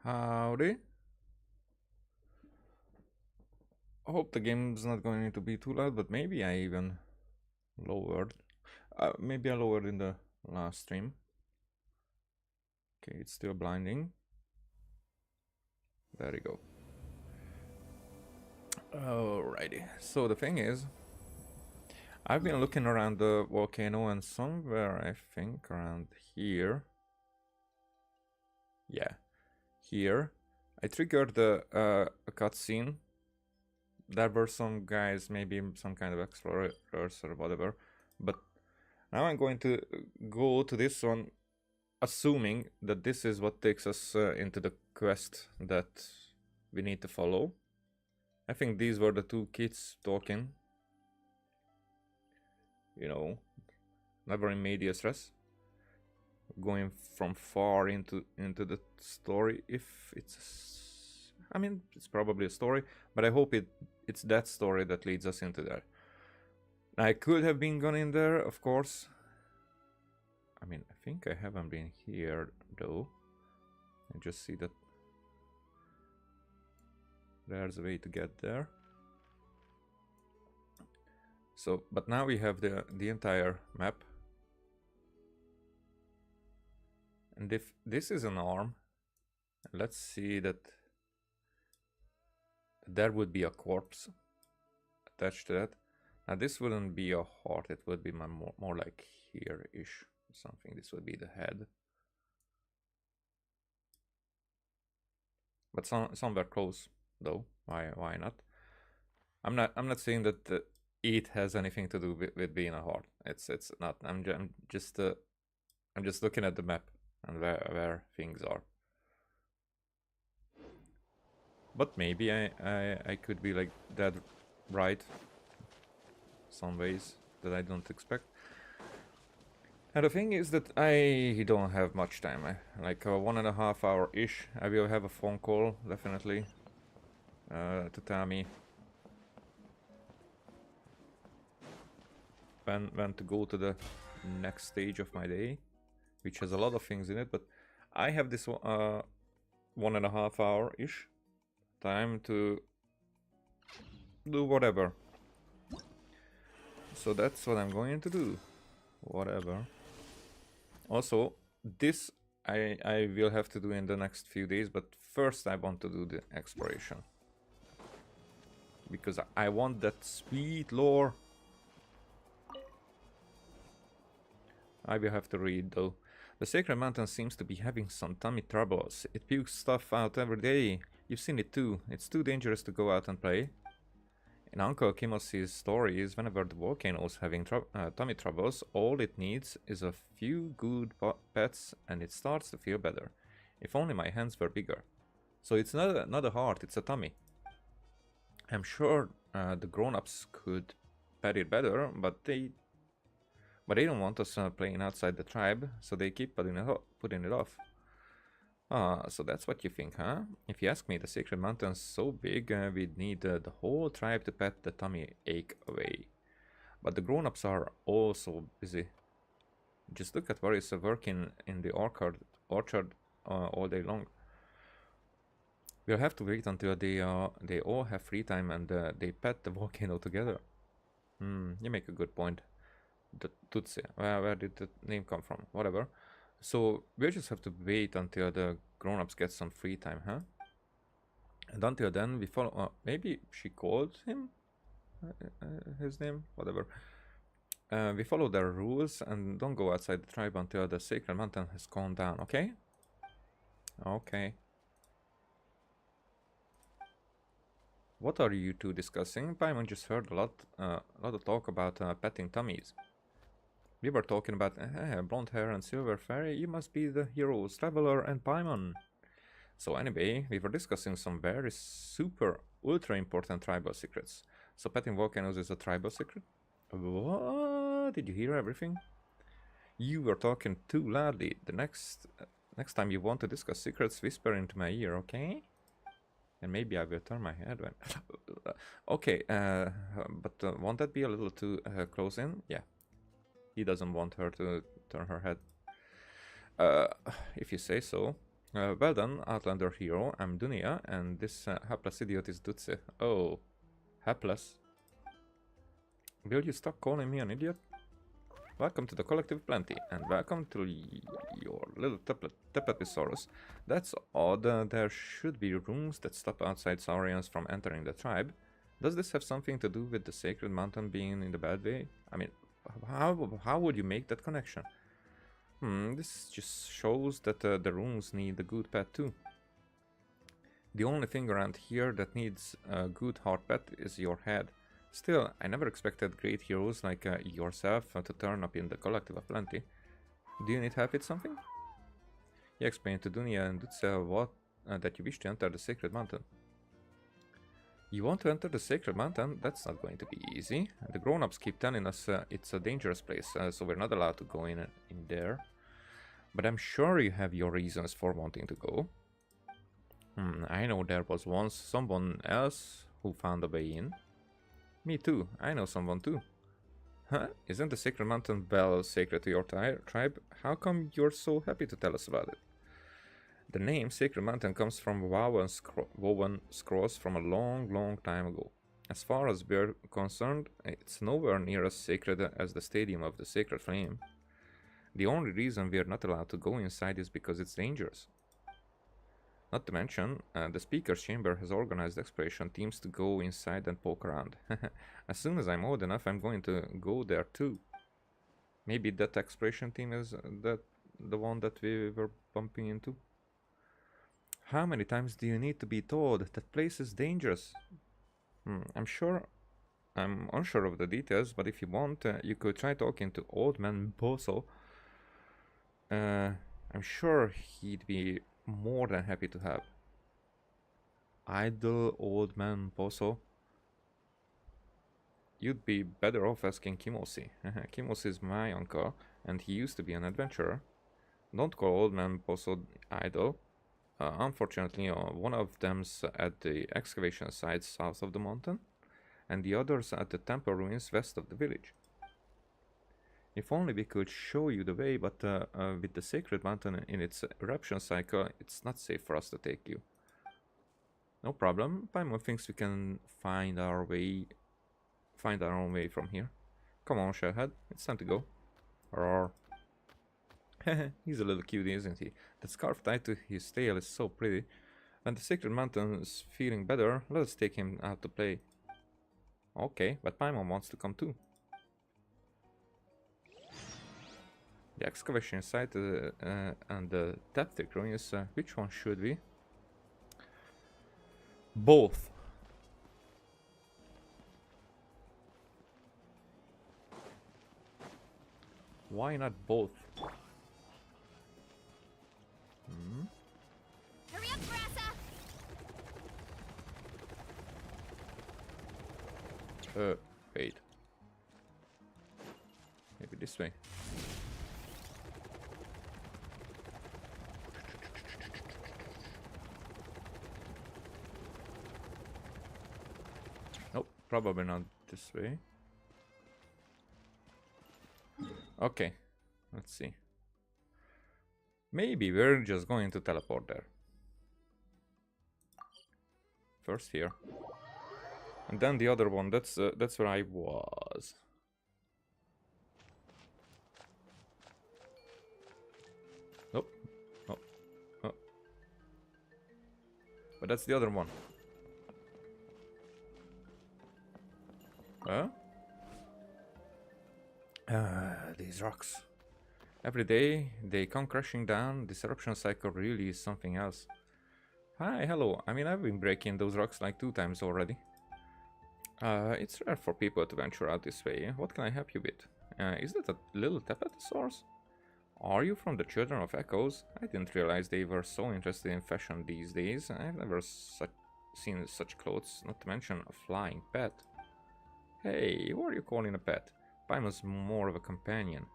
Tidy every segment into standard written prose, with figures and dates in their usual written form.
Howdy. I hope the game's not going to be too loud, but maybe I even lowered. Maybe I lowered in the last stream. Okay, it's still blinding. There we go. Alrighty. So the thing is, I've been looking around the volcano and somewhere, I think, around here. Yeah, here. I triggered the cutscene. There were some guys, maybe some kind of explorers or whatever, but now I'm going to go to this one, assuming that this is what takes us into the quest that we need to follow. I think these were the two kids talking. You know, never in medias res. Going from far into the story, if it's... I mean, it's probably a story, but I hope it's that story that leads us into there. I could have been gone in there, of course. I mean, I think I haven't been here, though. I just see that there's a way to get there. So, but now we have the entire map. And if this is an arm, let's see that there would be a corpse attached to that. Now this wouldn't be a heart, it would be more like here-ish something. This would be the head. But somewhere close though. Why not? I'm not saying that it has anything to do with being a heart. It's not. I'm just looking at the map and where things are. But maybe I could be like that right some ways that I don't expect. And the thing is that I don't have much time. Like 1.5 hour-ish. I will have a phone call, definitely, to tell me when to go to the next stage of my day, which has a lot of things in it, but I have this 1.5 hour-ish time to do whatever. So that's what I'm going to do. Whatever. Also, this I will have to do in the next few days, but first I want to do the exploration. Because I want that sweet lore. I will have to read though. The Sacred Mountain seems to be having some tummy troubles. It pukes stuff out every day. You've seen it too. It's too dangerous to go out and play. In Uncle Kimos's stories, whenever the volcano is having tummy troubles, all it needs is a few good pets and it starts to feel better. If only my hands were bigger. So it's not a heart, it's a tummy. I'm sure the grown-ups could pet it better, but they don't want us playing outside the tribe, so they keep putting it off. So that's what you think, huh? If you ask me, the Sacred Mountain's so big, we'd need the whole tribe to pet the tummy ache away. But the grown-ups are all so busy. Just look at Varys working in the orchard all day long. We'll have to wait until they all have free time and they pet the volcano together. You make a good point. The Tutsi. Where did the name come from? Whatever. So we'll just have to wait until the grown-ups get some free time, huh? And until then, we follow... maybe she called him? His name? Whatever. We follow their rules and don't go outside the tribe until the Sacred Mountain has calmed down, okay? Okay. What are you two discussing? Paimon just heard a lot of talk about petting tummies. We were talking about blonde hair and silver fairy. You must be the heroes, Traveler and Paimon. So anyway, we were discussing some very super ultra important tribal secrets. So petting volcanoes is a tribal secret? What? Did you hear everything? You were talking too loudly. The next time you want to discuss secrets, whisper into my ear, okay? And maybe I will turn my head when... okay, but won't that be a little too close in? Yeah. He doesn't want her to turn her head. If you say so. Well done, Outlander hero. I'm Dunia, and this hapless idiot is Dutse. Oh, hapless. Will you stop calling me an idiot? Welcome to the Collective Plenty, and welcome to your little Tepepisaurus. That's odd. There should be runes that stop outside Saurians from entering the tribe. Does this have something to do with the Sacred Mountain being in the bad way? I mean, how would you make that connection? This just shows that the runes need a good pet too. The only thing around here that needs a good hard pet is your head. Still, I never expected great heroes like yourself to turn up in the Collective of Plenty. Do you need help with something? He explained to Dunia and Dutse that you wish to enter the Sacred Mountain. You want to enter the Sacred Mountain? That's not going to be easy. The grown-ups keep telling us it's a dangerous place, so we're not allowed to go in there. But I'm sure you have your reasons for wanting to go. I know there was once someone else who found a way in. Me too, I know someone too. Huh? Isn't the Sacred Mountain well sacred to your tribe? How come you're so happy to tell us about it? The name Sacred Mountain comes from woven scrolls from a long time ago. As far as we're concerned, it's nowhere near as sacred as the Stadium of the Sacred Flame. The only reason we're not allowed to go inside is because it's dangerous. Not to mention, the Speaker's Chamber has organized exploration teams to go inside and poke around. As soon as I'm old enough, I'm going to go there too. Maybe that exploration team is the one that we were bumping into? How many times do you need to be told that place is dangerous? I'm unsure of the details, but if you want, you could try talking to Old Man Boso. I'm sure he'd be more than happy to help. Idle Old Man Boso? You'd be better off asking Kimosi. Kimosi is my uncle, and he used to be an adventurer. Don't call Old Man Boso idle. Unfortunately, one of them's at the excavation site south of the mountain, and the other's at the temple ruins west of the village. If only we could show you the way, but with the Sacred Mountain in its eruption cycle, it's not safe for us to take you. No problem. Paimon thinks we can find our own way from here. Come on, Shellhead. It's time to go. Roar. He's a little cutie, isn't he? That scarf tied to his tail is so pretty. When the Sacred Mountain is feeling better, let's take him out to play. Okay, but Paimon wants to come too. The excavation site and the Taptic ruins, which one should we? Both. Why not both? Hurry up, Brassa! Wait. Maybe this way. Nope, probably not this way. Okay, let's see. Maybe we're just going to teleport there. First here. And then the other one, that's where I was. Nope. Oh. Oh. But that's the other one. Huh? These rocks. Every day they come crashing down. This eruption cycle really is something else. Hi, hello. I mean, I've been breaking those rocks like 2 times already. It's rare for people to venture out this way. What can I help you with? Is that a little Tepetosaurus? Are you from the Children of Echoes? I didn't realize they were so interested in fashion these days. I've never seen such clothes, not to mention a flying pet. Hey, who are you calling a pet? Paimon's more of a companion.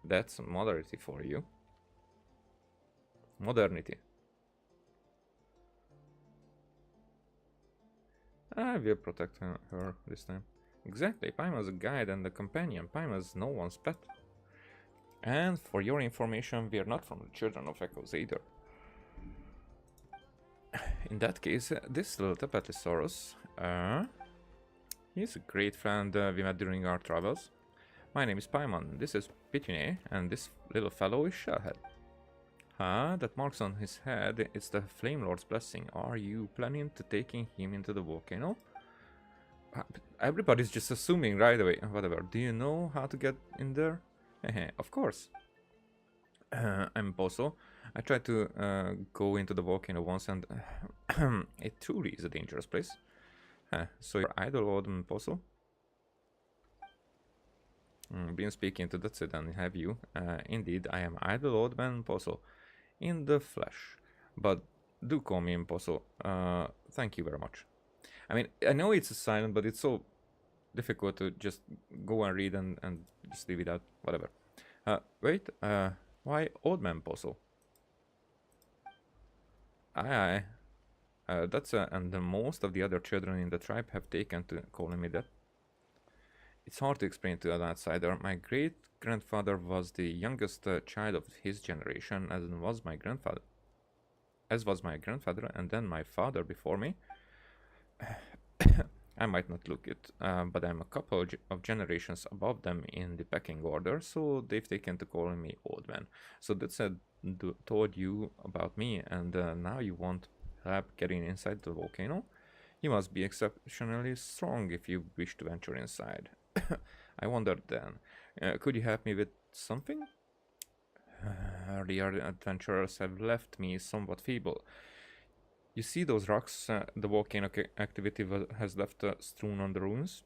That's modernity for you. Modernity. I will protect her this time. Exactly, Paimon's a guide and a companion. Paimon's no one's pet. And for your information, we are not from the Children of Echoes either. In that case, this little Tapatlisaurus, he's a great friend we met during our travels. My name is Paimon, this is Pitune, and this little fellow is Shellhead. Huh? That marks on his head, it's the Flame Lord's blessing. Are you planning to taking him into the volcano? Everybody's just assuming right away. Whatever, do you know how to get in there? Of course. I'm Poso. I tried to go into the volcano once and it truly is a dangerous place. So you're idle old Poso? Been speaking to that sedan, have you? Indeed, I am idle old man Poso. In the flesh. But do call me Poso. Thank you very much. I mean, I know it's a silent, but it's so difficult to just go and read and just leave it out. Whatever. Wait, why old man Poso? Aye. That's and most of the other children in the tribe have taken to calling me that. It's hard to explain to an outsider. My great-grandfather was the youngest child of his generation, as was my grandfather. And then my father before me. I might not look it, but I'm a couple of generations above them in the pecking order, so they've taken to calling me old man. So that's told you about me, and now you want help getting inside the volcano? You must be exceptionally strong if you wish to venture inside. I wondered then, could you help me with something? Earlier adventurers have left me somewhat feeble. You see those rocks the volcano activity has left strewn on the ruins?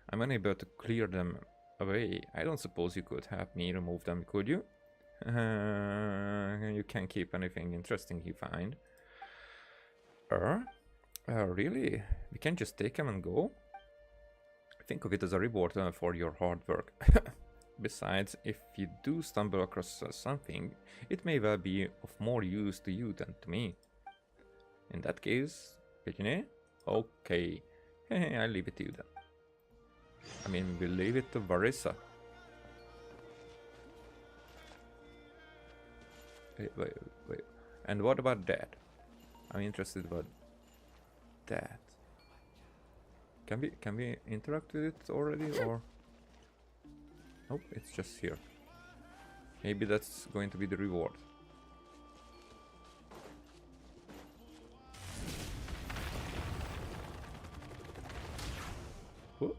I'm unable to clear them away. I don't suppose you could help me remove them, could you? You can't keep anything interesting you find. Really? We can't just take them and go? Think of it as a reward for your hard work. Besides, if you do stumble across something, it may well be of more use to you than to me. In that case, Pitune? Okay. I'll leave it to you then. I mean, we'll leave it to Varissa. Wait. And what about that? I'm interested about that. Can we interact with it already, or? Nope, it's just here. Maybe that's going to be the reward. Whoa.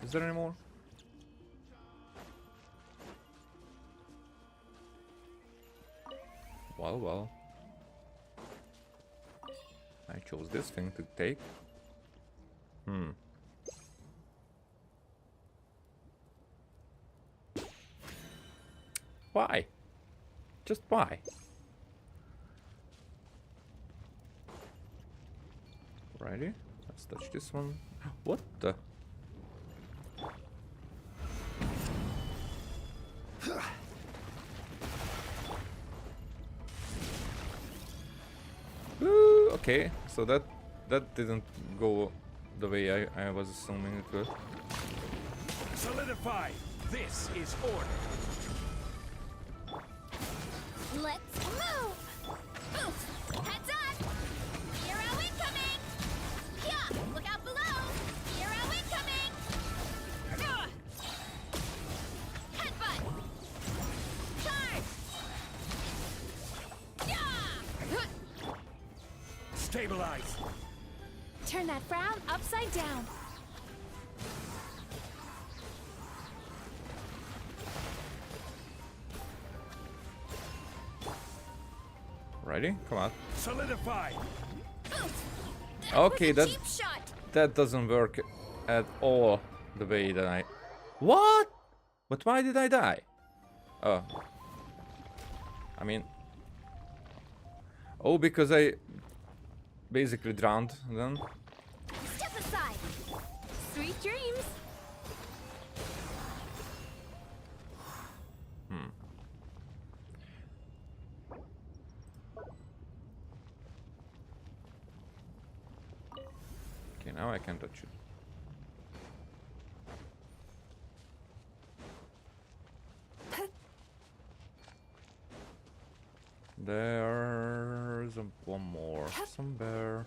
Is there any more? Well. I chose this thing to take. Why? Just why? Alrighty, let's touch this one. What the? Okay, so that didn't go the way I was assuming it would. Solidify! This is order! Let's move! Boost! Heads up! Hero incoming! Yeah! Look out below! Hero incoming! Headbutt! Charge! Yeah! Stabilize! Turn that frown upside down. Ready? Come on. Solidify! Okay, Cheap shot. that doesn't work at all the way that I... What? But why did I die? Oh. I mean... Oh, because I basically drowned then. Step aside. Sweet dreams. now I can touch it. There's one more. Some bear.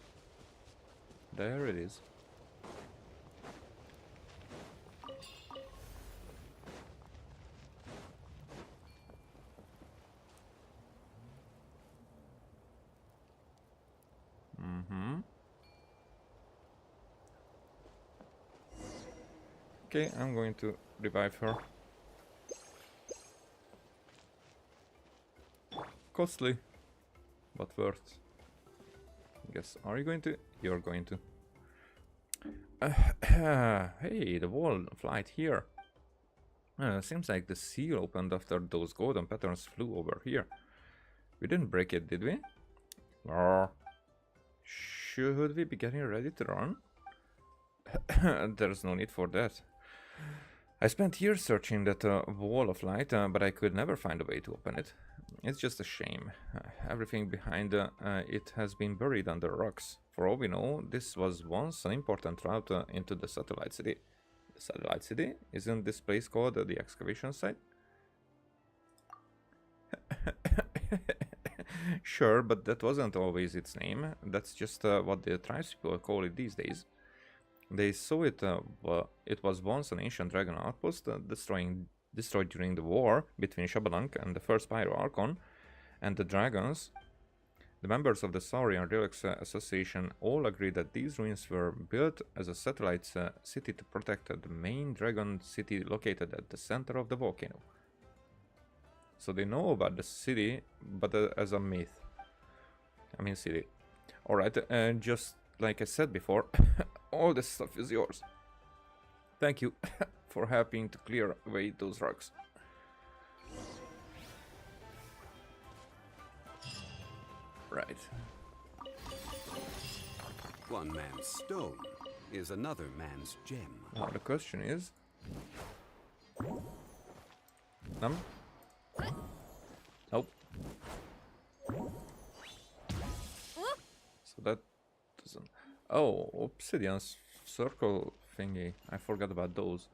There it is. Okay, I'm going to revive her. Costly, but worth. Guess, are you going to? You're going to. Hey, the wall flight here. Seems like the seal opened after those golden patterns flew over here. We didn't break it, did we? Or should we be getting ready to run? There's no need for that. I spent years searching that wall of light, but I could never find a way to open it. It's just a shame. Everything behind it has been buried under rocks. For all we know, this was once an important route into the satellite city. The satellite city? Isn't this place called the excavation site? Sure, but that wasn't always its name. That's just what the tribespeople call it these days. They saw it. It was once an ancient dragon outpost, destroyed during the war between Shabalank and the First Pyro Archon, and the dragons. The members of the Saurian Relics Association all agreed that these ruins were built as a satellite city to protect the main dragon city located at the center of the volcano. So they know about the city, but as a myth. I mean city. Alright, just like I said before, all this stuff is yours. Thank you for helping to clear away those rocks. Right. One man's stone is another man's gem. Now the question is... Nope. So that doesn't... Oh, obsidian circle thingy. I forgot about those.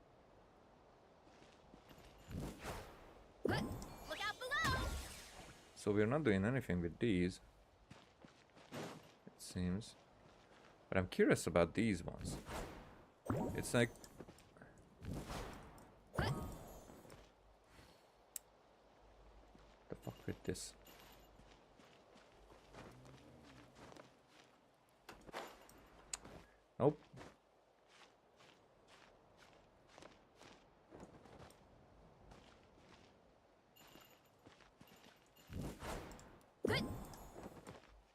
Look out below! So we're not doing anything with these, it seems. But I'm curious about these ones. It's like... The fuck with this? Nope.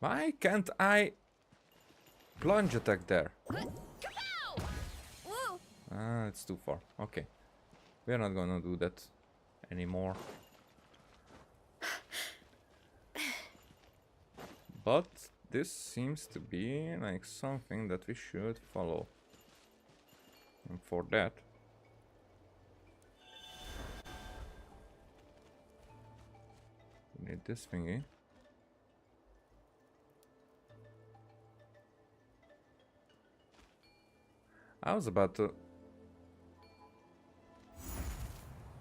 Why can't I plunge attack there? Kapow! Whoa! Ah, it's too far. Okay. We're not gonna do that anymore. But this seems to be like something that we should follow. And for that, we need this thingy. I was about to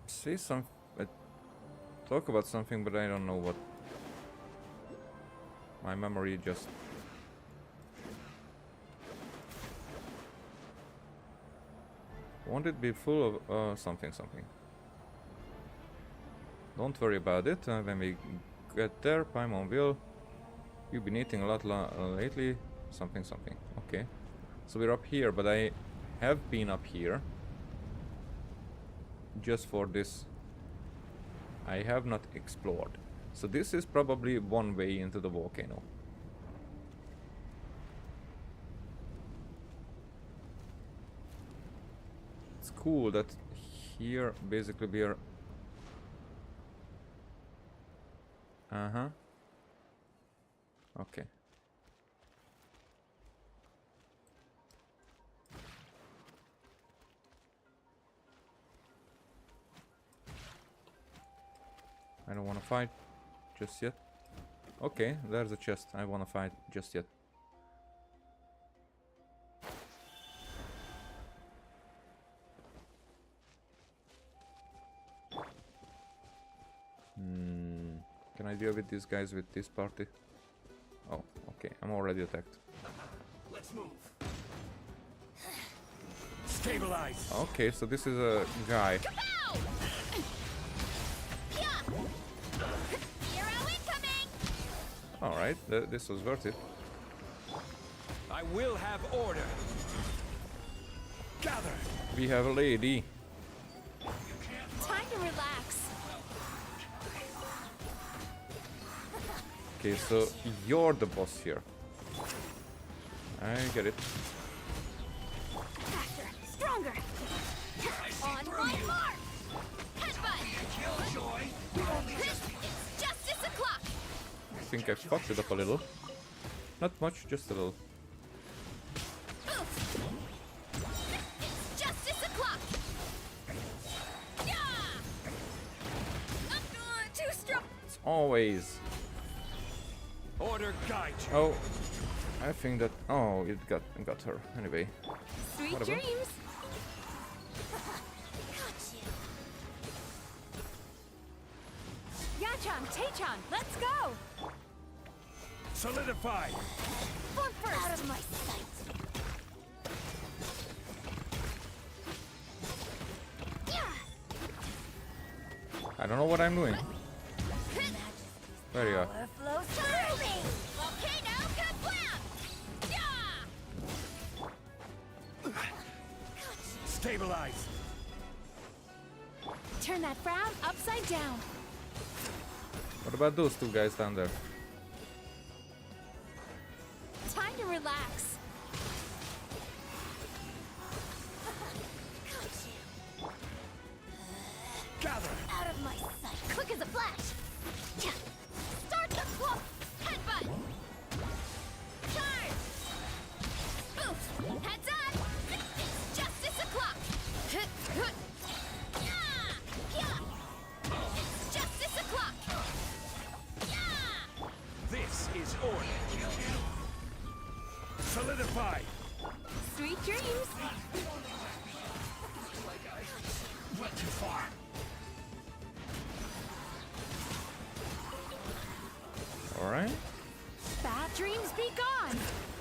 say talk about something, but I don't know what. My memory just... Won't it be full of something? Don't worry about it. When we get there, Paimon will. You've been eating a lot lately. Something. Okay. So we're up here, but I have been up here just for this. I have not explored. So this is probably one way into the volcano. It's cool that here basically we are... Uh-huh. Okay. I don't want to fight just yet. Okay, there's a chest. I want to fight just yet. Can I deal with these guys with this party? Oh, okay. I'm already attacked. Let's move. Stabilize. Okay, so this is a guy. Kapow! Yeah. Hero incoming! Alright, this was worth it. I will have order. Gather. We have a lady. Time to relax. Okay, so you're the boss here. I get it. Faster, stronger. On my mark. Headbutt. It's justice o'clock. I think I fucked it up a little. Not much, just a little. Oof. It's justice o'clock. Yeah. Too strong. It's always. Order guide you. Oh, I think that. Oh, it got her. Anyway, Sweet whatever. dreams. Yachan, Taechan, let's go. Solidify. Form first. Out of my sight. Yeah. I don't know what I'm doing. There you are. Power flows through me. Volcano kablam. Yeah. Stabilize. Turn that frown upside down. What about those two guys down there? Time to relax. Gather. Out of my sight. Quick as a flash. Yeah. Start the clock. Headbutt. Charge. Oof. Heads up. It's justice o'clock. Yeah. Yeah. It's justice o'clock. Yeah. This is order. Solidify. Sweet dreams. Went too far. Alright. Bad dreams be gone.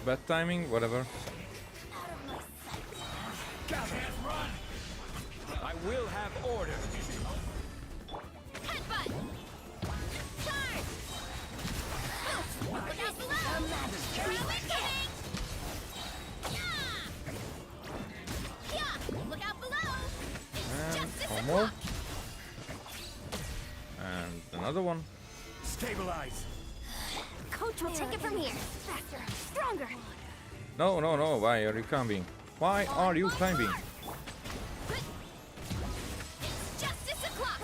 Bad timing, whatever. Out of my sight. Gather. Run. I will have order. Headbutt. Charge. Oof. Look out below. Hero incoming. Yeah. Yeah. Look out below. It's And justice one more. o'clock. And another one. Stabilize. Coach will take it from here. Faster, stronger. No, no, no. Why are you climbing? Why are you climbing? It's justice o'clock.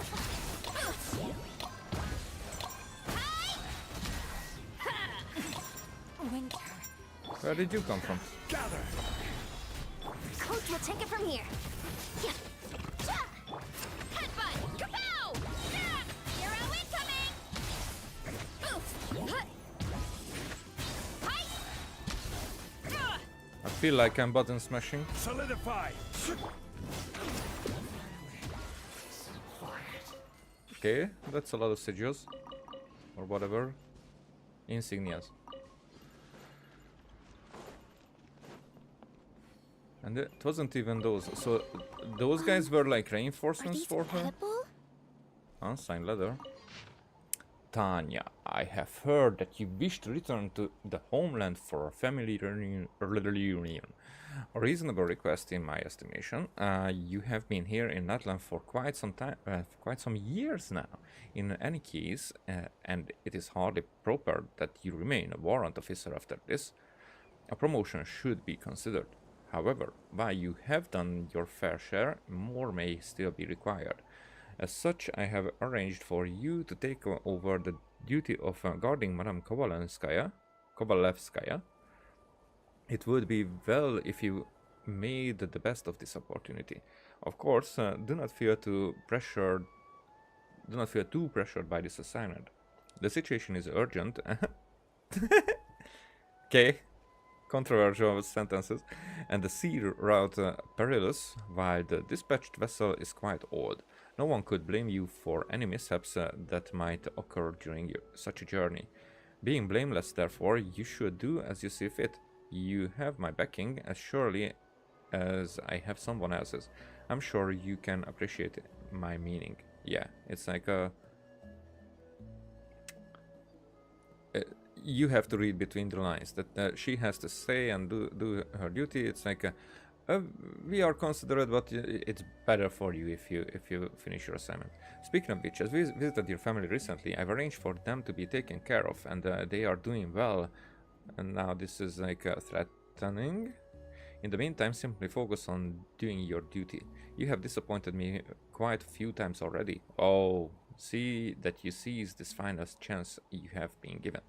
Winter. Where did you come from? Gather. Coach will take it from here. Yeah. Ja. Headbutt. Kapow! Yeah. Hero incoming. Oof. Hut. Hi. I feel like I'm button smashing. Solidify. Okay, that's a lot of sigils. Or whatever. Insignias. And it wasn't even those. So those guys were like reinforcements for her? edible? Unsigned letter. Tanya, I have heard that you wish to return to the homeland for a family reunion. A reasonable request in my estimation. You have been here in Natlan for quite some time, quite some years now. In any case, and it is hardly proper that you remain a warrant officer after this. A promotion should be considered. However, while you have done your fair share, more may still be required. As such, I have arranged for you to take over the duty of guarding Madame Kovalevskaya. It would be well if you made the best of this opportunity. Of course, do not feel too pressured by this assignment. The situation is urgent. Okay, controversial sentences, and the sea route perilous, while the dispatched vessel is quite old. No one could blame you for any mishaps that might occur during such a journey. Being blameless, therefore, you should do as you see fit. You have my backing as surely as I have someone else's. I'm sure you can appreciate my meaning. Yeah, it's like a... you have to read between the lines that she has to say and do her duty. It's like we are considerate, but it's better for you if you finish your assignment. Speaking of which, as we visited your family recently, I've arranged for them to be taken care of, and they are doing well. And now this is like threatening. In the meantime, simply focus on doing your duty. You have disappointed me quite a few times already. Oh, see that you seize this finest chance you have been given.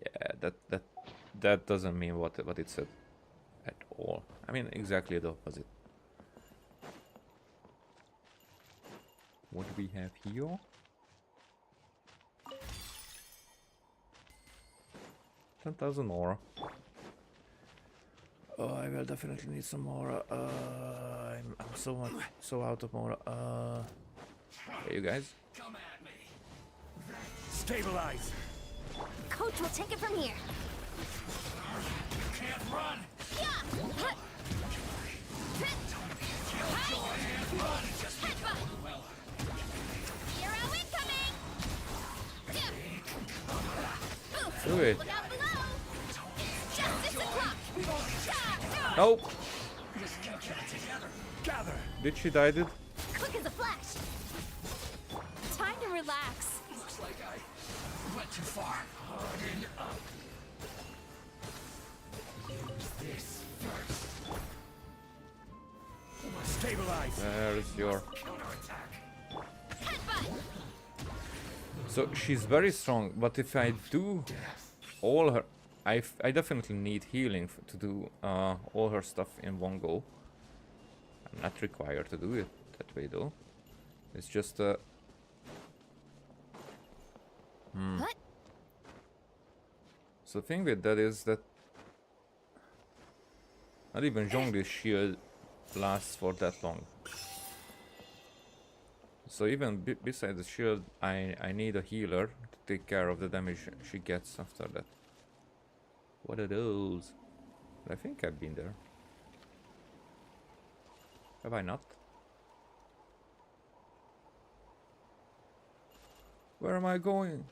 Yeah, that doesn't mean what it said at all. I mean, exactly the opposite. What do we have here? 10,000 more. Oh, I will definitely need some more. I'm so out of more. Hey, you guys. Come at me. Stabilize. Coach will take it from here. You can't run. Yeah. Hut. Hit. Hi. Headbutt. Hero incoming. Oof. Do it. Look out below. It's justice o'clock. Nope. Gather. Did she die? Did? Quick as a flash. Time to relax. Looks like I went too far. Harden up. Use this first. Stabilize. There's your... Counterattack. Headbutt. So she's very strong, but if I do all her... I definitely need healing to do all her stuff in one go. I'm not required to do it that way though. It's just What? So the thing with that is that not even Zhongli's shield lasts for that long. So even besides the shield, I need a healer to take care of the damage she gets after that. What are those? I think I've been there. Have I not? Where am I going?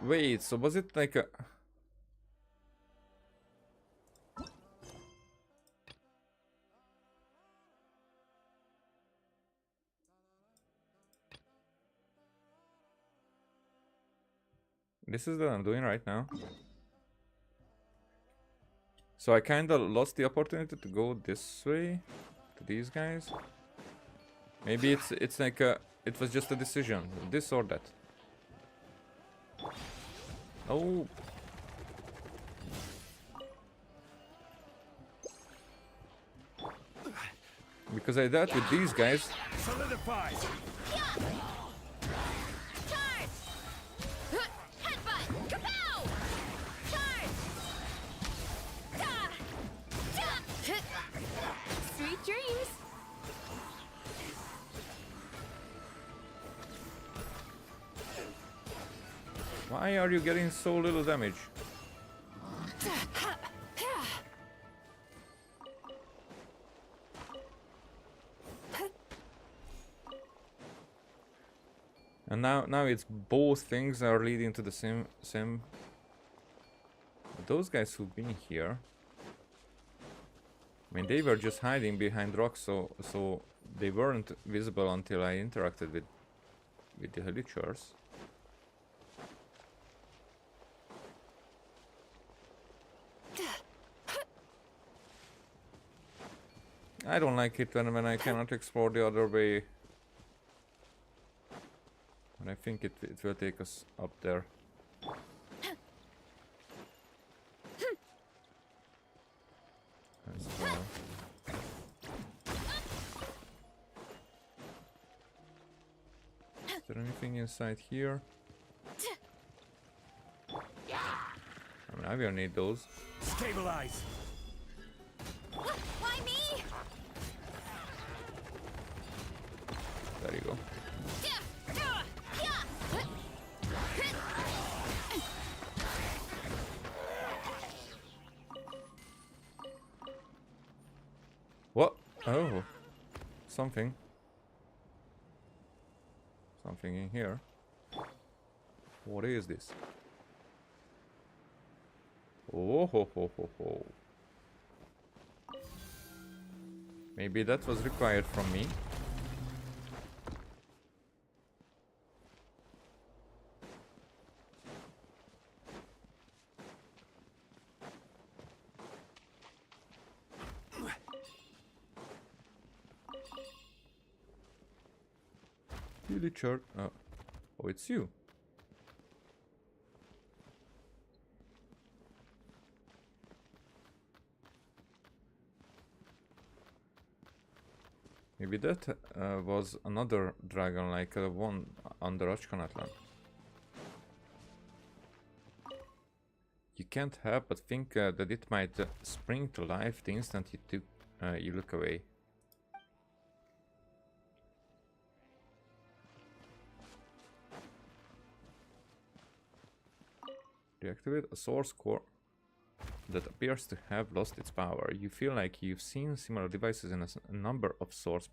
Wait, so was it like a... This is what I'm doing right now. So I kinda lost the opportunity to go this way to these guys. Maybe it's like a... It was just a decision, this or that. Oh. Because I dealt with these guys. Solidify. Charge! Headbutt! Kapow! Charge! Sweet dreams! Why are you getting so little damage? And now it's both things are leading to the same. Those guys who've been here, I mean, they were just hiding behind rocks, so they weren't visible until I interacted with the Helichers. I don't like it when I cannot explore the other way. And I think it will take us up there. As well. there anything inside here? I mean, I will need those. Stabilize. Why me? There you go. What? Oh, something. Something in here. What is this? Oh ho ho ho ho. Maybe that was required from me. Really church. Oh, it's you. Maybe that was another dragon, like the one under Ashkanatlan. You can't help but think that it might spring to life the instant you look away. Deactivate a source core that appears to have lost its power. You feel like you've seen similar devices in a number of source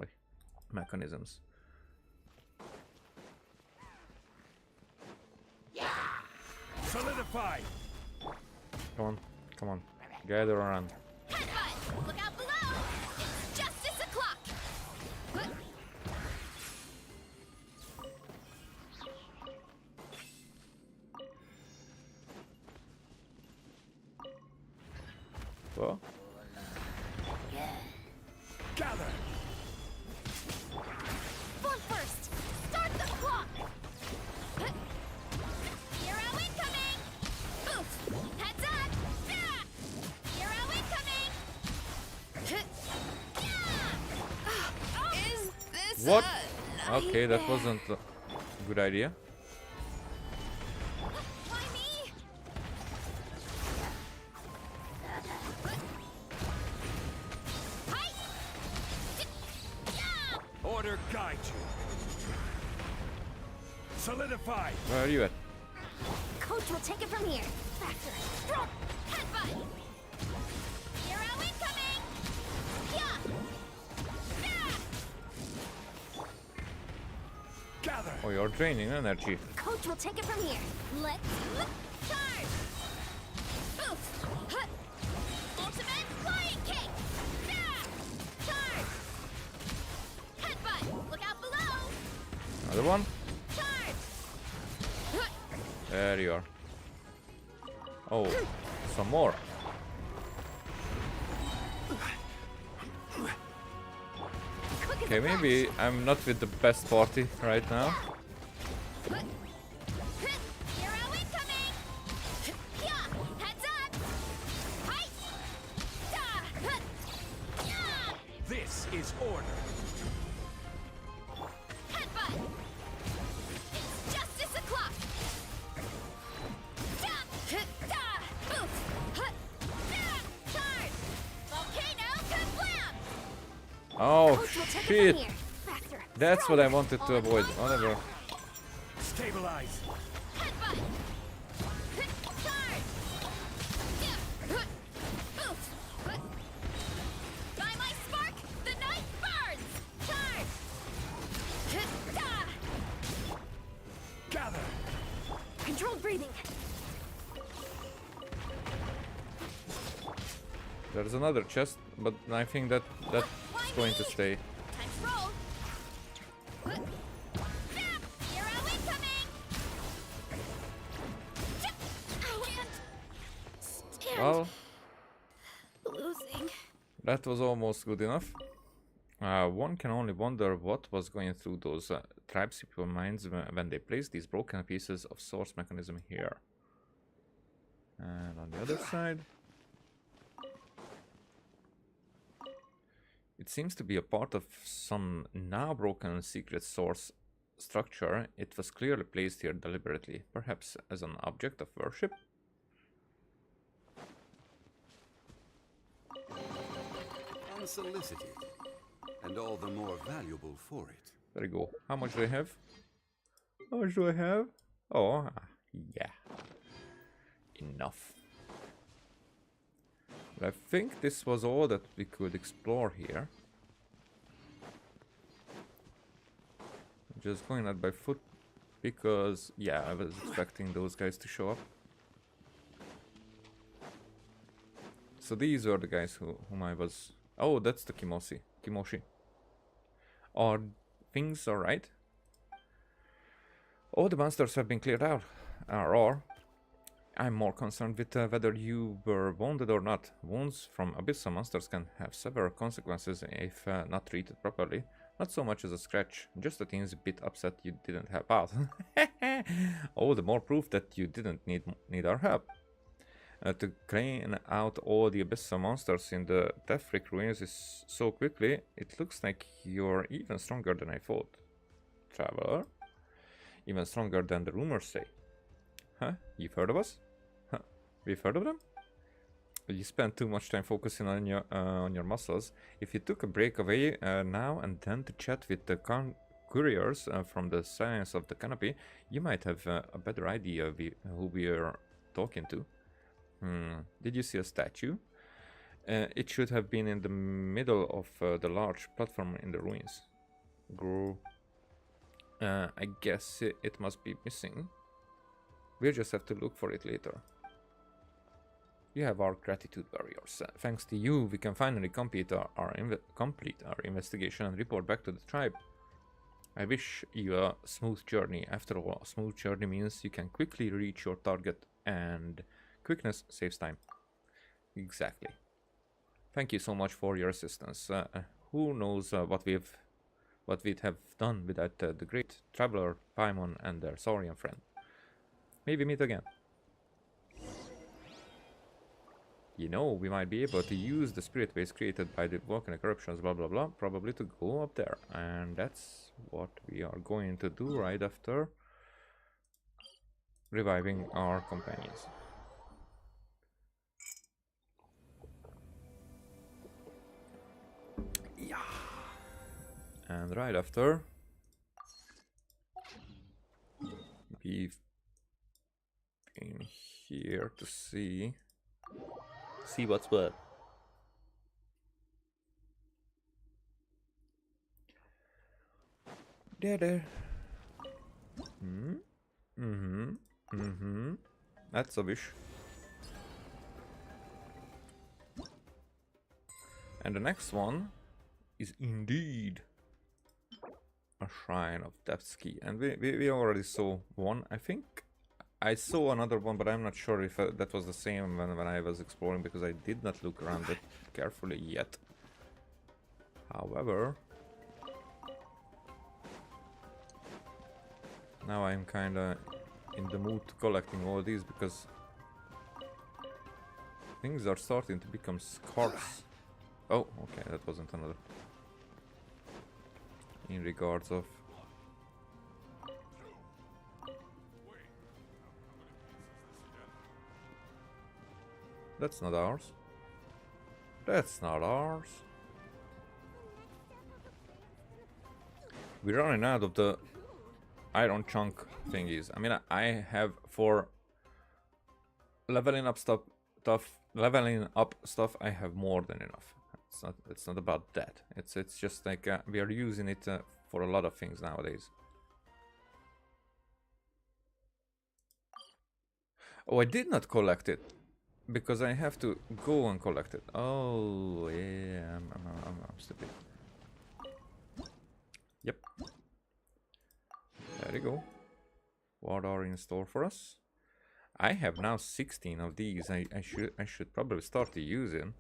mechanisms. Solidify. Come on, come on, gather around. Headbutt! Look out below! It's justice o'clock! Well, Gather. Form first! Start the clock! Hero incoming! Oof! Heads up! Ah! Hero incoming! Yeah! Is this what? a Okay, that nightmare? wasn't a good idea. Why me? Hi! Yeah! Order guide you. Solidify. Where are you at? Coach will take it from here. Faster. Strong. Headbutt. Hero incoming. Yeah. Yeah. Gather. Oh, you're draining energy. Coach will take it from here. Let's charge. Oof. Hut. Ultimate flying kick. Yeah. Charge. Headbutt. Look out below. Another one? Charge. Hut. There you are. Oh, some more. Quick as Okay, a flash. maybe I'm not with the best party right now. Hero incoming! Yeah! Heads up! Height! Yeah! This is order. Headbutt! It's justice o'clock! Oof! Charge! Volcano kablam! Oh Coach will take it shit! from here. Faster. That's what I Stronger. wanted to On avoid. one. Whatever. Stabilize. Headbutt! Charge! Oof! By my spark, the night burns! Charge! Gather. Controlled breathing. There's another chest, but I think that's Why going to me? stay. Time to roll. Hero incoming! I can't stand Well, losing. that was almost good enough. One can only wonder what was going through those tribespeople minds when they placed these broken pieces of source mechanism here. And on the other side, it seems to be a part of some now broken secret source structure, it was clearly placed here deliberately, perhaps as an object of worship. Unsolicited, and all the more valuable for it. There you go. How much do I have? How much do I have? Oh, yeah. Enough. But I think this was all that we could explore here. Just going out by foot because, yeah, I was expecting those guys to show up. So these were the guys whom I was... Oh, that's the Kimoshi. Are things alright? All the monsters have been cleared out. Or I'm more concerned with whether you were wounded or not. Wounds from abyssal monsters can have severe consequences if not treated properly. Not so much as a scratch, just a teensy bit upset you didn't help out. All the more proof that you didn't need our help. To clean out all the abyssal monsters in the Deathrick ruins is so quickly, it looks like you're even stronger than I thought. Traveler? Even stronger than the rumors say. Huh? You've heard of us? Huh? We've heard of them? You spend too much time focusing on your muscles. If you took a break away now and then to chat with the couriers from the science of the canopy, you might have a better idea of who we are talking to. Did you see a statue? It should have been in the middle of the large platform in the ruins. I guess it must be missing. We'll just have to look for it later. You have our gratitude warriors. Thanks to you, we can finally complete our investigation and report back to the tribe. I wish you a smooth journey. After all, a smooth journey means you can quickly reach your target, and quickness saves time. Exactly. Thank you so much for your assistance. Who knows what we'd have done without the great traveler Paimon and their Saurian friend. Maybe meet again. You know, we might be able to use the spirit base created by the volcanic eruptions, blah blah blah, probably to go up there. And that's what we are going to do right after reviving our companions. Yeah. And right after, we've been here to see what's what. There. That's a wish. And the next one is indeed a Shrine of Depth's Key. And we already saw one, I think. I saw another one, but I'm not sure if that was the same when I was exploring, because I did not look around it carefully yet. However, now I'm kinda in the mood collecting all these, because things are starting to become scarce. Oh, okay, that wasn't another. In regards of... That's not ours. That's not ours. We're running out of the iron chunk thingies. I mean, I have for leveling up stuff. I have more than enough. It's not about that. It's just like we are using it for a lot of things nowadays. Oh, I did not collect it because I have to go and collect it. Oh yeah, I'm stupid. Yep. There you go. What are in store for us? I have now 16 of these. I should probably start to use them,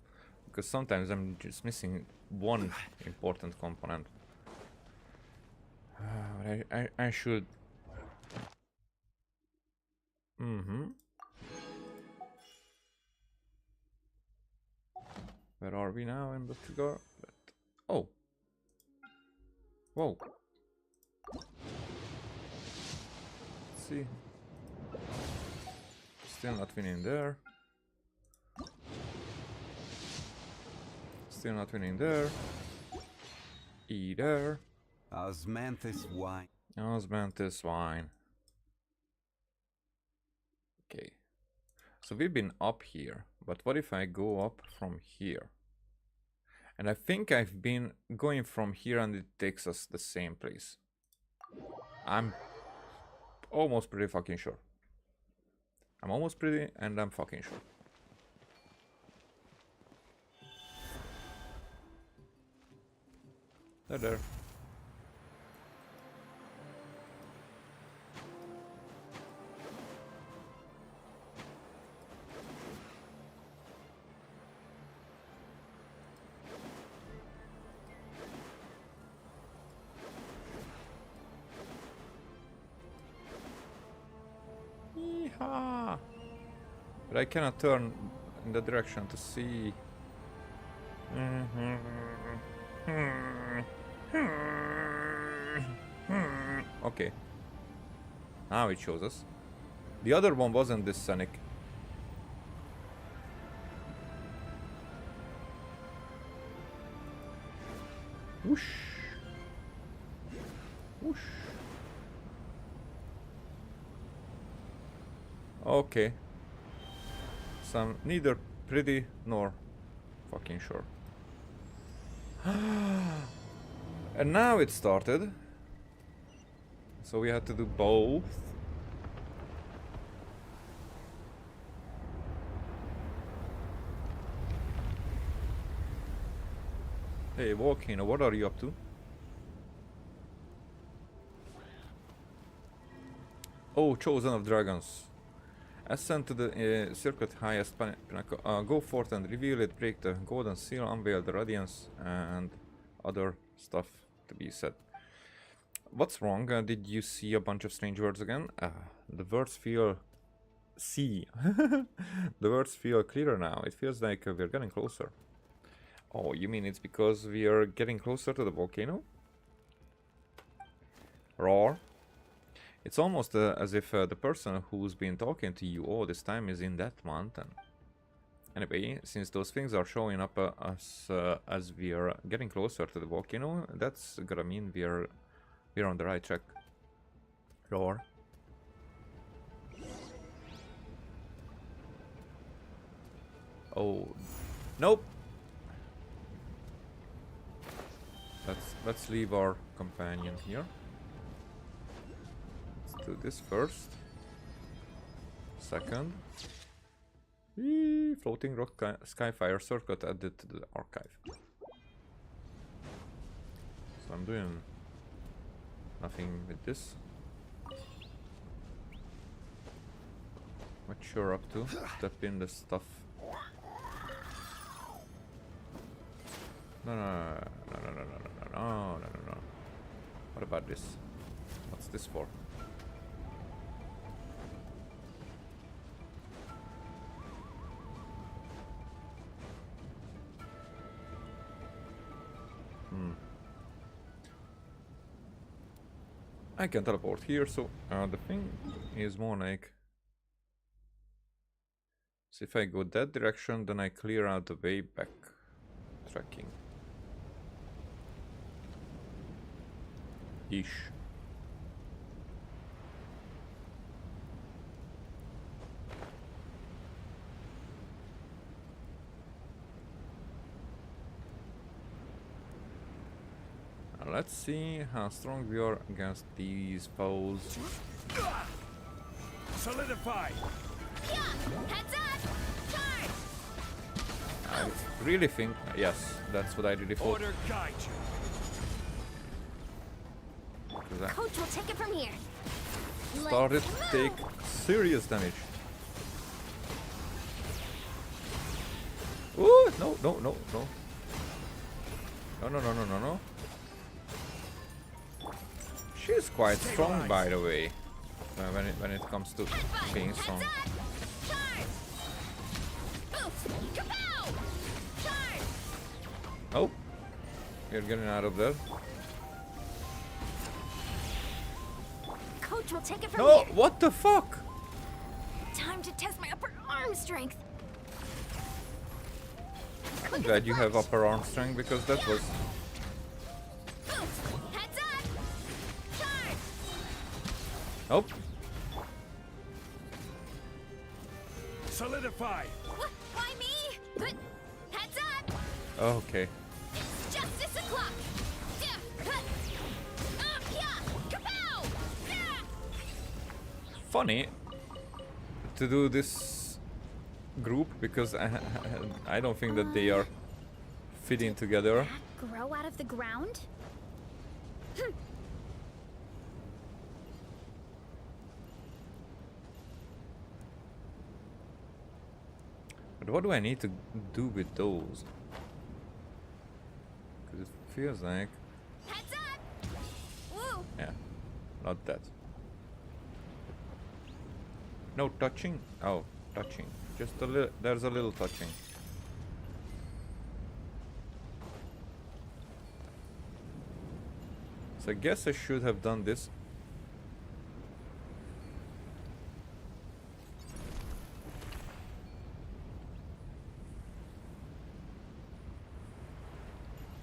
because sometimes I'm just missing one important component. I should. Where are we now in the regard? Oh. Whoa. see. Still not winning there. Still not winning there. E there. Osmanthus wine. Osmanthus wine. Okay. So we've been up here, but what if I go up from here? And I think I've been going from here and it takes us the same place. I'm almost pretty fucking sure. I'm almost pretty and I'm fucking sure. They're there. Yeehaw! But I cannot turn in the direction to see. Okay. Now it shows us. The other one wasn't this scenic. Whoosh. Whoosh. Okay. So I'm neither pretty nor fucking sure. And now it started. So we had to do both. Hey, Volcano, what are you up to? Oh, Chosen of Dragons. Ascend to the circuit highest pinnacle. Go forth and reveal it, break the golden seal, unveil the radiance, and other stuff to be said. What's wrong? Did you see a bunch of strange words again? The words feel... See. The words feel clearer now. It feels like we're getting closer. Oh, you mean it's because we are getting closer to the volcano? Roar. It's almost as if the person who's been talking to you all this time is in that mountain. Anyway, since those things are showing up as we are getting closer to the volcano, that's gonna mean we're on the right track. Roar. Oh, nope. Let's leave our companion here. Let's do this first. Second. Whee, floating rock skyfire circuit added to the archive. So I'm doing nothing with this. What you're up to? Step in the stuff. No. What about this? What's this for? I can teleport here, so the thing is more like... So if I go that direction, then I clear out the way back. Tracking. Ish. Now let's see how strong we are against these foes. Solidify. Yeah, heads up! Charge! I really think... Yes, that's what I really thought. Order guide you. Coach will take it from here. Started to take serious damage. Ooh, no. No. She's quite strong, by the way, when it comes to being strong. Oh, you're getting out of there. Coach We'll take it from No, here. what the fuck? Time to test my upper arm strength. I'm glad you have upper arm strength because that was... Boost. Heads up. Charge. Nope. Solidify. What? Why me? Good. Heads up. Okay. It's justice o'clock. Kapow! Funny to do this group because I don't think that they are fitting together. That grow out of the ground? But what do I need to do with those? Because it feels like... Heads up! Woo! Yeah, not that. No touching? Oh, touching. Just a little, there's a little touching. So I guess I should have done this.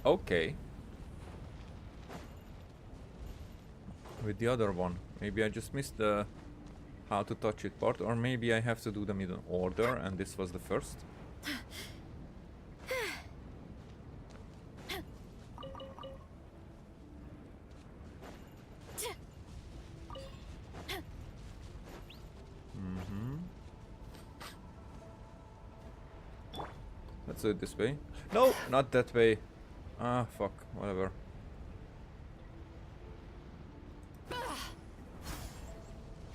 Okay. With the other one. Maybe I just missed the how to touch it part, or maybe I have to do them in an order and this was the first. Let's do it this way. No, not that way. Ah, fuck, whatever.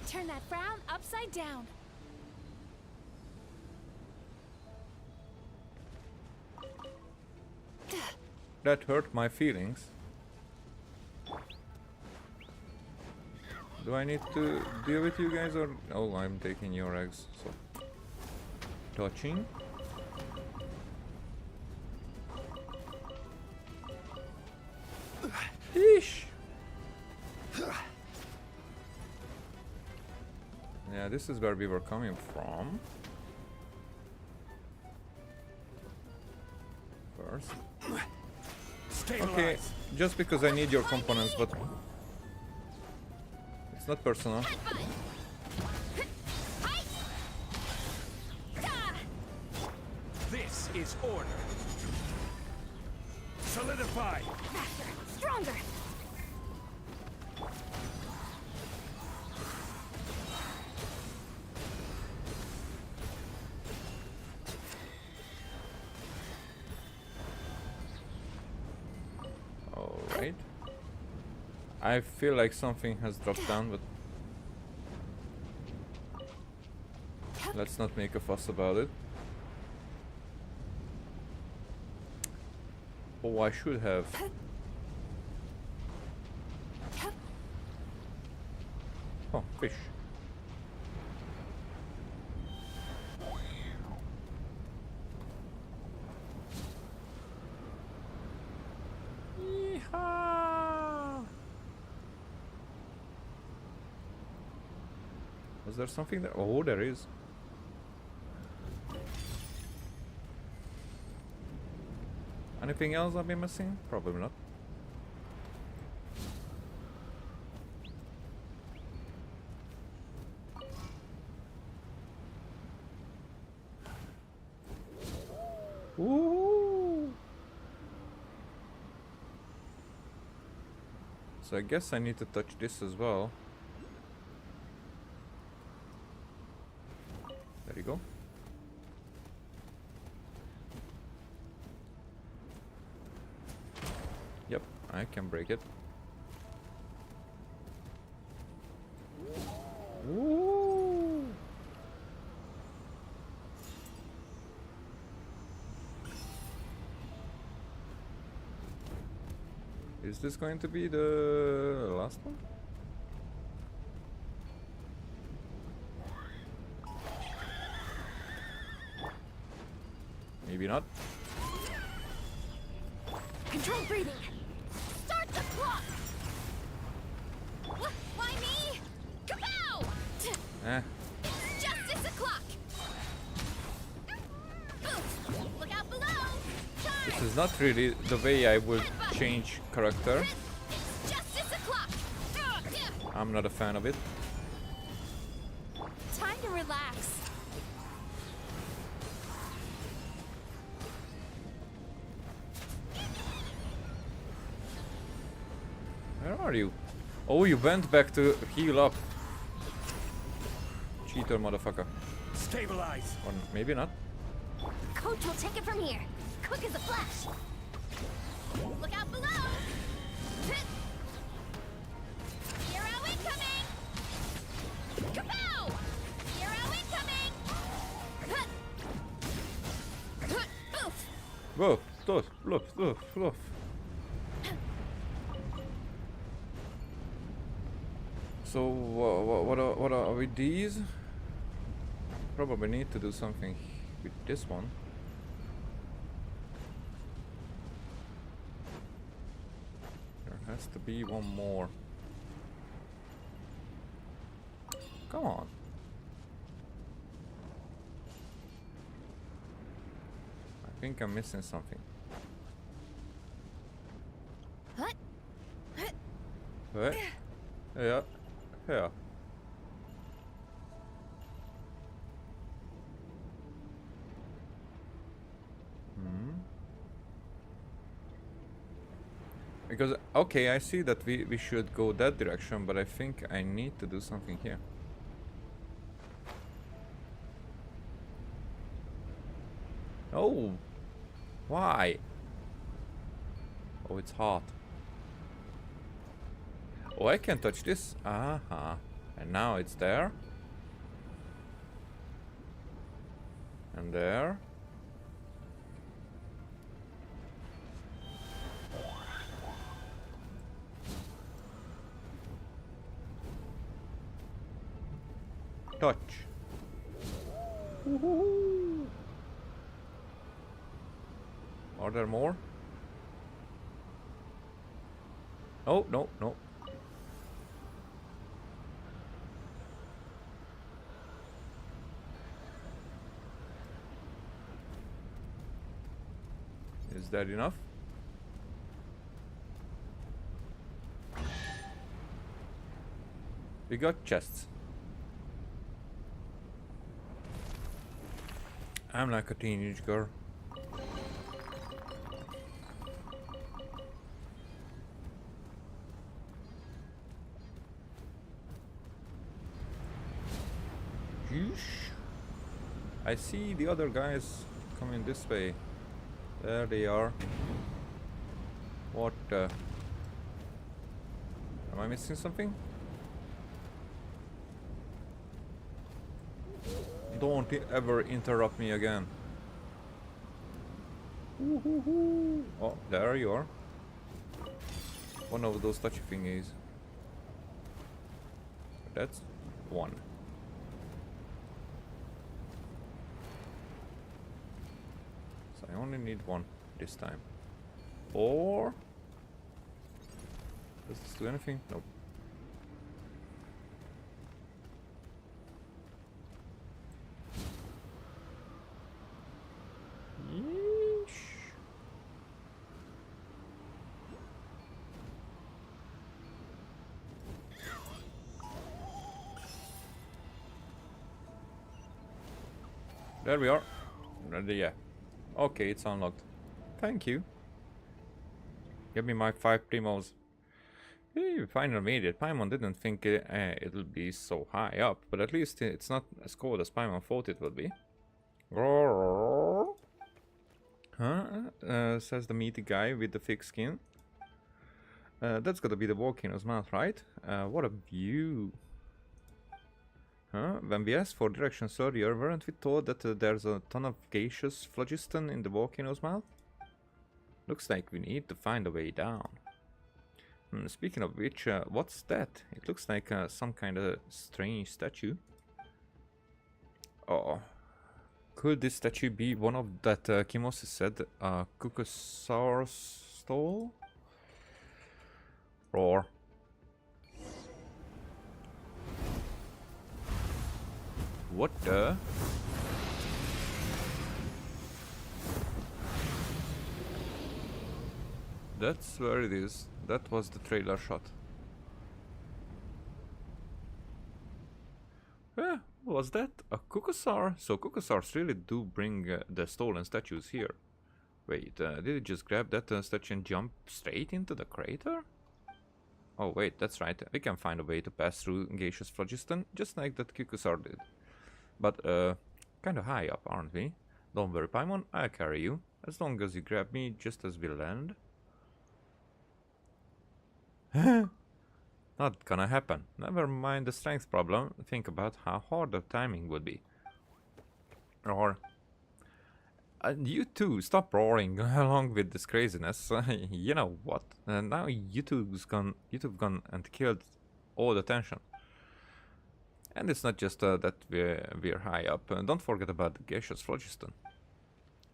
Turn that frown upside down. That hurt my feelings. Do I need to deal with you guys or... Oh, I'm taking your eggs, so... Touching. Eesh! Yeah, this is where we were coming from. First. Okay, just because I need your components, but... It's not personal. This is order. Solidify. Faster, stronger. Alright. I feel like something has dropped down, but... Let's not make a fuss about it. Oh, I should have. Oh, fish. Yeehaw! Was there something there? Oh, there is. Anything else I've been missing? Probably not. Ooh. So I guess I need to touch this as well. There you go. Yep, I can break it. Ooh. Is this going to be the last one? Maybe not. Control breathing. Start the clock. Why me? Eh, It's justice o'clock. Oof. Look out below. Charge. this is not really the way I would change character. It's justice o'clock. I'm not a fan of it. Time to relax. Where are you? Oh, you went back to heal up. Cheater, motherfucker. Stabilize. Or maybe not. Coach will take it from here. Quick as a flash. Look out below. Hero incoming. Kapow! Hero incoming. Oof. Whoa, stop, look. So, what are with these? Probably need to do something with this one. There has to be one more. Come on. I think I'm missing something. What? What? Yeah. Yeah. Because, okay, I see that we should go that direction, but I think I need to do something here. Oh! Why? Oh, it's hot. Oh, I can touch this. Aha. And now it's there. And there. Touch. Woohoo. Are there more? Oh, no, no. Is that enough? We got chests. I'm like a teenage girl. Yeesh. I see the other guys coming this way. There they are. What the? Am I missing something? Don't ever interrupt me again. Oh, there you are. One of those touchy thingies. That's one. So I only need one this time. Or does this do anything? Nope. Yeesh. There we are. Yeah. Okay, it's unlocked. Thank you. Give me my 5 primos. Hey, finally made it. Paimon didn't think it'll be so high up, but at least it's not as cold as Paimon thought it would be. Huh? Says the meaty guy with the thick skin. That's gotta be the volcano's mouth, right? What a view. Huh? When we asked for directions earlier, weren't we told that there's a ton of gaseous phlogiston in the volcano's mouth? Looks like we need to find a way down. Speaking of which, what's that? It looks like some kind of strange statue. Oh. Could this statue be one of that Kimose said, Kukusaurus stole? Roar. What the? That's where it is. That was the trailer shot. Was that a Cuckosaur? So Cuckosaurs really do bring the stolen statues here. Wait, did it just grab that statue and jump straight into the crater? Oh wait, that's right. We can find a way to pass through gaseous phlogiston, just like that Cuckosaur did. But, kinda high up, aren't we? Don't worry, Paimon, I'll carry you. As long as you grab me just as we land. Not gonna happen. Never mind the strength problem. Think about how hard the timing would be. Or... you two, stop roaring along with this craziness. You know what? Now YouTube's gone and killed all the tension. And it's not just that we're high up. Don't forget about the gaseous phlogiston.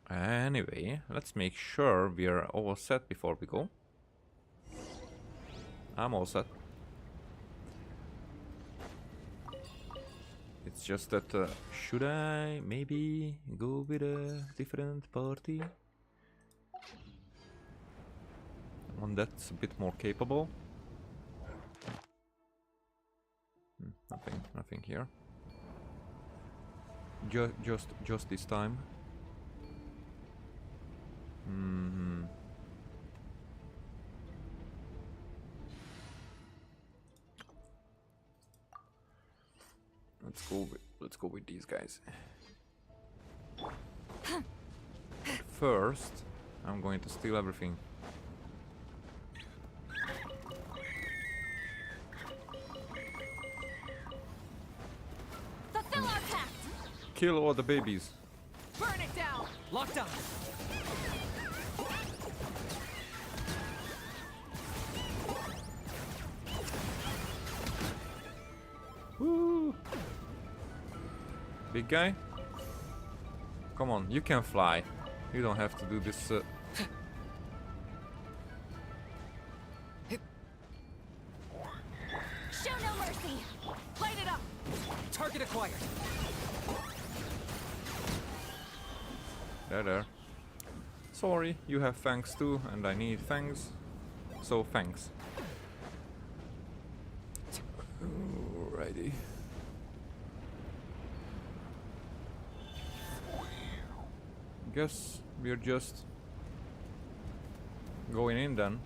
Anyway, let's make sure we're all set before we go. I'm all set. It's just that, should I maybe go with a different party? One that's a bit more capable. Nothing here. Just this time. Let's go with these guys. First, I'm going to steal everything. Fulfill our pact! Kill all the babies. Burn it down! Locked on. Woo! Big guy? Come on, you can fly. You don't have to do this. Show no mercy! Light it up! Target acquired. There. Sorry, you have fangs too, and I need fangs. So thanks. Alrighty. Guess we're just going in then.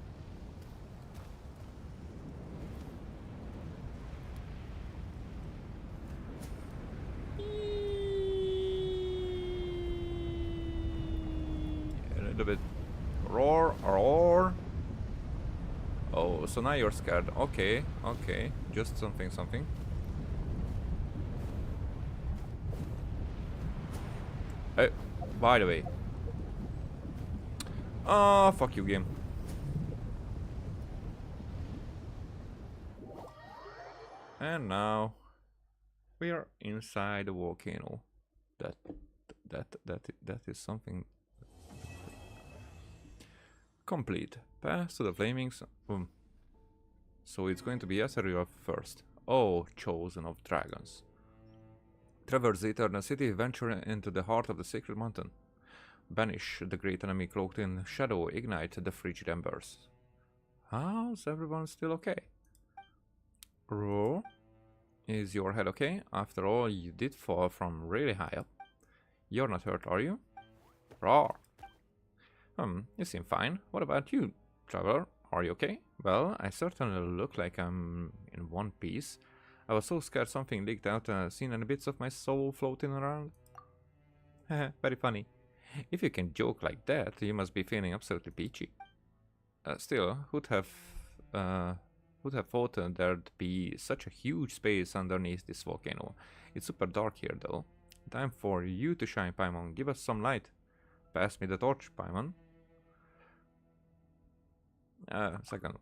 A little bit. Roar, roar. Oh, so now you're scared. Okay, okay. Just something. Hey, by the way. Ah, fuck you, game. And now we are inside the volcano. That is something. Complete. Pass to the flamings. So it's going to be Azeroth first. Oh, chosen of dragons. Traverse the Eternal City, venture into the heart of the Sacred Mountain. Banish the great enemy cloaked in shadow, ignite the frigid embers. How's everyone still okay? Roar? Is your head okay? After all, you did fall from really high up. You're not hurt, are you? Roar! You seem fine. What about you, traveler? Are you okay? Well, I certainly look like I'm in one piece. I was so scared something leaked out and seen any bits of my soul floating around. Very funny. If you can joke like that, you must be feeling absolutely peachy. Still, who'd have thought there'd be such a huge space underneath this volcano? It's super dark here, though. Time for you to shine, Paimon. Give us some light. Pass me the torch, Paimon. Second.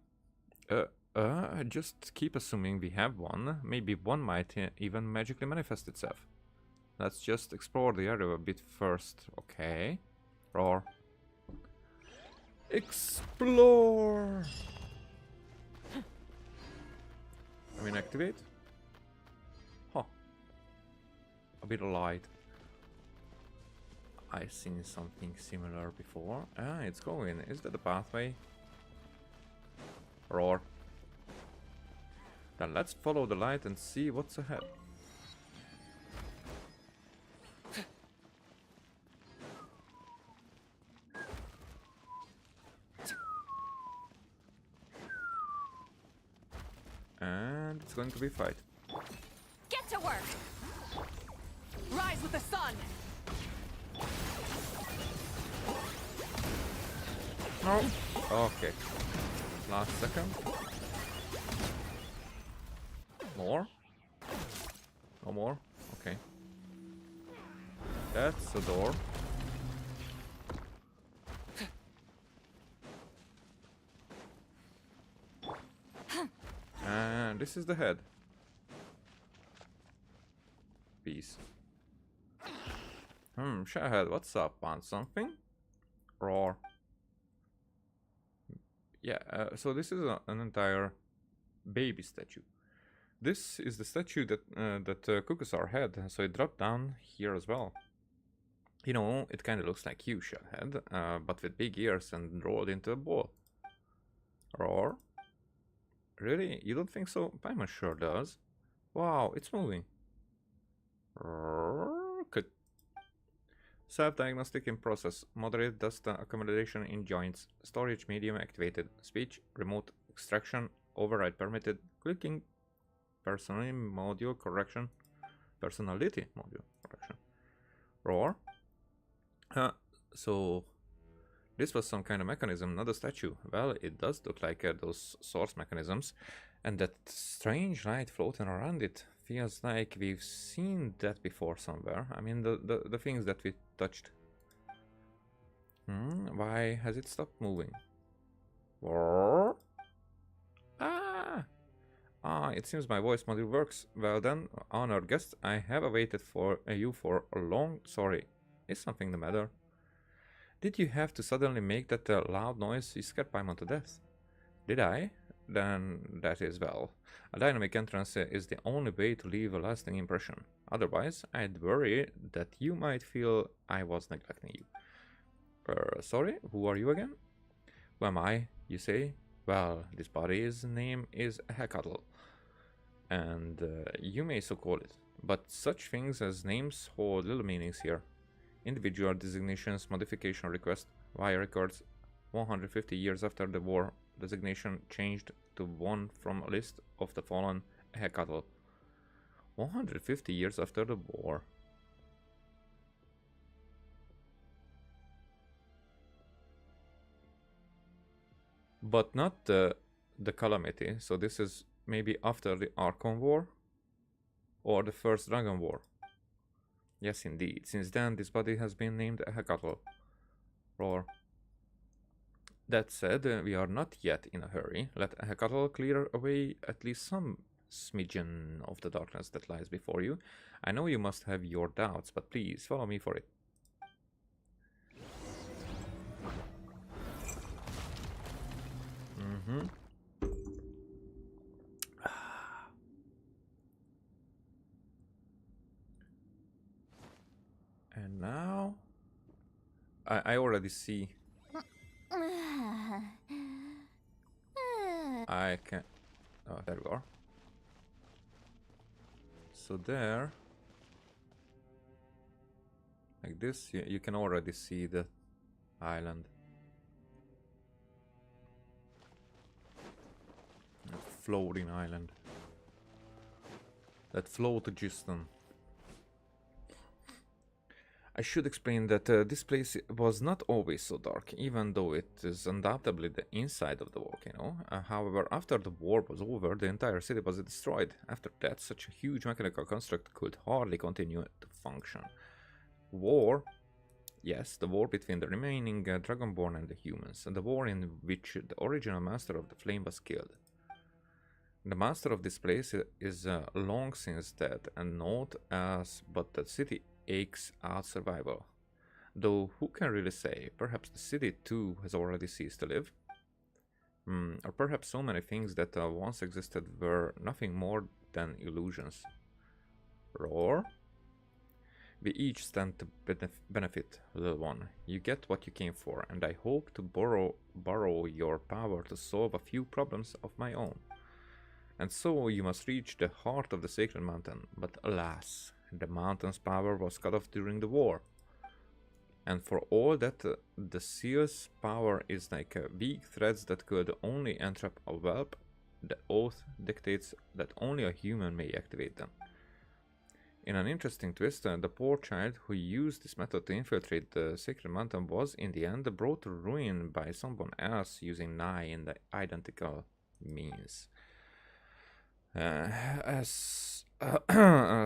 Just keep assuming we have one. Maybe one might even magically manifest itself. Let's just explore the area a bit first. Okay. Roar. Explore! I mean, activate. Huh. a bit of light. I've seen something similar before. Ah, it's going. Is that the pathway? Roar. Then let's follow the light and see what's ahead. And it's going to be a fight. Get to work! Rise with the sun! No. Okay. Last second. More? No more? Okay. That's the door. And this is the head. Peace. Shahad, what's up? Want something? Roar. Yeah, so this is an entire baby statue. This is the statue that Kukusar had, so it dropped down here as well. You know, it kind of looks like you, Shahad, but with big ears and rolled into a ball. Roar. Really? You don't think so? Paimon sure does. Wow, it's moving. Good. Self-diagnostic in process. Moderate dust accumulation in joints. Storage medium activated. Speech. Remote extraction. Override permitted. Clicking. Personality module correction. Personality module correction. Roar. So this was some kind of mechanism, not a statue. Well, it does look like those source mechanisms. And that strange light floating around it feels like we've seen that before somewhere. I mean, the things that we touched. Why has it stopped moving? It seems my voice module works. Well then, honored guest, I have awaited for you for a long... Sorry, is something the matter? Did you have to suddenly make that loud noise? You scared Paimon to death. Did I? Then that is well. A dynamic entrance is the only way to leave a lasting impression. Otherwise, I'd worry that you might feel I was neglecting you. Sorry, who are you again? Who am I, you say? Well, this body's name is Hecatl, and you may so call it. But such things as names hold little meanings here. Individual designations, modification request, wire records, 150 years after the war, designation changed to one from a list of the fallen Hecatl. 150 years after the war. But not the Calamity, so this is maybe after the Archon War or the First Dragon War. Yes, indeed. Since then, this body has been named Hecatl. Roar. That said, we are not yet in a hurry. Let Hecatl clear away at least some smidgen of the darkness that lies before you. I know you must have your doubts, but please follow me for it. And now I already see. I can. Oh, there we are. So there, like this, you can already see the island. A floating island. That Floatistan. I should explain that this place was not always so dark, even though it is undoubtedly the inside of the volcano. However, after the war was over, the entire city was destroyed. After that, such a huge mechanical construct could hardly continue to function. War? Yes, the war between the remaining Dragonborn and the humans, and the war in which the original master of the flame was killed. The master of this place is long since dead, and naught else but the city aches out survival. Though who can really say? Perhaps the city too has already ceased to live? Or perhaps so many things that once existed were nothing more than illusions. Roar? We each stand to benefit, little one. You get what you came for, and I hope to borrow your power to solve a few problems of my own. And so you must reach the heart of the sacred mountain, but alas, the mountain's power was cut off during the war. And for all that, the seal's power is like weak threads that could only entrap a whelp. The oath dictates that only a human may activate them. In an interesting twist, the poor child who used this method to infiltrate the sacred mountain was in the end brought to ruin by someone else using nigh in the identical means.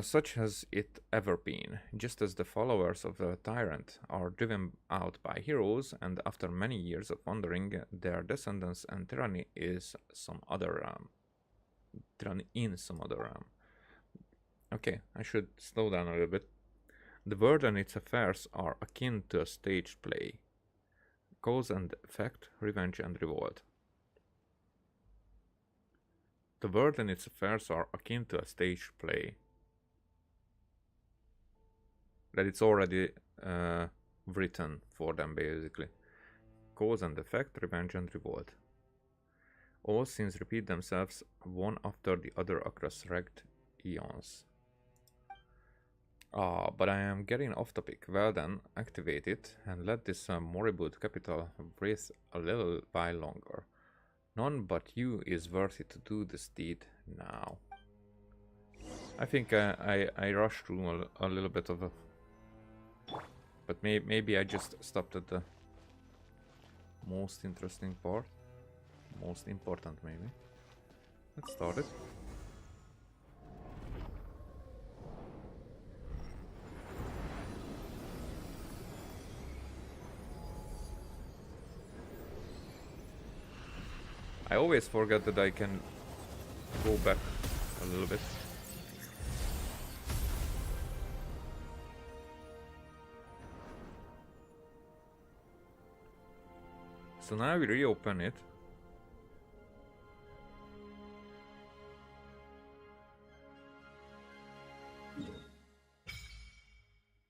Such has it ever been, just as the followers of the tyrant are driven out by heroes, and after many years of wandering, their descendants and tyranny is some other tyranny in some other Okay, I should slow down a little bit. The world and its affairs are akin to a staged play. Cause and effect, revenge and revolt. The world and its affairs are akin to a staged play. That it's already written for them, basically. Cause and effect, revenge and revolt. All scenes repeat themselves one after the other across wrecked eons. But I am getting off topic. Well then, activate it and let this moribund capital breathe a little while longer. None but you is worthy to do this deed now. I think I rushed through a little bit of a... But maybe I just stopped at the most interesting part. Most important, maybe. Let's start it. I always forget that I can go back a little bit. So now we reopen it.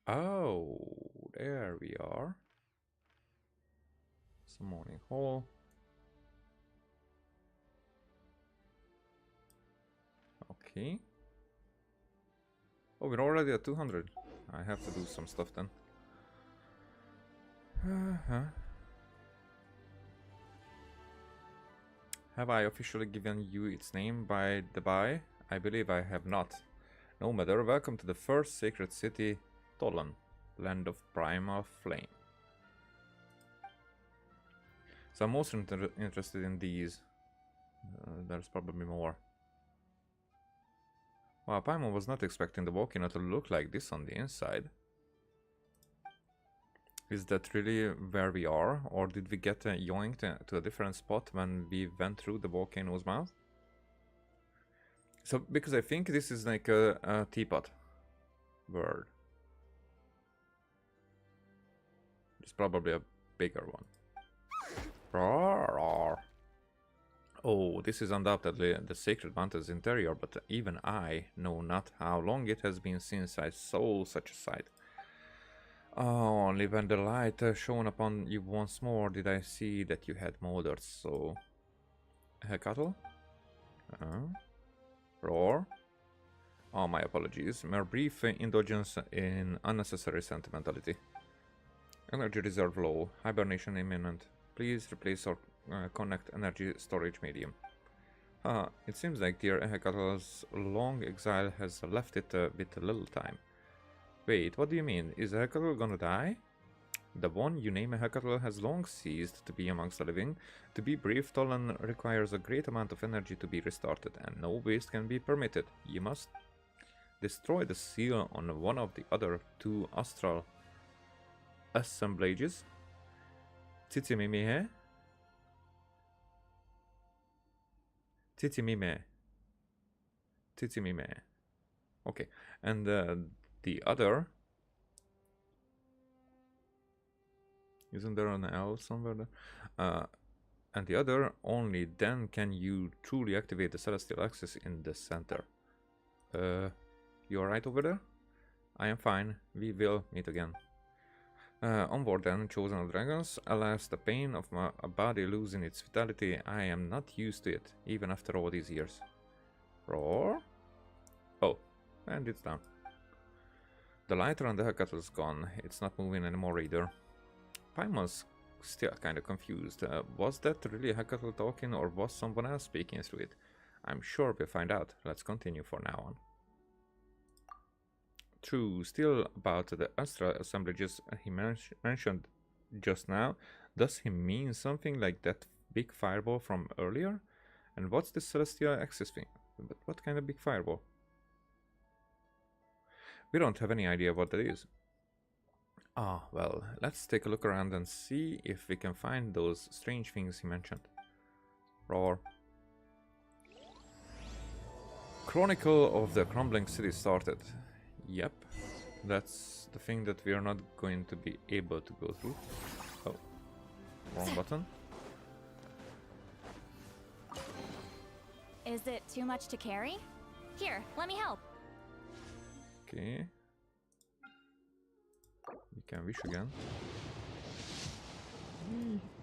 Oh, there we are. Summoning Hall. Okay. Oh, we're already at 200. I have to do some stuff then. Have I officially given you its name by the by? I believe I have not. No matter, welcome to the first sacred city, Tolan, land of primal flame. So I'm most interested in these. There's probably more. Wow, Paimon was not expecting the volcano to look like this on the inside. Is that really where we are? Or did we get yoinked to a different spot when we went through the volcano's mouth? So, because I think this is like a teapot world. It's probably a bigger one. Roar. Oh, this is undoubtedly the sacred mountain's interior, but even I know not how long it has been since I saw such a sight. Oh, only when the light shone upon you once more did I see that you had molded so... Hecatl? Roar? Oh, my apologies. Mere brief indulgence in unnecessary sentimentality. Energy reserve low. Hibernation imminent. Please replace or connect energy storage medium. It seems like dear Hecatl's long exile has left it with little time. Wait, what do you mean? Is Hecatl gonna die? The one you name Hecatl has long ceased to be amongst the living. To be brief, Tolan requires a great amount of energy to be restarted, and no waste can be permitted. You must destroy the seal on one of the other two astral assemblages. Tsitsimime? Tsitsimime. Okay, and the other... Isn't there an L somewhere there? And the other, only then can you truly activate the celestial axis in the center. You alright over there? I am fine. We will meet again. Onward then, chosen of dragons. Alas, the pain of a body losing its vitality. I am not used to it, even after all these years. Roar? Oh, and it's done. The lighter on the Hecate is gone. It's not moving anymore either. Paimon's still kinda confused. Was that really Hecate talking, or was someone else speaking through it? I'm sure we'll find out. Let's continue for now on. True, still about the Astra assemblages he mentioned just now. Does he mean something like that big fireball from earlier? And what's the celestial access thing? But what kind of big fireball? We don't have any idea what that is. Ah, well, let's take a look around and see if we can find those strange things he mentioned. Roar. Chronicle of the Crumbling City started. Yep, that's the thing that we are not going to be able to go through. Oh, wrong button. Is it too much to carry? Here, let me help. Okay. We can wish again.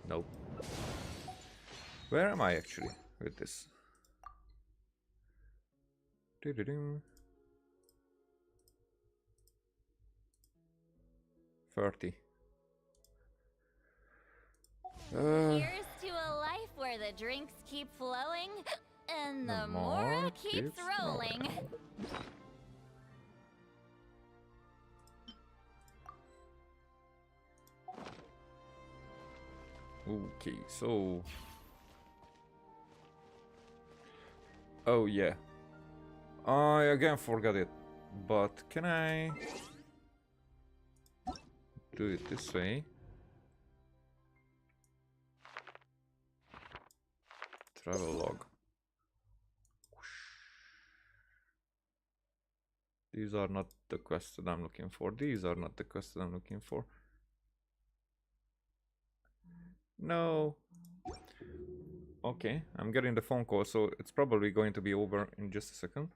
Nope. Where am I actually with this? Doo-doo-doo. 30. Here's to a life where the drinks keep flowing and the more keeps rolling. Okay, so... Oh yeah. I again forgot it. But can I... do it this way? Travel log. These are not the quests that I'm looking for. These are not the quests that I'm looking for. No. Okay, I'm getting the phone call, so it's probably going to be over in just a second.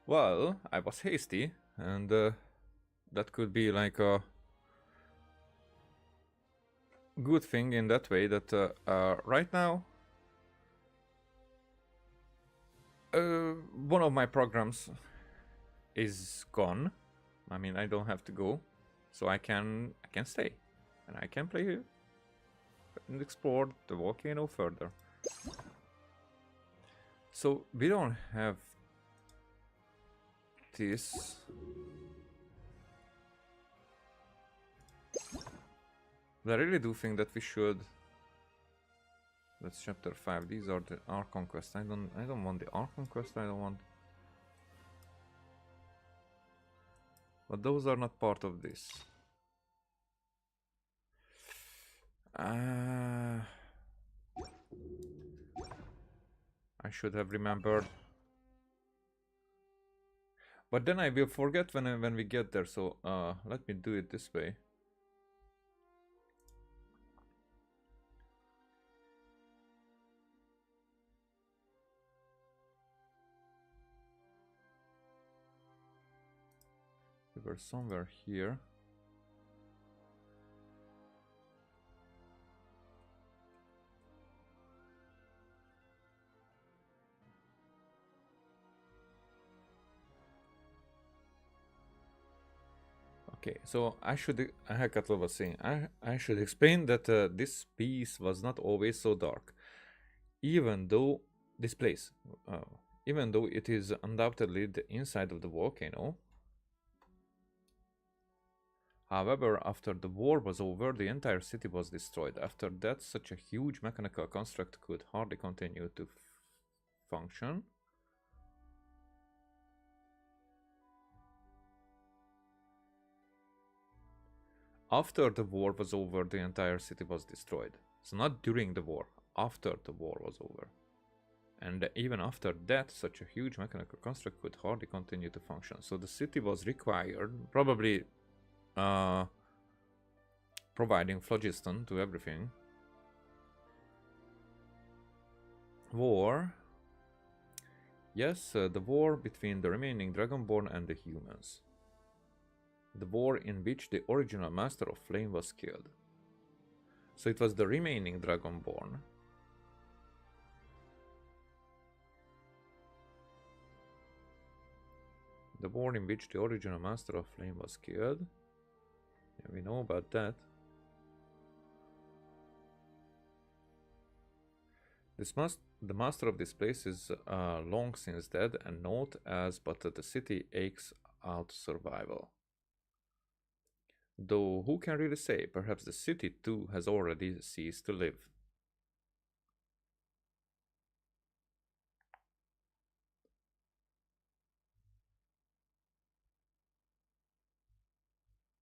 Well, I was hasty, and that could be like a good thing in that way that right now one of my programs is gone. I mean, I don't have to go, so I can stay and I can play here and explore the volcano further. So we don't have this. But I really do think that we should. That's chapter 5. These are the Archon quests. I don't want the Archon quest, I don't want. But those are not part of this. I should have remembered. But then I will forget when we get there, so let me do it this way. We were somewhere here. Okay, so I Hekatel was saying, I should explain that this piece was not always so dark, even though this place, even though it is undoubtedly the inside of the volcano. However, after the war was over, the entire city was destroyed. After that, such a huge mechanical construct could hardly continue to function. After the war was over, the entire city was destroyed. So not during the war, after the war was over. And even after that, such a huge mechanical construct could hardly continue to function. So the city was required, probably providing phlogiston to everything. War. Yes, the war between the remaining Dragonborn and the humans. The war in which the original Master of Flame was killed. So it was the remaining Dragonborn. The war in which the original Master of Flame was killed. Yeah, we know about that. The master of this place is long since dead and not as but the city aches out survival. Though who can really say, perhaps the city too has already ceased to live.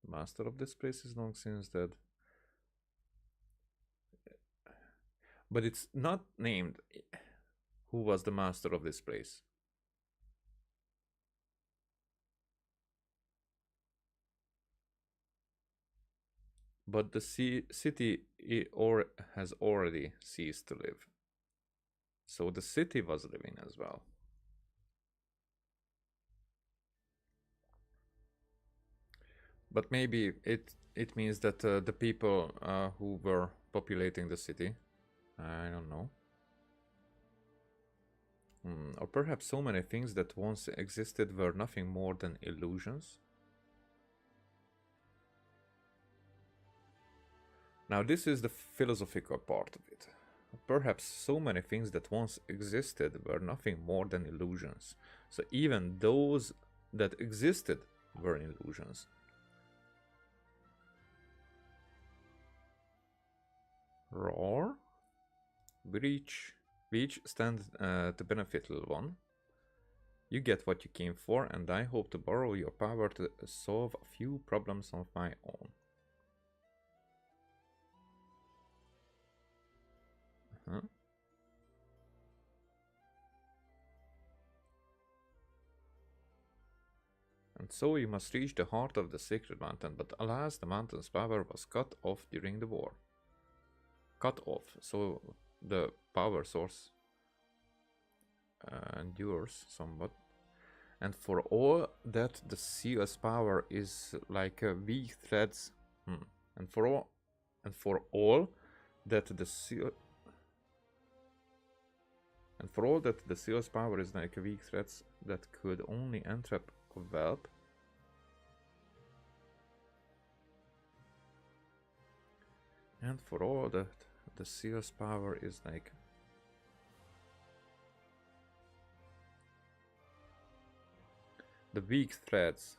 The master of this place is long since dead. But it's not named who was the master of this place. But the city has already ceased to live. So the city was living as well. But maybe it means that the people who were populating the city, I don't know. Or perhaps so many things that once existed were nothing more than illusions. Now this is the philosophical part of it. Perhaps so many things that once existed were nothing more than illusions. So even those that existed were illusions. Roar. Breach stands to benefit, little one. You get what you came for, and I hope to borrow your power to solve a few problems of my own. And so you must reach the heart of the sacred mountain, but alas, the mountain's power was cut off during the war. Cut off, so the power source endures somewhat. And for all that the CS power is like weak threads, and for all that the CS power is like weak threads that could only entrap a whelp. And for all that the CS power is like the weak threads.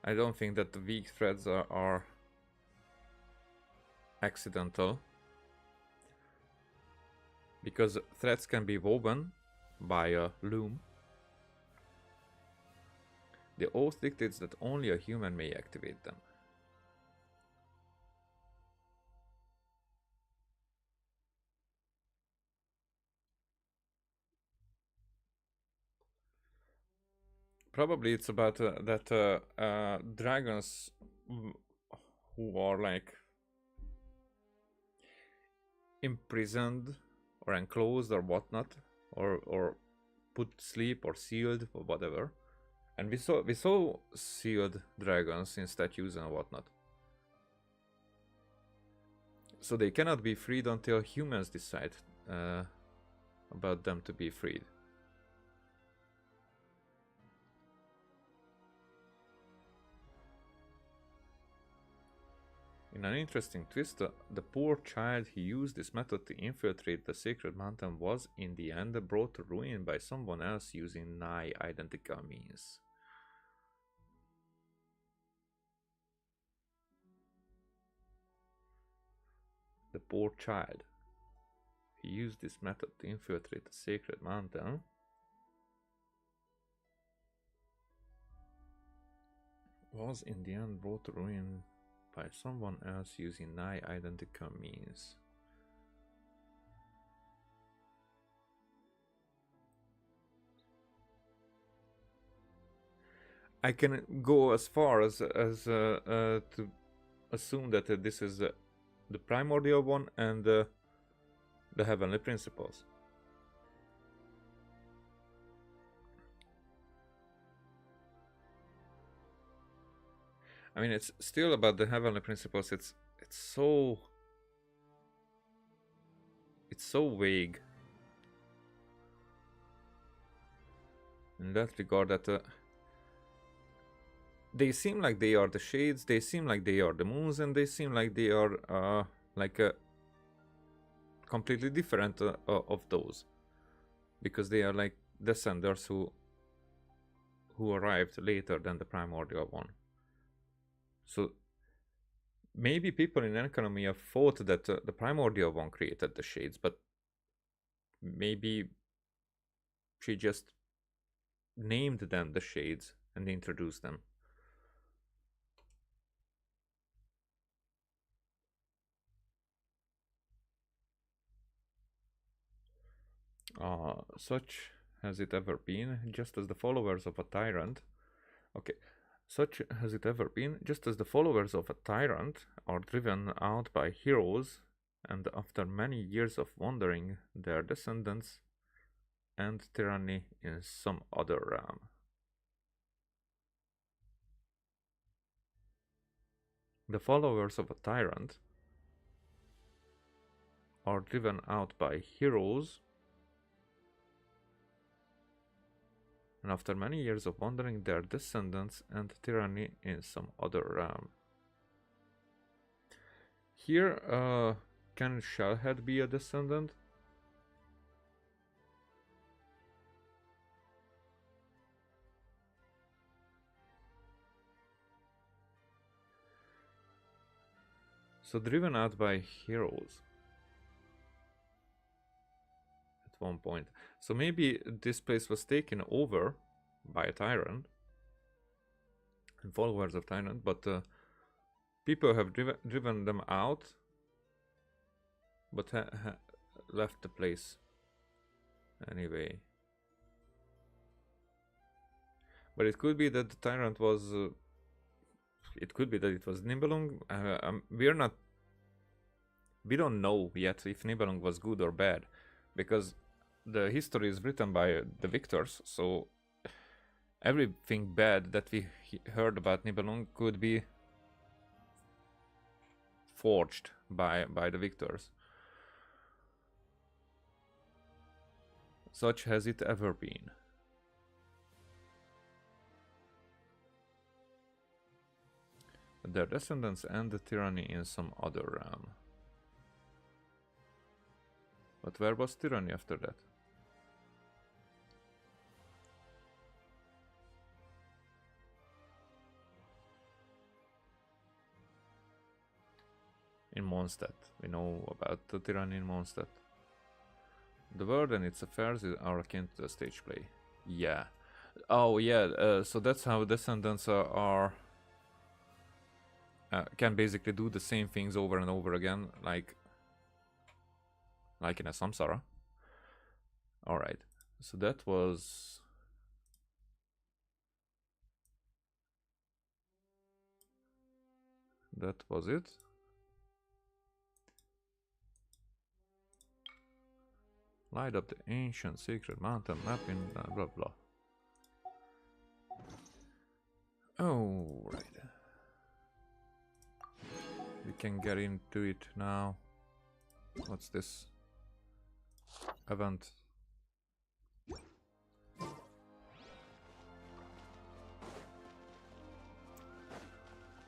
I don't think that the weak threads are accidental, because threads can be woven by a loom. The oath dictates that only a human may activate them. Probably it's about that dragons who are like imprisoned or enclosed or whatnot, or put to sleep or sealed or whatever. And we saw sealed dragons in statues and whatnot. So they cannot be freed until humans decide about them to be freed. In an interesting twist, the poor child who used this method to infiltrate the sacred mountain was in the end brought to ruin by someone else using nigh identical means. The poor child who used this method to infiltrate the sacred mountain was in the end brought to ruin by someone else using nigh identical means. I can go as far as to assume that this is the primordial one and the heavenly principles. I mean, it's still about the heavenly principles. It's so vague in that regard that they seem like they are the shades, they seem like they are the moons, and they seem like they are like completely different of those, because they are like descendants who arrived later than the primordial one. So maybe people in Economia thought that the primordial one created the shades, but maybe she just named them the shades and introduced them. Such has it ever been, just as the followers of a tyrant. Okay. Such has it ever been, just as the followers of a tyrant are driven out by heroes, and after many years of wandering, their descendants end tyranny in some other realm. The followers of a tyrant are driven out by heroes, and after many years of wandering, their descendants end tyranny in some other realm. Here, can Shellhead be a descendant? So driven out by heroes at one point. So maybe this place was taken over by a tyrant and followers of tyrant, but people have driven them out, but left the place anyway. But it could be that the tyrant was it could be that it was Nibelung. We don't know yet if Nibelung was good or bad, because the history is written by the victors, so everything bad that we heard about Nibelung could be forged by the victors. Such has it ever been. Their descendants end the tyranny in some other realm. But where was tyranny after that? In Mondstadt. We know about the tyranny in Mondstadt. The world and its affairs are akin to the stage play. Yeah. Oh yeah, so that's how descendants are can basically do the same things over and over again, like in a samsara. Alright, so that was that was it. Light up the ancient secret mountain map in blah blah blah. Oh, right. We can get into it now. What's this? Event.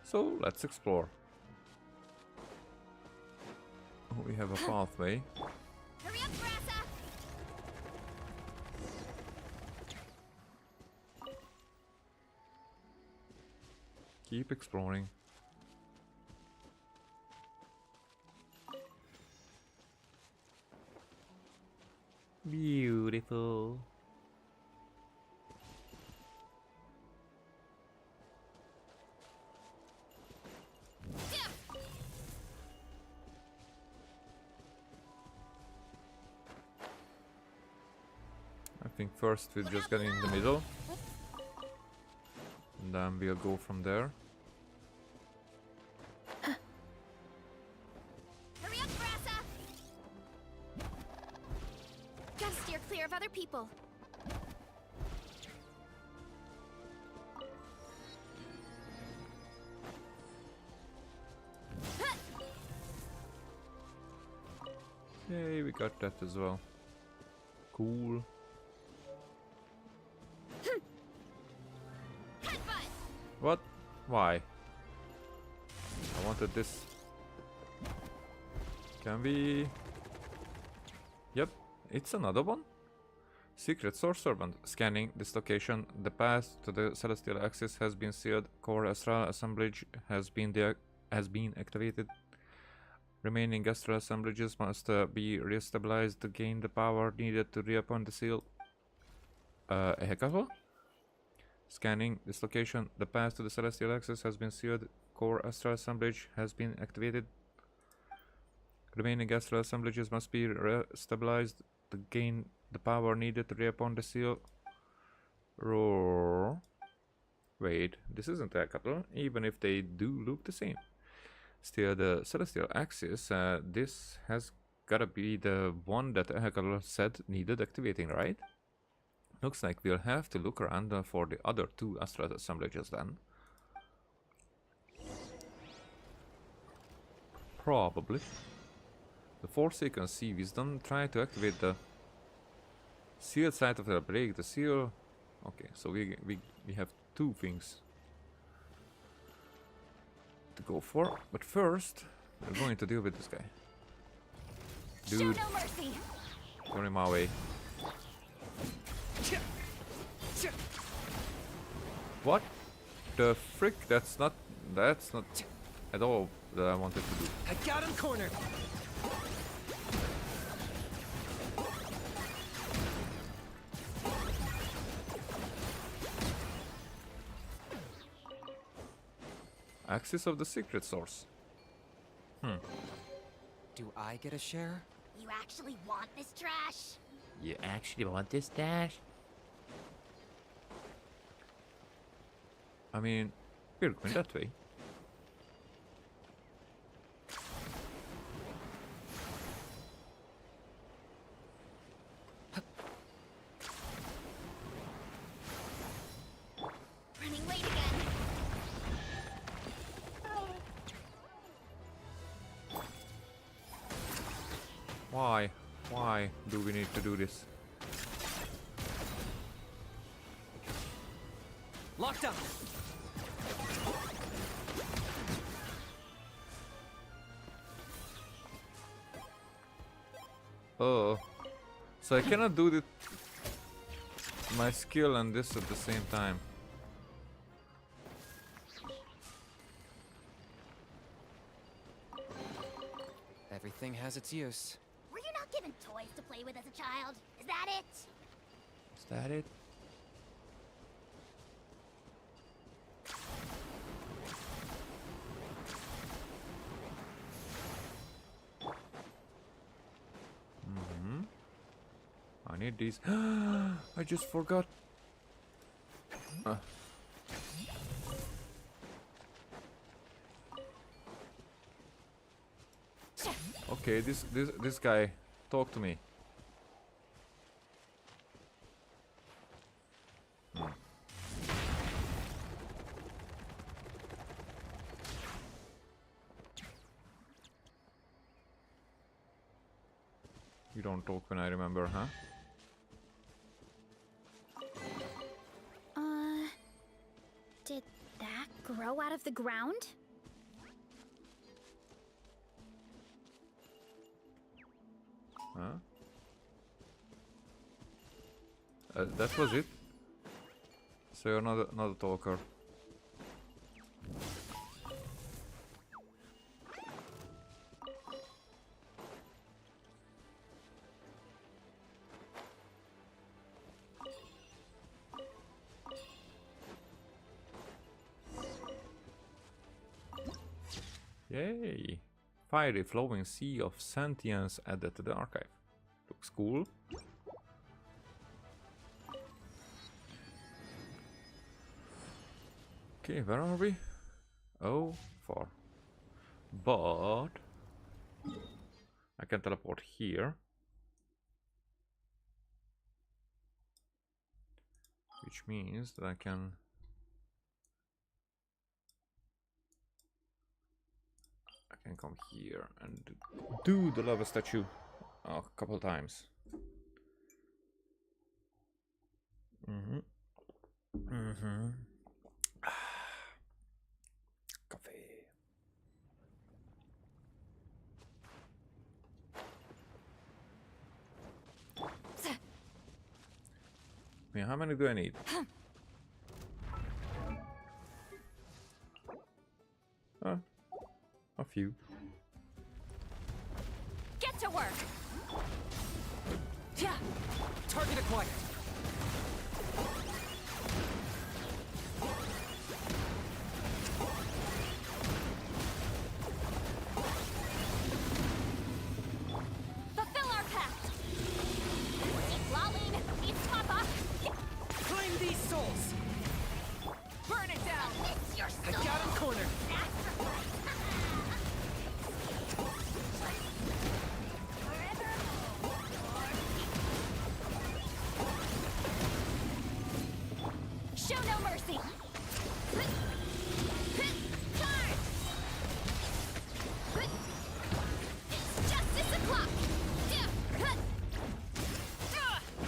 So let's explore. We have a pathway. Hurry up, Brassa! Keep exploring. Beautiful. I think first we'll just get in the middle. And then we'll go from there. Hurry up, Brassa! Gotta steer clear of other people. Yay, we got that as well. Cool. Headbutt! What? Why? I wanted this. Can we... Yep, it's another one. Secret source servant. Scanning this location. The path to the celestial axis has been sealed. Core astral assemblage has been activated. Remaining astral assemblages must be restabilized to gain the power needed to reopen the seal. A hackathon? Scanning this location. The path to the celestial axis has been sealed. Core astral assemblage has been activated. Remaining astral assemblages must be restabilized to gain the power needed to reopen the seal. Roar. Wait, this isn't a hackathon, even if they do look the same. Still, the celestial axis, this has gotta be the one that Ehekal said needed activating, right? Looks like we'll have to look around for the other two astral assemblages then. Probably. The Forsaken Sea Wisdom, try to activate the sealed side of the break, the seal. Okay, so we have two things to go for, but first we're going to deal with this guy. Dude, Show no mercy! you're in my way. What the frick? That's not at all that I wanted to do. I got him cornered. Axis of the secret source. Do I get a share? You actually want this trash? You actually want this dash? I mean, we're going that way. Running late again. Why? Why do we need to do this? Locked up. Oh, so I cannot do my skill and this at the same time. Everything has its use. Were you not given toys to play with as a child? Is that it? Is that it? I need these. I just forgot. Okay, this guy, talk to me. You don't talk when I remember, huh? Did that grow out of the ground? Huh? That was it? So you're not a talker. Yay! Fiery flowing sea of sentience added to the archive. Looks cool. Okay, where are we? Oh, far. But I can teleport here. Which means that I can come here and do the lava statue a couple times. Coffee. Yeah, how many do I need? A few. Get to work! Yeah! Target acquired! Fulfill our pact! Lolling, it's Papa! Claim these souls! Burn it down! It's your I soul! got him cornered! Show no mercy! Charge! It's justice o'clock!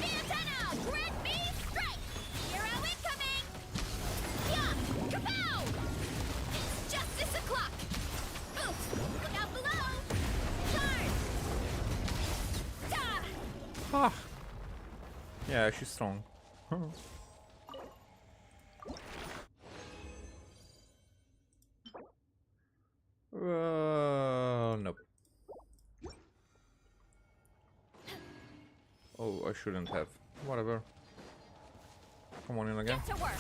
Antenna! Grid B strike! Hero incoming! Yeah! Kapow! It's justice o'clock! Oof! Look out below! Charge! Ah! Yeah, she's strong. Nope. Oh, I shouldn't have. Whatever. Come on in again. Get to work!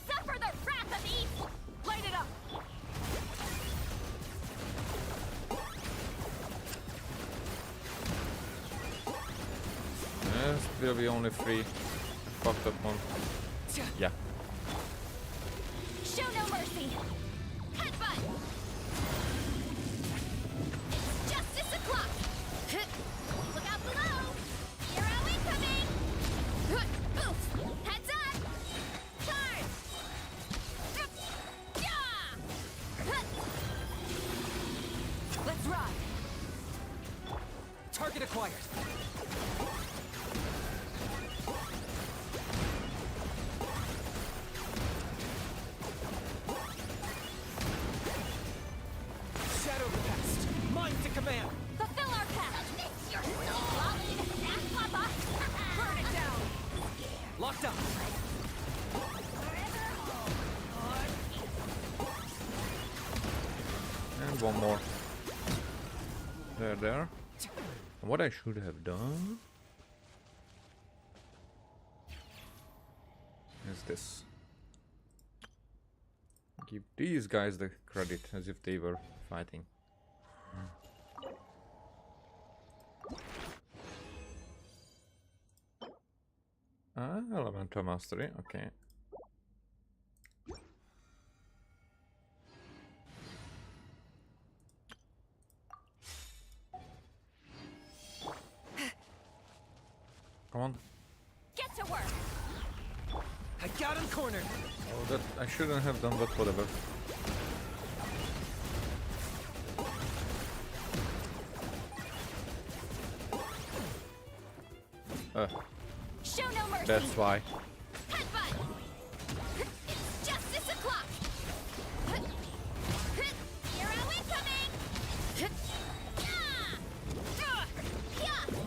Suffer the wrath of evil! Light it up! Still be only 3. Fucked up one. Yeah. Show no mercy! Headbutt! It's justice o'clock! Look out below! Hero incoming! Oof! Heads up! Charge! Yeah! Let's ride! Target acquired! Shadow Pest! Mine to command! Fulfill our pact! It's your soul! Lolling! Ask Papa! Burn it down! Locked up! And one more. There. What I should have done is this. Give these guys the credit as if they were fighting. Elemental mastery, okay. Come on. Get to work. I got him cornered. Oh, that I shouldn't have done, but whatever. Show no mercy. That's why. Headbutt. It's justice o'clock. Hero incoming.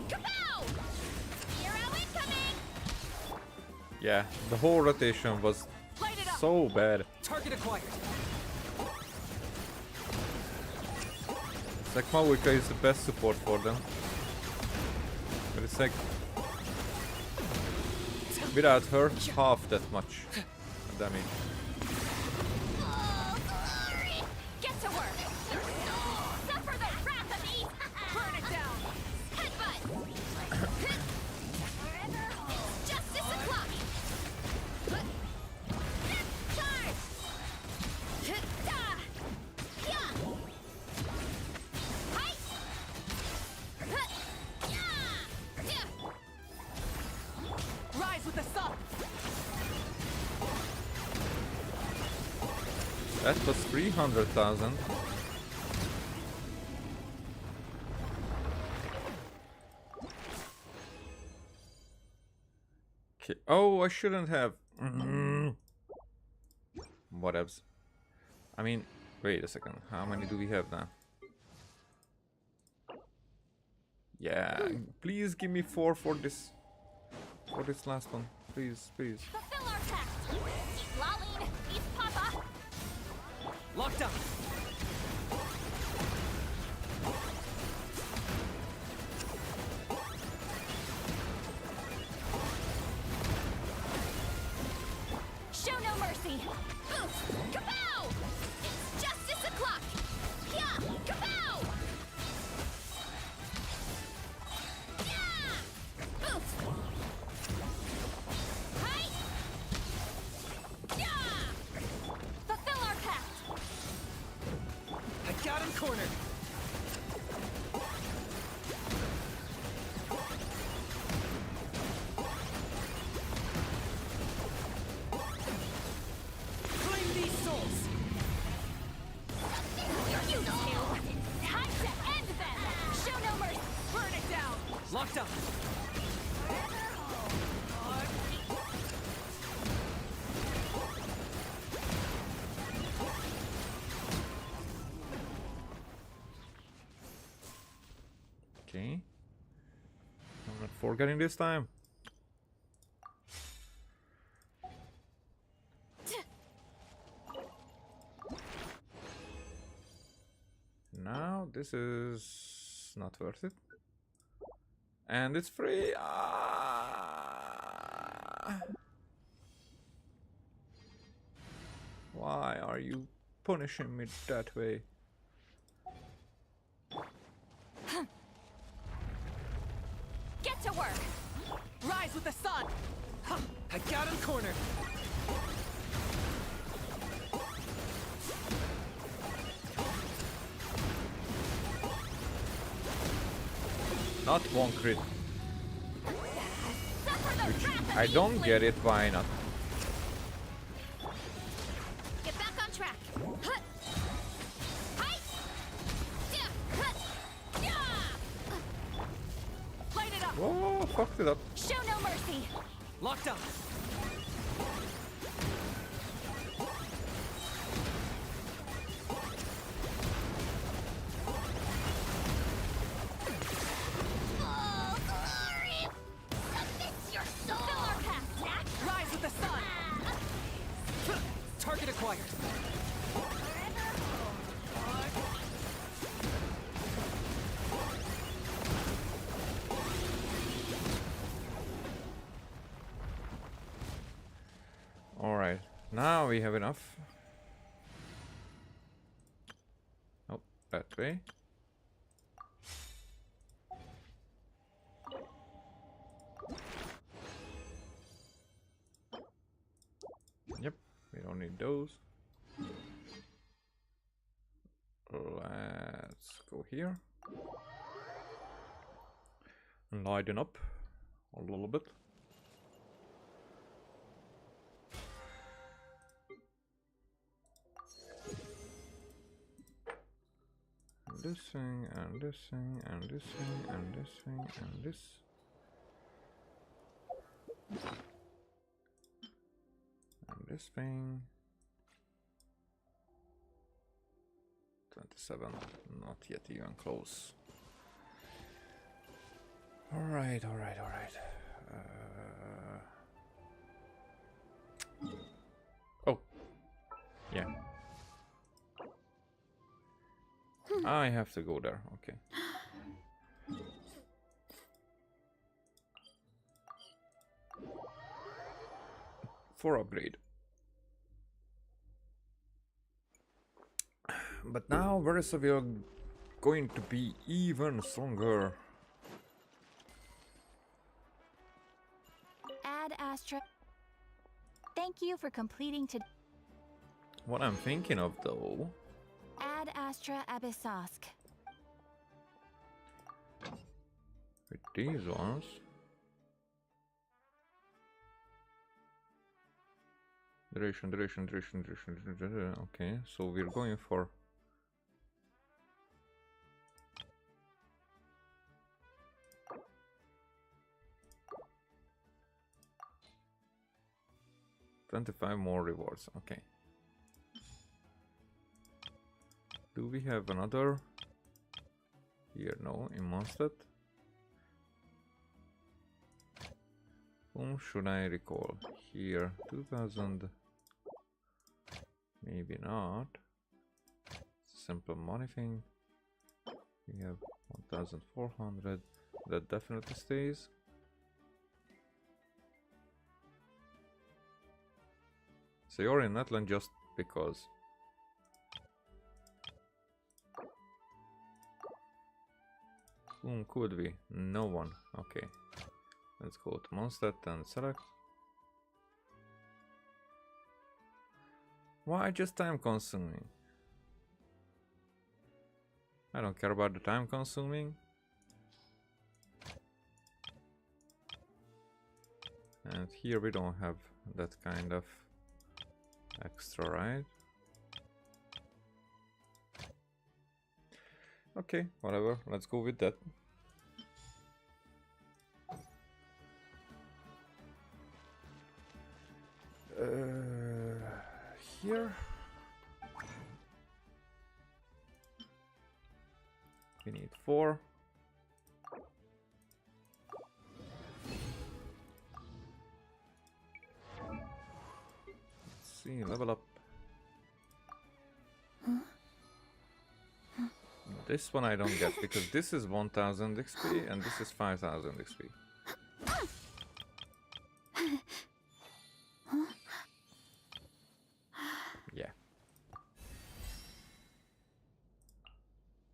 Kapow! Hero incoming. Yeah, the whole rotation was Light it up. so bad. Target acquired. It's like Mawika is the best support for them. But it's like without her, half that much damage. Oh, glory! Get to work. Suffer the wrath of Eve. Burn it down. Headbutt. It's justice o'clock. Charge. Rise with the sun. That was 300,000. Okay. Oh, I shouldn't have. Whatevs. I mean, wait a second. How many do we have now? Yeah, please give me 4 for this. For this last one, please, please. Fulfill our pact. Eat Laline. Eat Papa. Locked up. Show no mercy. Oof. Kapow! It's justice o'clock. Yeah. Kapow! Yeah. Oof. Hi. Yeah. Fulfill our pact. I got him cornered. Claim these souls. You two. Time to end them. Show no mercy. Burn it down. Locked up. Okay. I'm not forgetting this time. Now this is not worth it. And it's free. Ah. Why are you punishing me that way? Get to work. Rise with the sun. Huh. I got him cornered. Not one crit. Suffer the wrath of I don't Eveling. get it, why not? Get back on track. Hut. Hi. Yeah. Hut. Yeah. Light it up. Whoa, fucked it up. Show no mercy. Locked up. Oh, glory. Submit your soul. Fulfill our pact. Rise with the sun. Target acquired. Alright, now we have enough. Oh, that way. Yep, we don't need those. Let's go here. Lighten up. a little bit. And this thing, and this thing, and this thing, and this thing, and this. And this thing. 27, not yet even close. Alright. Oh, yeah. I have to go there, okay. For upgrade. But now Versavia going to be even stronger. Ad Astra. Thank you for completing to What I'm thinking of though, Ad Astra Abyssosk. with these ones, duration, okay, so we're going for $25 more rewards, okay. Do we have another here? No, in Mondstadt. Whom should I recall? Here, 2000. Maybe not. Simple money thing. We have 1400. That definitely stays. So you're in Atlant just because. Whom could we? No one. Okay. Let's go to Mondstadt and select. Why just time consuming? I don't care about the time consuming. And here we don't have that kind of extra, right? Okay, whatever, let's go with that. Here we need 4. Let's see, level up. This one I don't get because this is 1000 XP and this is 5000 XP. Yeah.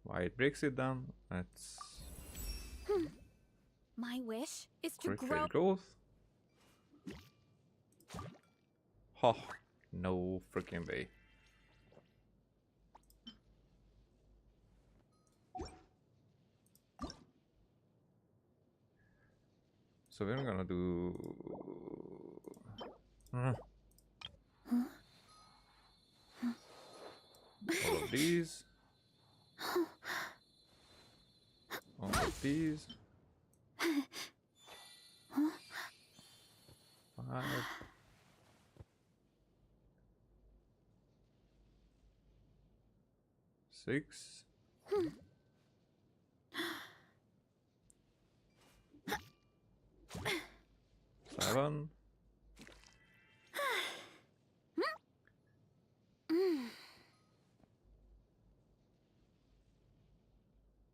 Why it breaks it down? That's My wish is to crit grow. rate growth. Ha! No freaking way. So we're gonna do all of these, all of these, 5, 6, 7,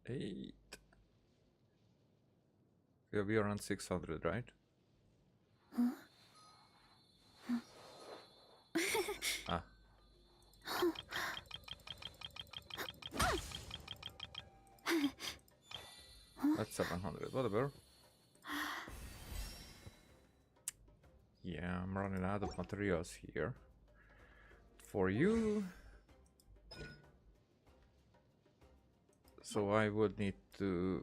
8. We'll be around 600, right? Ah. That's 700, whatever. Yeah, I'm running out of materials here. For you. So I would need to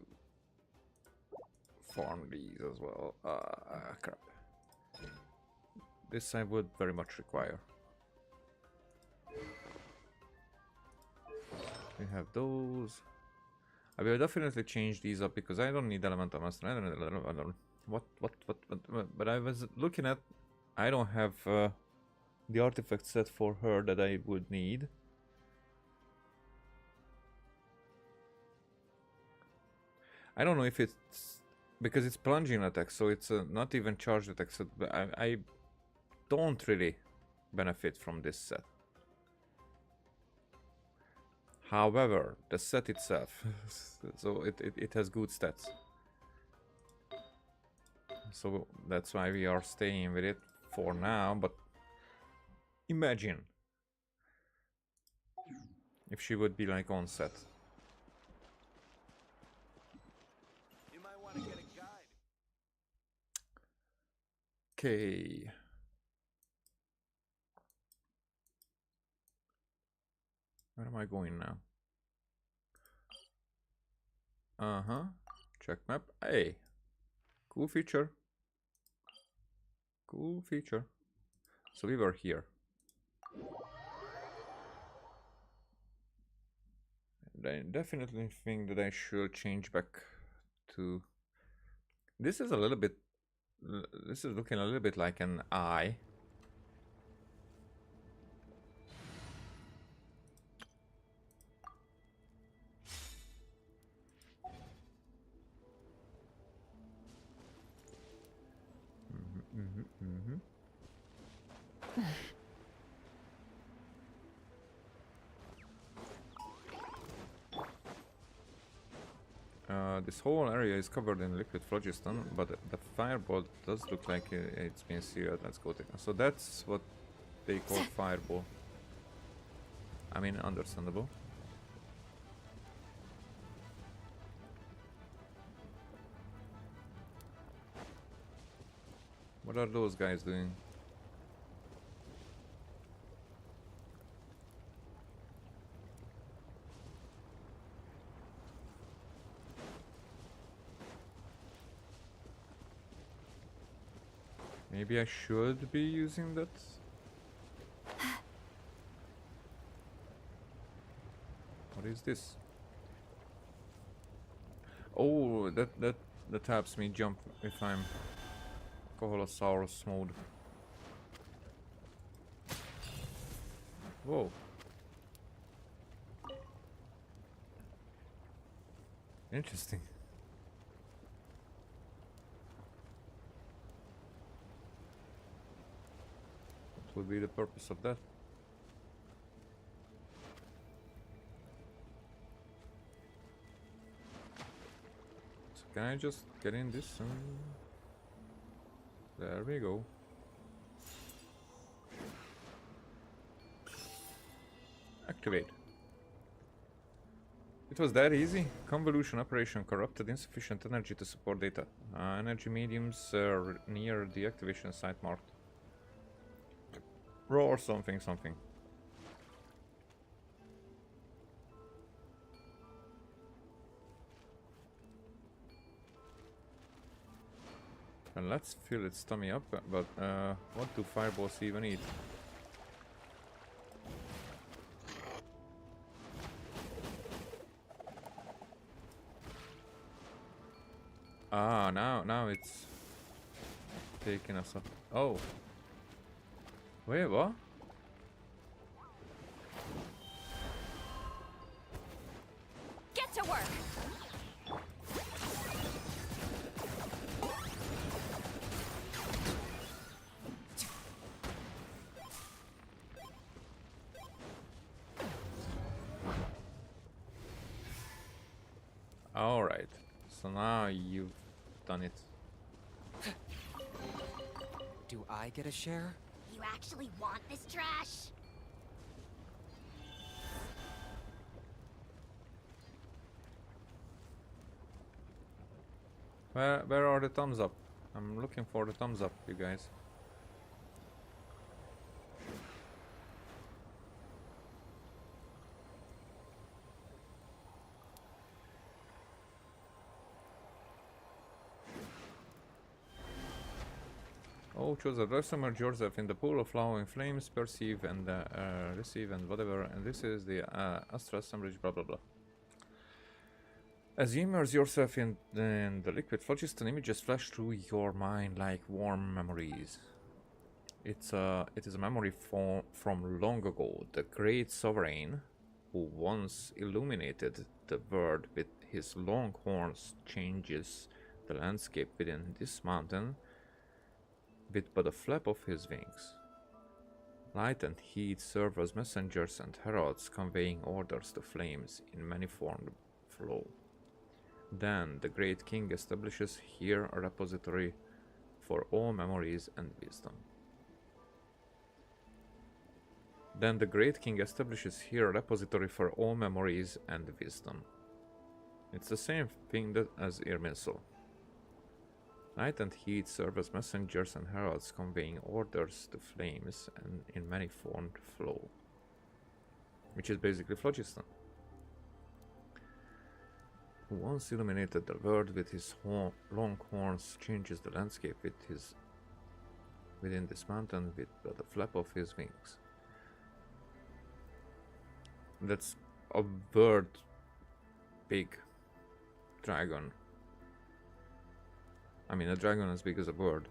farm these as well. Crap. This I would very much require. We have those. I will definitely change these up because I don't need elemental master. I don't what but I was looking at, I don't have the artifact set for her that I would need. I don't know if it's because it's plunging attack, so it's not even charged attack, so I don't really benefit from this set. However, the set itself, so it has good stats. So that's why we are staying with it for now, but imagine if she would be like on set. You might want to get a guide. Okay. Where am I going now? Uh-huh. Check map. Hey. Cool feature. Cool feature. So we were here. And I definitely think that I should change back to... This is a little bit... This is looking a little bit like an eye. This whole area is covered in liquid phlogiston, but the fireball does look like it's been seared. Let's go take. So that's what they call fireball. I mean, understandable. What are those guys doing? Maybe I should be using that. What is this? Oh, that helps me jump if I'm Koholosaurus mode. Whoa. Interesting. What would be the purpose of that? So can I just get in this and... There we go. Activate. It was that easy. Convolution operation corrupted insufficient energy to support data. Energy mediums are near the activation site marked. Raw or something. And let's fill its tummy up, but what do fireballs even eat? Ah, now it's taking us up. Oh. Wait, what? Get to work! Alright. So now you've done it. Do I get a share? You actually want this trash? Where are the thumbs up? I'm looking for the thumbs up, you guys. Oh, Joseph, let's submerge yourself in the pool of flowing flames, perceive and receive and whatever. And this is the Astra submerge, blah blah blah. As you immerse yourself in the liquid phlogiston, images flash through your mind like warm memories. It is a memory from long ago. The great sovereign who once illuminated the world with his long horns changes the landscape within this mountain with but a flap of his wings. Light and heat serve as messengers and heralds conveying orders to flames in manifold flow. Then the great king establishes here a repository for all memories and wisdom. Then the great king establishes here a repository for all memories and wisdom. It's the same thing as Irminsul. Light and heat serve as messengers and heralds conveying orders to flames and in manifold flow. Which is basically phlogiston. Who once illuminated the world with his long horns changes the landscape within this mountain with the flap of his wings. That's a bird, big dragon. I mean, a dragon as big as a bird.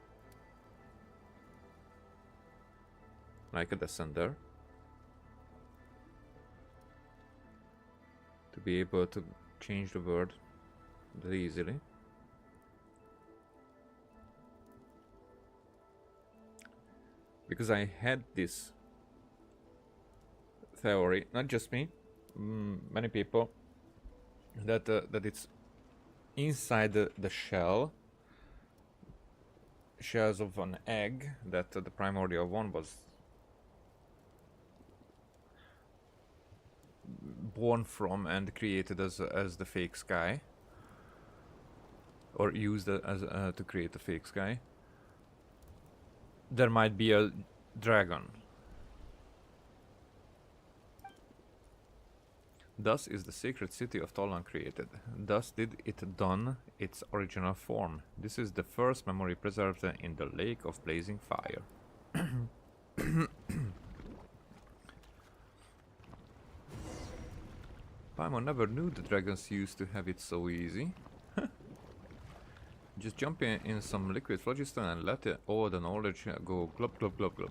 Like a descender. To be able to change the word that easily. Because I had this theory, not just me, many people, that it's inside the shells of an egg that the primordial one was born from and created as the fake sky, or used as to create the fake sky. There might be a dragon. Thus is the sacred city of Tolan created. Thus did it don its original form. This is the first memory preserved in the lake of blazing fire. Paimon never knew the dragons used to have it so easy. Just jump in some liquid phlogiston and let all the knowledge go glub glub glub glub.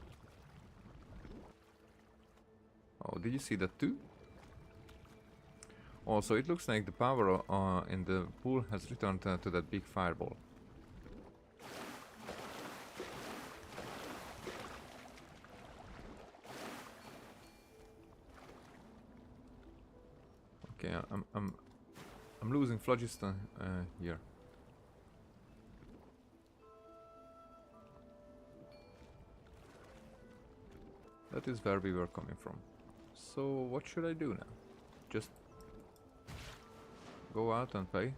Oh, did you see that too? Also, it looks like the power in the pool has returned to that big fireball. Okay, I'm losing phlogiston here. That is where we were coming from. So what should I do now? Just go out and play?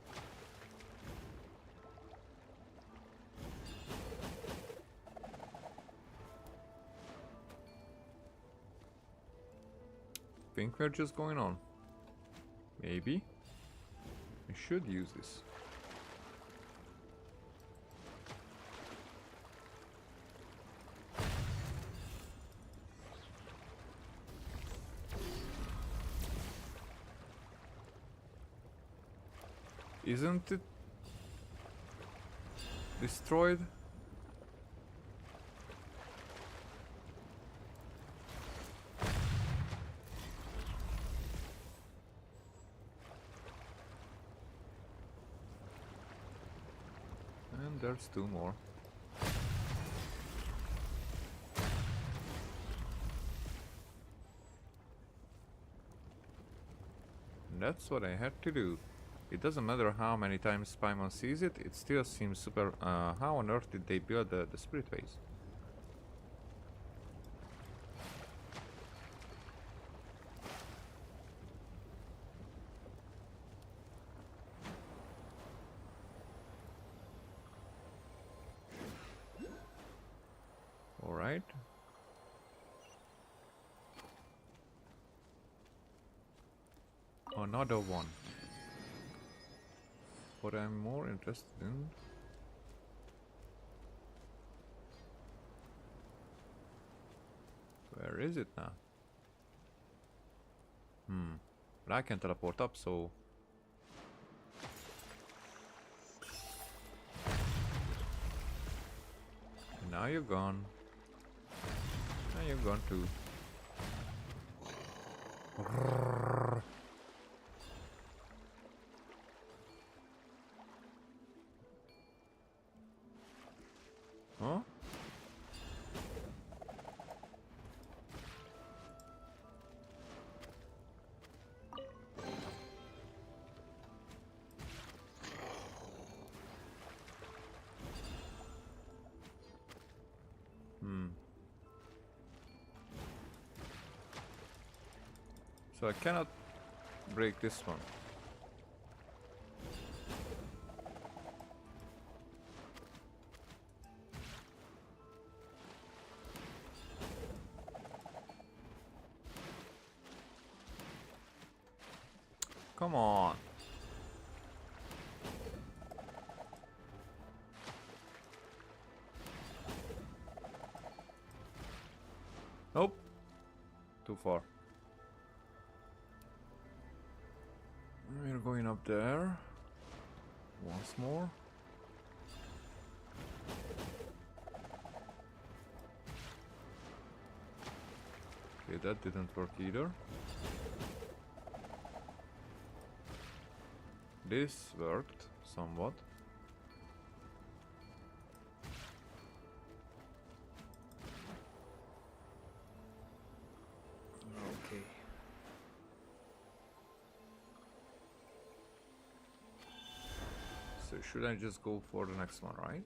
Think we're just going on. Maybe I should use this. Isn't it destroyed? And there's two more. And that's what I had to do. It doesn't matter how many times Paimon sees it, it still seems super... how on earth did they build the spirit base? Alright. Another one. What I'm more interested in Where is it now? But I can teleport up, so... Now you're gone. Now you're gone too. Huh? So I cannot break this one. Come on. Nope. Too far. We're going up there. Once more. Okay, that didn't work either. This worked somewhat. Okay. So should I just go for the next one, right?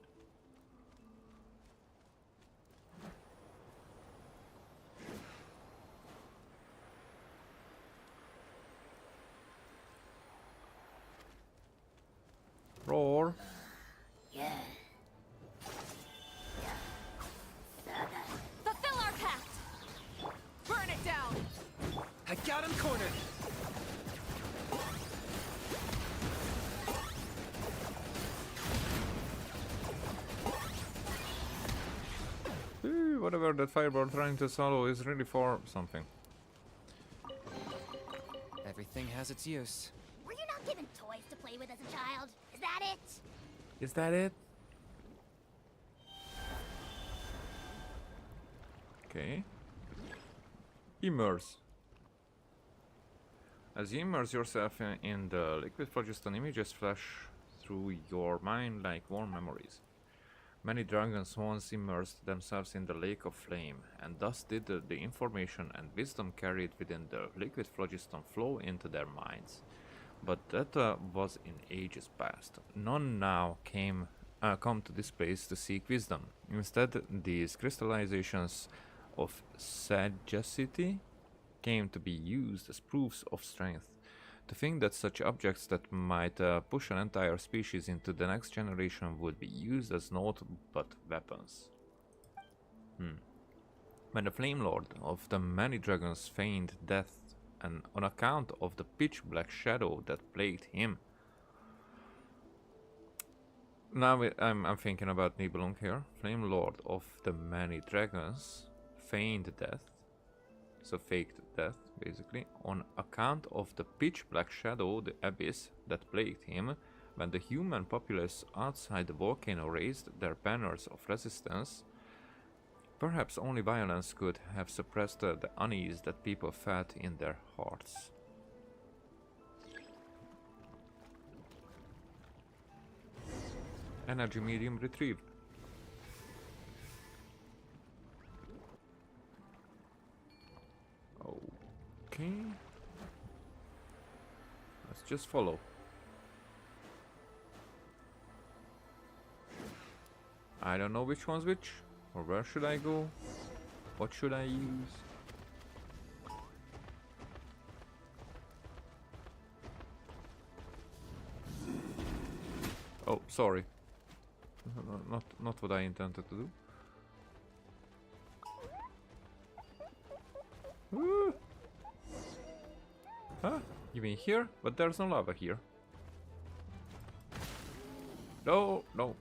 Roar. Fulfill our pact! Burn it down! I got him cornered. Whatever that fireball trying to swallow is really for something. Everything has its use. Were you not given toys to play with as a child? Is that it? Is that it? Okay. Immerse. As you immerse yourself in the liquid phlogiston, images flash through your mind like warm memories. Many dragons once immersed themselves in the lake of flame, and thus did the information and wisdom carried within the liquid phlogiston flow into their minds. But that was in ages past. None now come to this place to seek wisdom. Instead, these crystallizations of sagacity came to be used as proofs of strength. To think that such objects that might push an entire species into the next generation would be used as naught but weapons. When the Flame Lord of the many dragons feigned death, and on account of the pitch black shadow that plagued him. Now I'm thinking about Nibelung here. Flame Lord of the many dragons feigned death. So faked death, basically, on account of the pitch black shadow, the abyss, that plagued him, when the human populace outside the volcano raised their banners of resistance. Perhaps only violence could have suppressed the unease that people felt in their hearts. Energy medium retrieved. Okay. Let's just follow. I don't know which one's which, or where should I go? What should I use? Oh, sorry. Not what I intended to do. Woo! Huh? You mean here? But there's no lava here. No, no.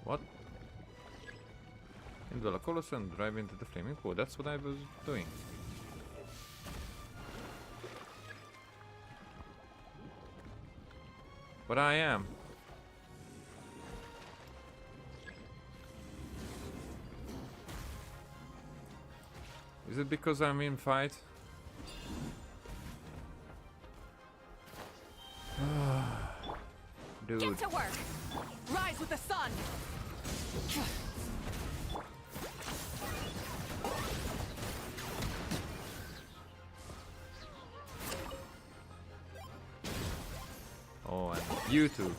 What? Into the Colosseum, drive into the flaming pool. That's what I was doing. But I am. Is it because I'm in fight? Dude. Get to work. Rise with the sun. Oh, and you too.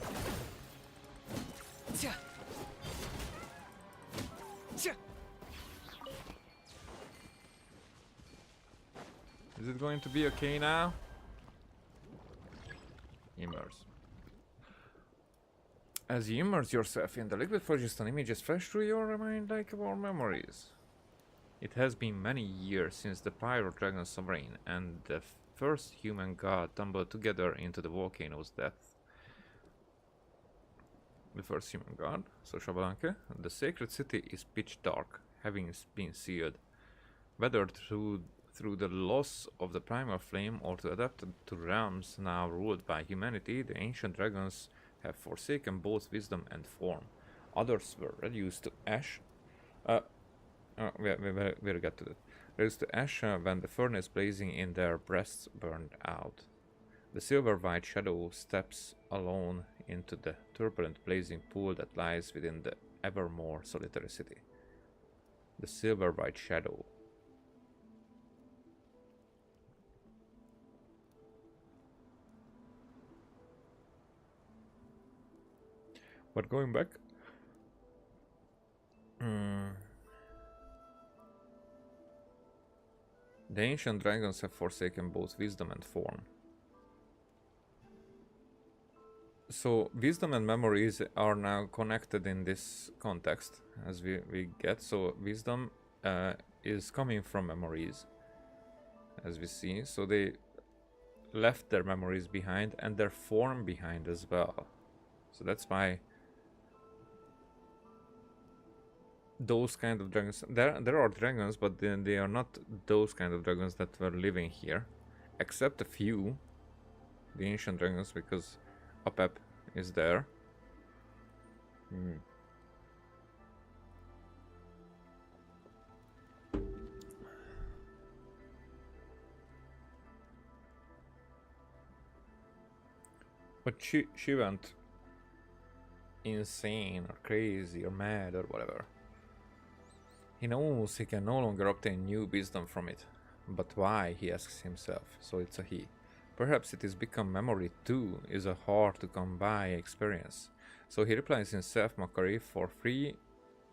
Tja. Tja. Is it going to be okay now? Immerse. As you immerse yourself in the liquid phlogiston, images flash through your mind like warm memories. It has been many years since the Pyro Dragon Sovereign and the first human god tumbled together into the volcano's depth. The first human god, so Shabalanke, the sacred city is pitch dark, having been sealed. Whether through the loss of the primal flame or to adapt to realms now ruled by humanity, the ancient dragons have forsaken both wisdom and form. Others were reduced to ash. We'll get to that. Reduced to ash when the furnace blazing in their breasts burned out. The silver-white shadow steps alone into the turbulent blazing pool that lies within the ever more solitary city. The silver-white shadow. But going back, the ancient dragons have forsaken both wisdom and form. So wisdom and memories are now connected in this context, as we get. So wisdom is coming from memories, as we see. So they left their memories behind and their form behind as well. So that's why those kind of dragons, there are dragons, but then they are not those kind of dragons that were living here, except a few, the ancient dragons, because Apep is there. But she went insane or crazy or mad or whatever. He knows he can no longer obtain new wisdom from it. But why, he asks himself, so it's a he. Perhaps it is become memory too, is a hard to come by experience. So he replies in self-mockery for free,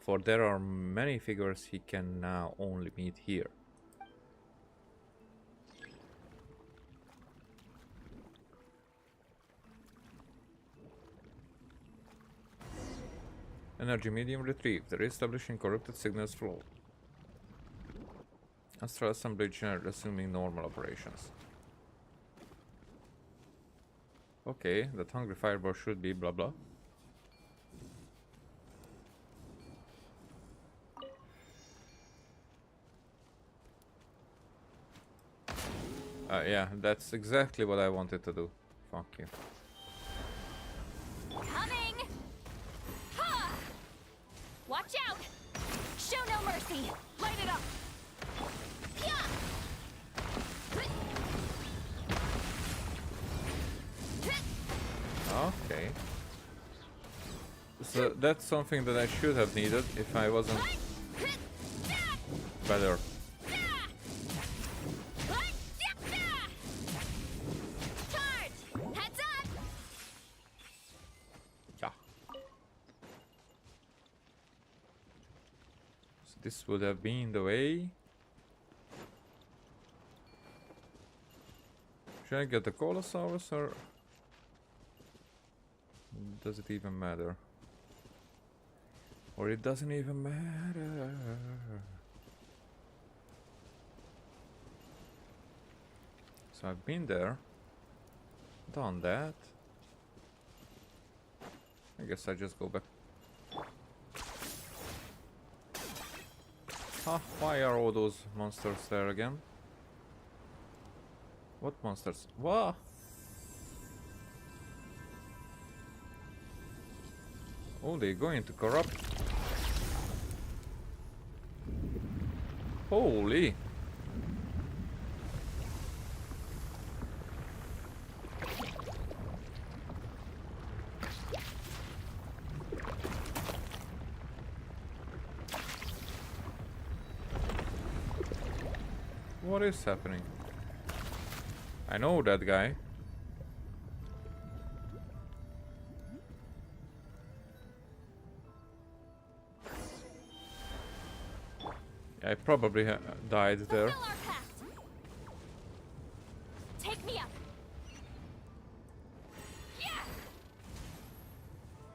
for there are many figures he can now only meet here. Energy medium retrieved, re-establishing corrupted signals flow. Astral assemblage resuming normal operations. Okay, that hungry fireball should be blah blah. Yeah, that's exactly what I wanted to do. Fuck you. Coming! Ha! Watch out! Show no mercy! Light it up. Yeah! Okay. So that's something that I should have needed if I wasn't better. Charge! Heads up! Yeah. So this would have been the way. Should I get the Colossaurus or does it even matter? Or it doesn't even matter. So I've been there, done that. I guess I just go back. Ah, why are all those monsters there again? What monsters? What? Oh, they're going to corrupt. Holy! What is happening? I know that guy. I probably died there. Fulfill our pact. Take me up. Yeah.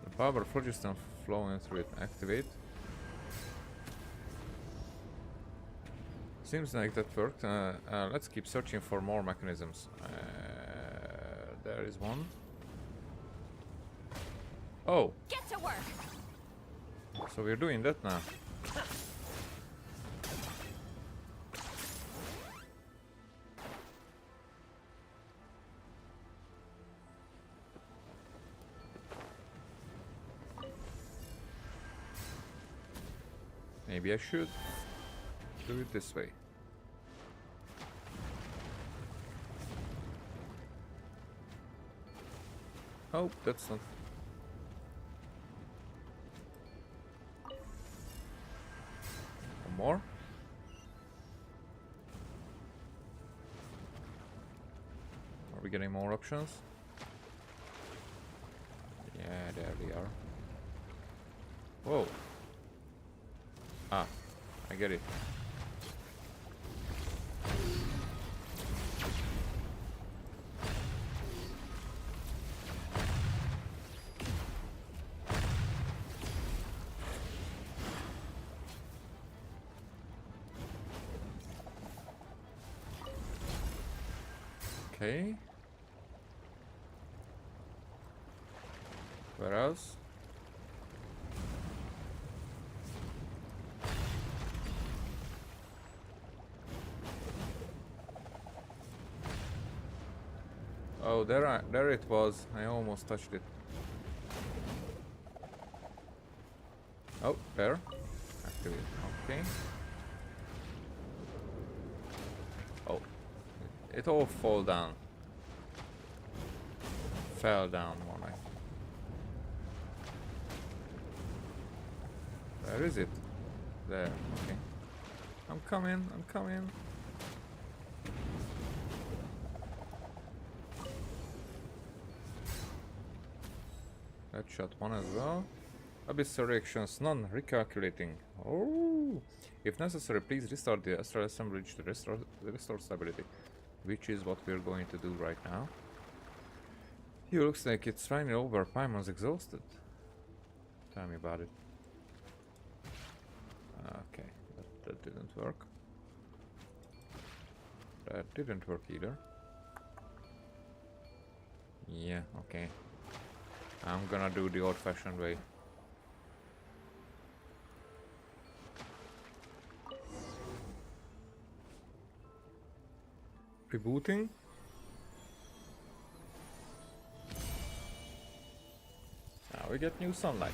The power phlogiston flowing through it. Activate. Seems like that worked. Let's keep searching for more mechanisms. There is one. Oh, Get to work. so we're doing that now. Maybe I should do it this way. Oh, that's not. One more. Are we getting more options? Yeah, there we are. Whoa. Ah, I get it. Okay. Where else? Oh, there it was. I almost touched it. Oh, there. Activate. Okay. Oh, it all fall down. Fell down, more like. Where is it? There. Okay. I'm coming. I'm coming. That shot one as well. Abyss reactions, none. Recalculating. Oh! If necessary, please restart the astral assemblage to restore stability. Which is what we're going to do right now. He looks like it's finally over. Paimon's exhausted. Tell me about it. Okay, that didn't work. That didn't work either. Yeah, okay. I'm gonna do the old-fashioned way. Rebooting. Now we get new sunlight.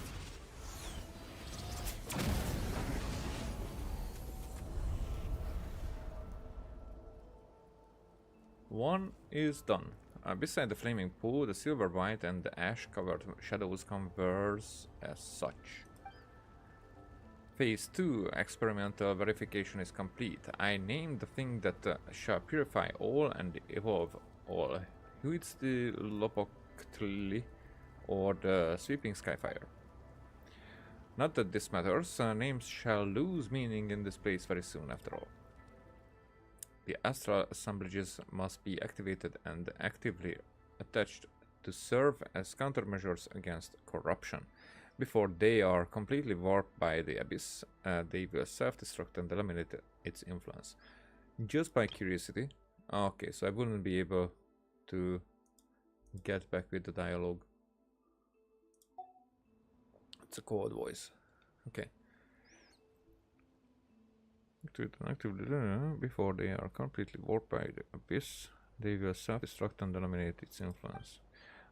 One is done. Beside the flaming pool, the silver white and the ash-covered shadows converse as such. Phase 2 experimental verification is complete. I named the thing that shall purify all and evolve all. Who is the Lopoctli or the sweeping skyfire? Not that this matters. Names shall lose meaning in this place very soon after all. The astral assemblages must be activated and actively attached to serve as countermeasures against corruption. Before they are completely warped by the abyss, they will self-destruct and eliminate its influence. Just by curiosity. Okay, so I wouldn't be able to get back with the dialogue. It's a code voice. Okay. Before they are completely warped by the abyss, they will self-destruct and eliminate its influence.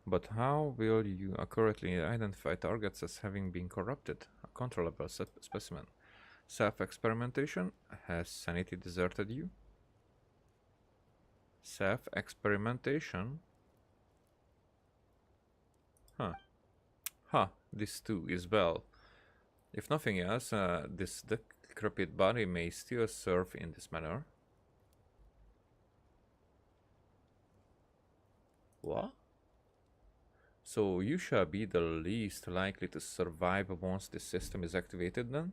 But how will you accurately identify targets as having been corrupted? A controllable specimen. Self-experimentation? Has sanity deserted you? Self-experimentation? Huh. Huh, this too is well. If nothing else, this decrepit body may still serve in this manner. What? So you shall be the least likely to survive once this system is activated then?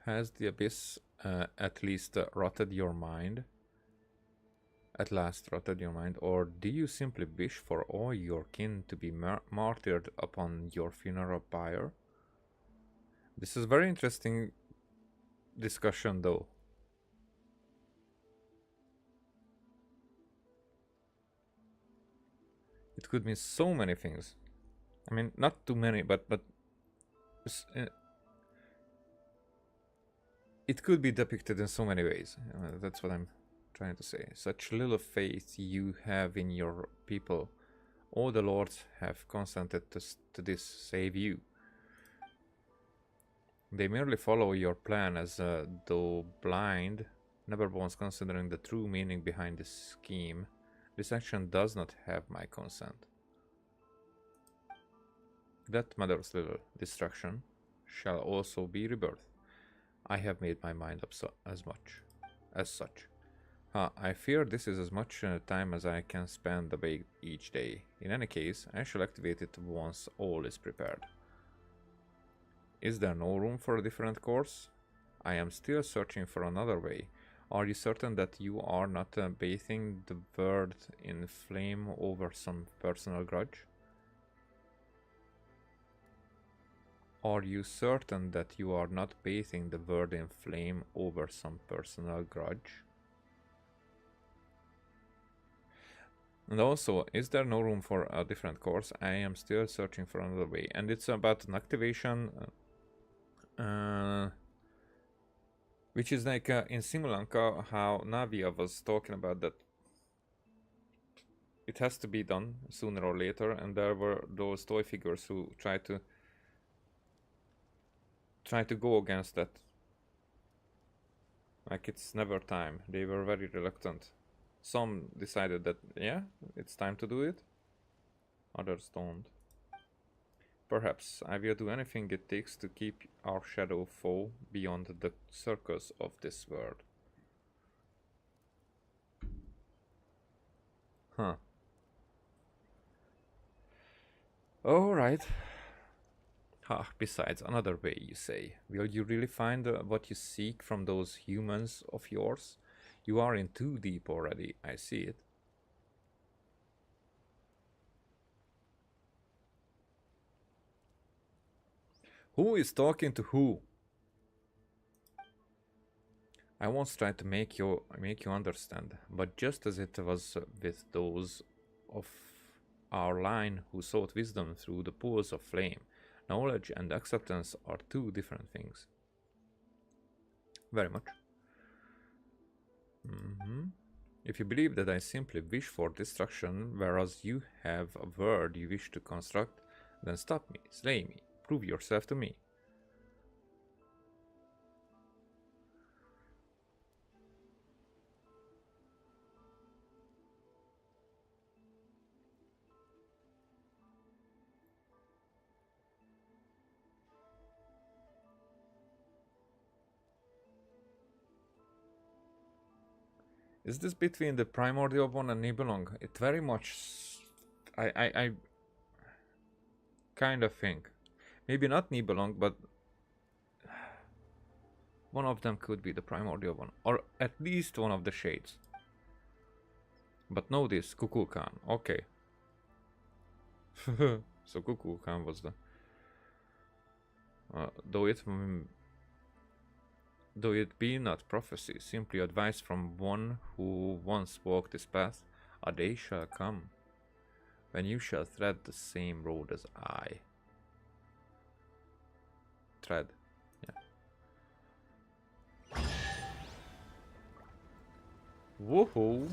Has the abyss at least rotted your mind? At last rotted your mind? Or do you simply wish for all your kin to be martyred upon your funeral pyre? This is very interesting discussion though. It could mean so many things. I mean, not too many, but it could be depicted in so many ways. That's what I'm trying to say. Such little faith you have in your people. All the lords have consented to this, save you. They merely follow your plan as though blind, never once considering the true meaning behind this scheme. This action does not have my consent. That mother's little destruction shall also be rebirth. I have made my mind up as such. I fear this is as much time as I can spend awake each day. In any case, I shall activate it once all is prepared. Is there no room for a different course? I am still searching for another way. Are you certain that you are not bathing the world in flame over some personal grudge? Are you certain that you are not bathing the world in flame over some personal grudge? And also, is there no room for a different course? I am still searching for another way. And it's about an activation, which is like in Simulanka, how Navia was talking about that it has to be done sooner or later, and there were those toy figures who try to go against that. Like it's never time. They were very reluctant. Some decided that, yeah, it's time to do it. Others don't. Perhaps I will do anything it takes to keep our shadow foe beyond the circus of this world. Huh. Alright. Besides, another way, you say. Will you really find what you seek from those humans of yours? You are in too deep already, I see it. Who is talking to who? I once tried to make you understand, but just as it was with those of our line who sought wisdom through the pools of flame, knowledge and acceptance are two different things. Very much. If you believe that I simply wish for destruction, whereas you have a word you wish to construct, then stop me, slay me, prove yourself to me. Is this between the primordial one and Nibelung? It very much... I kind of think. Maybe not Nibelung, but... one of them could be the primordial one. Or at least one of the shades. But know this, Kukulkan. Okay. So Kukulkan was the... Though it be not prophecy, simply advice from one who once walked this path, a day shall come when you shall tread the same road as I. thread. Yeah. Woohoo!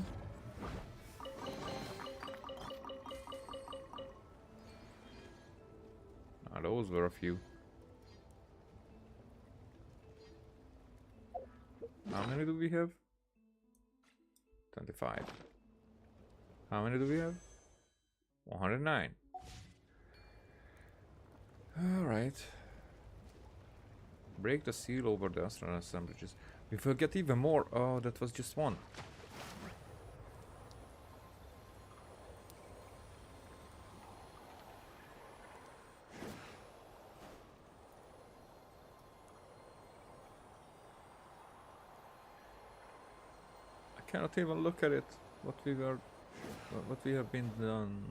Ah, those were a few. How many do we have? 25. How many do we have? 109. Alright. Break the seal over the astronaut assemblages. We will get even more. Oh, that was just one. I cannot even look at it. What we have been done.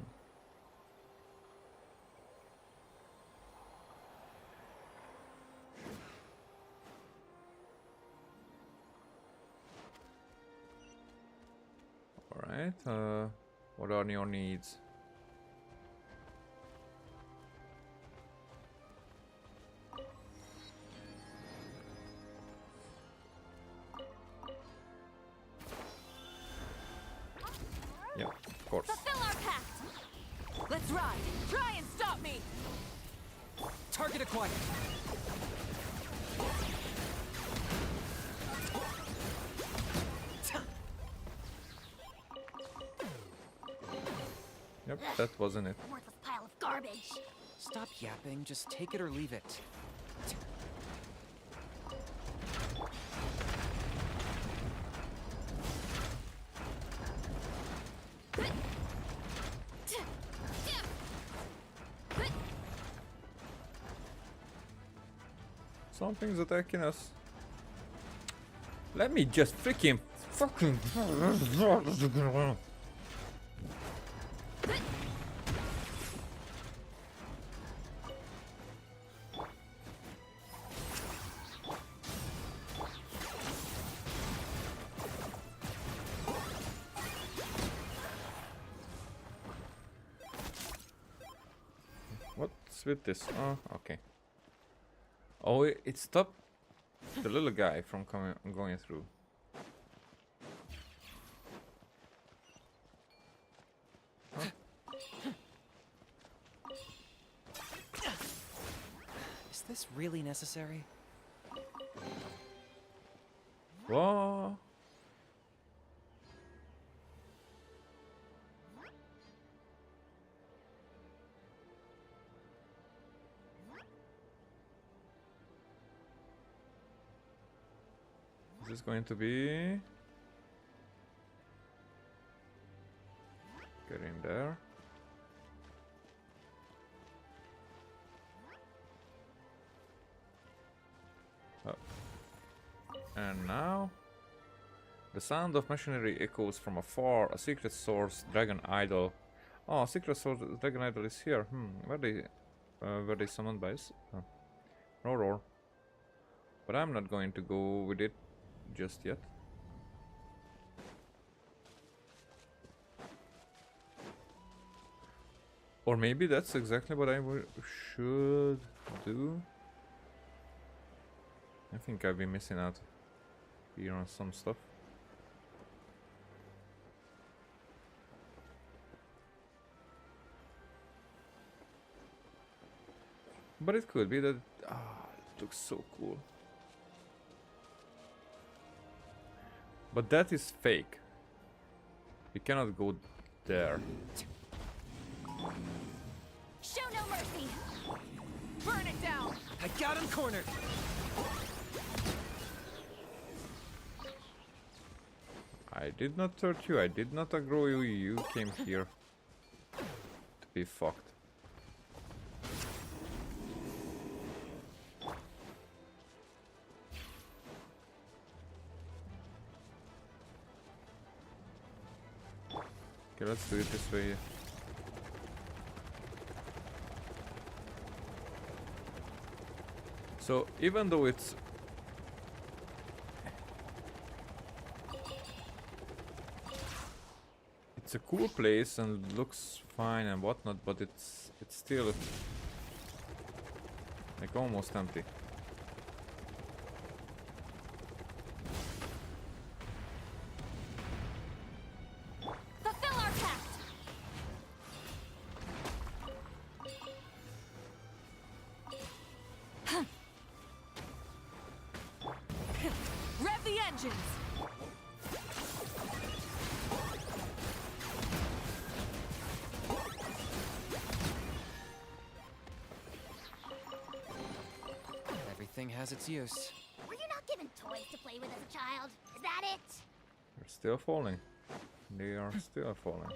Alright, what are your needs? Yep, of course. Fulfill our pact! Let's ride. Try and stop me. Target acquired. Yep, that wasn't it. Worthless pile of garbage. Stop yapping. Just take it or leave it. Something's attacking us. Let me just freaking fucking. What's with this? Oh, okay. Oh, it stopped the little guy from going through. Huh? Is this really necessary? What? Is this going to be? Get in there. Oh. And now the sound of machinery echoes from afar. A secret source, dragon idol. Oh, secret source, dragon idol is here. Were they summoned by us? Oh. Roar. But I'm not going to go with it just yet. Or maybe that's exactly what I should do. I think I've been missing out here on some stuff. But it could be that... Ah, it looks so cool. But that is fake. We cannot go there. Show no mercy! Burn it down. I got him cornered. I did not hurt you, I did not aggro you, you came here to be fucked. Okay, let's do it this way. So, even though it's a cool place and looks fine and whatnot, but it's still like almost empty. vengeance! Everything has its use. Were you not given toys to play with as a child? Is that it? They're still falling. They are still falling.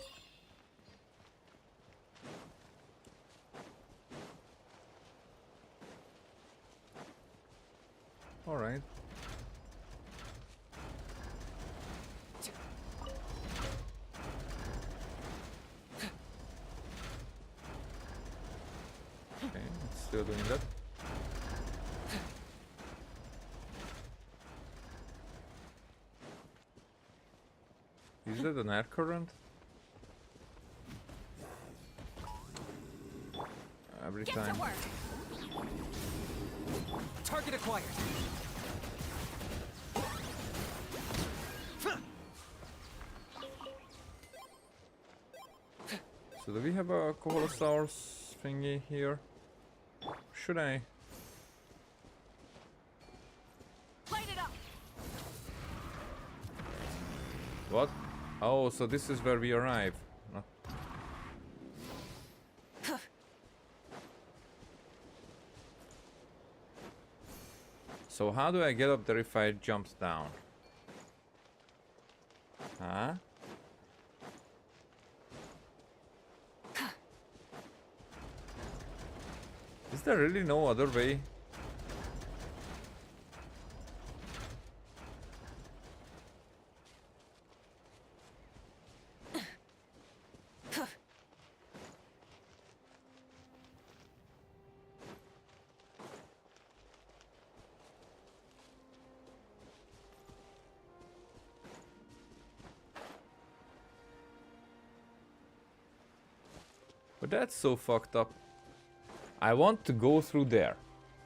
All right. Okay, it's still doing that. Is that an air current? Every Get time. to work! Target acquired. So do we have a Colossaurus thingy here? Should I? Light it up! What? Oh, so this is where we arrive. Not so how do I get up there if I jump down? Huh? Is there really no other way? But that's so fucked up. I want to go through there.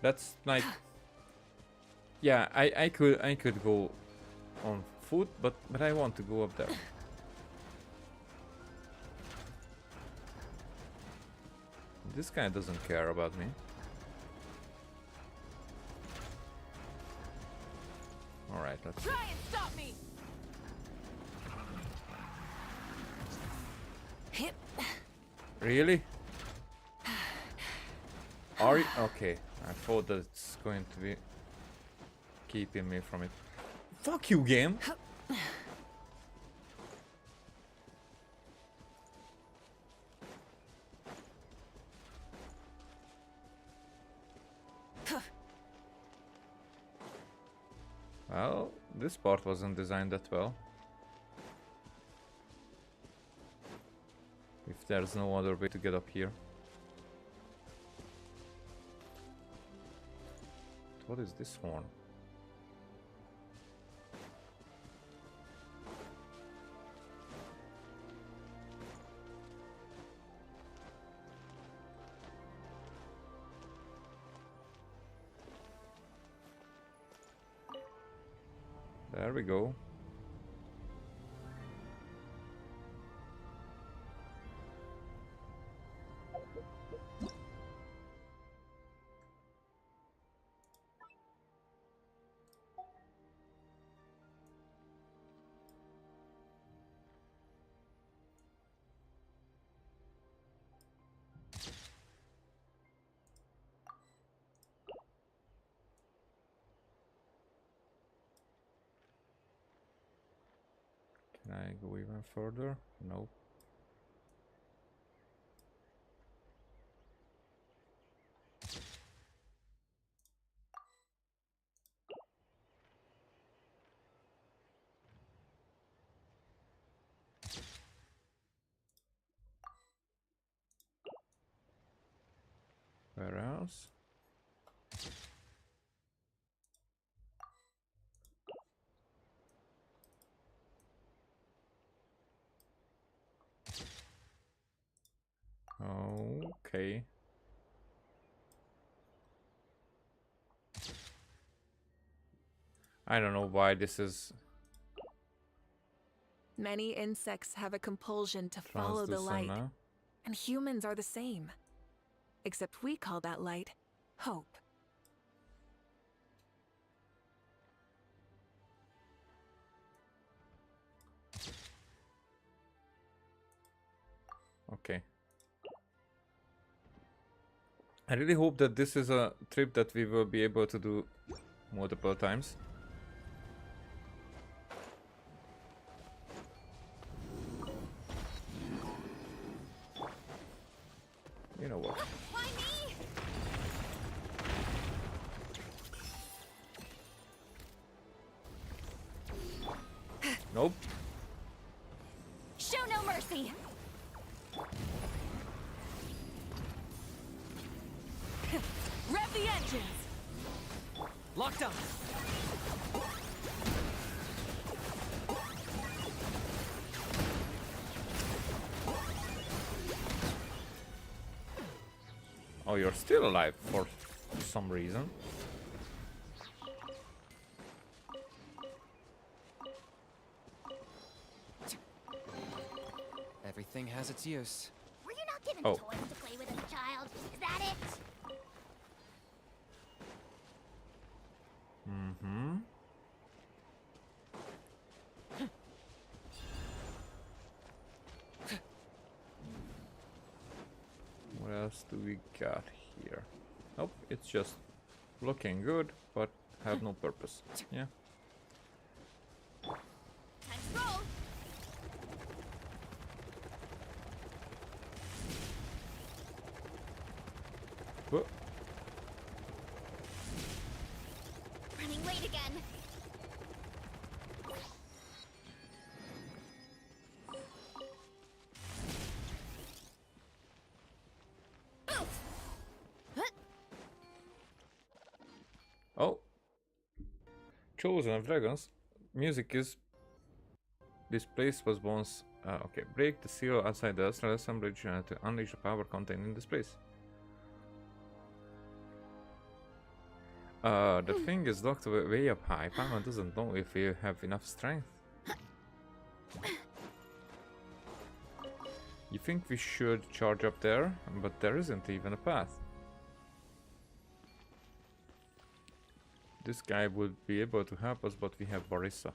That's like, yeah, I could go on foot, but I want to go up there. This guy doesn't care about me. All right, let's. Try and stop me! Hit. Really? Are you okay? I thought that it's going to be keeping me from it. Fuck you, game. Well, this part wasn't designed that well. If there's no other way to get up here. What is this horn? There we go. Can I go even further? Nope. Where else? Okay. I don't know why this is Many insects have a compulsion to follow the translucent light, now. and humans are the same. Except we call that light hope. Okay. I really hope that this is a trip that we will be able to do multiple times. You know what? Why me? Nope. Show no mercy. Rev the engines! Locked up! Oh, you're still alive for some reason. Everything has its use. Were you not given Oh. toys to play with as a child? Is that it? Mm-hmm. What else do we got here? Nope, it's just looking good, but have no purpose. Yeah. Time to roll. Whoa. Running late again. Oof. Huh? Oh. Chosen of Dragons. Music is... This place was once... okay, break the seal outside the astral assemblage to unleash the power contained in this place. The thing is locked way up high. Paimon doesn't know if we have enough strength. You think we should charge up there, but there isn't even a path. This guy would be able to help us, but we have Barissa.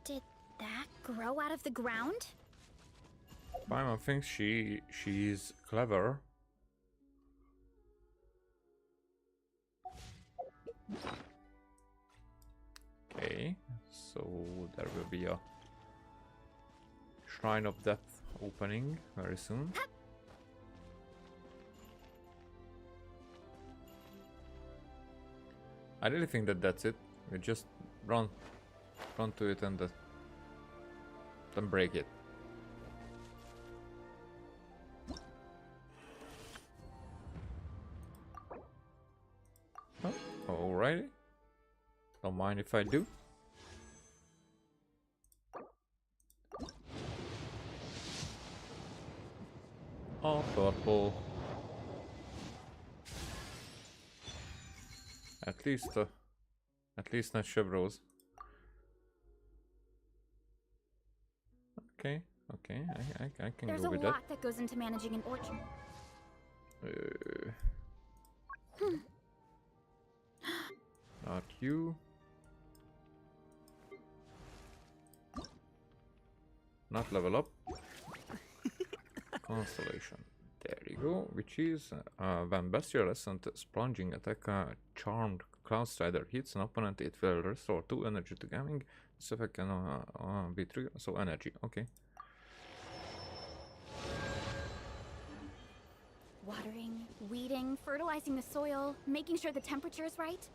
Did that grow out of the ground? Paimon thinks she's clever. Okay, so there will be a Shrine of Death opening very soon. I really think that that's it. We just run to it and then break it. Oh, alrighty. Don't mind if I do. Oh, purple. At least not Chevros. Okay, okay, I can There's go a with lot that goes into managing an orchard. that. Not you. Not level up. Constellation. There you go. Which is when bestial essence plunging attack charmed cloud strider hits an opponent, it will restore 2 energy to gaming. This effect can be triggered. So energy. Okay. Watering, weeding, fertilizing the soil, making sure the temperature is right.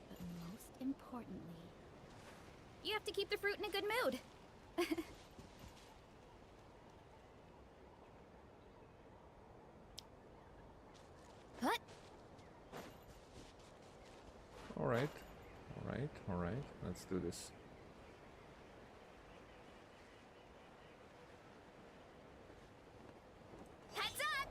But most importantly, you have to keep the fruit in a good mood. What? Alright. Alright. Alright. Let's do this. Heads up!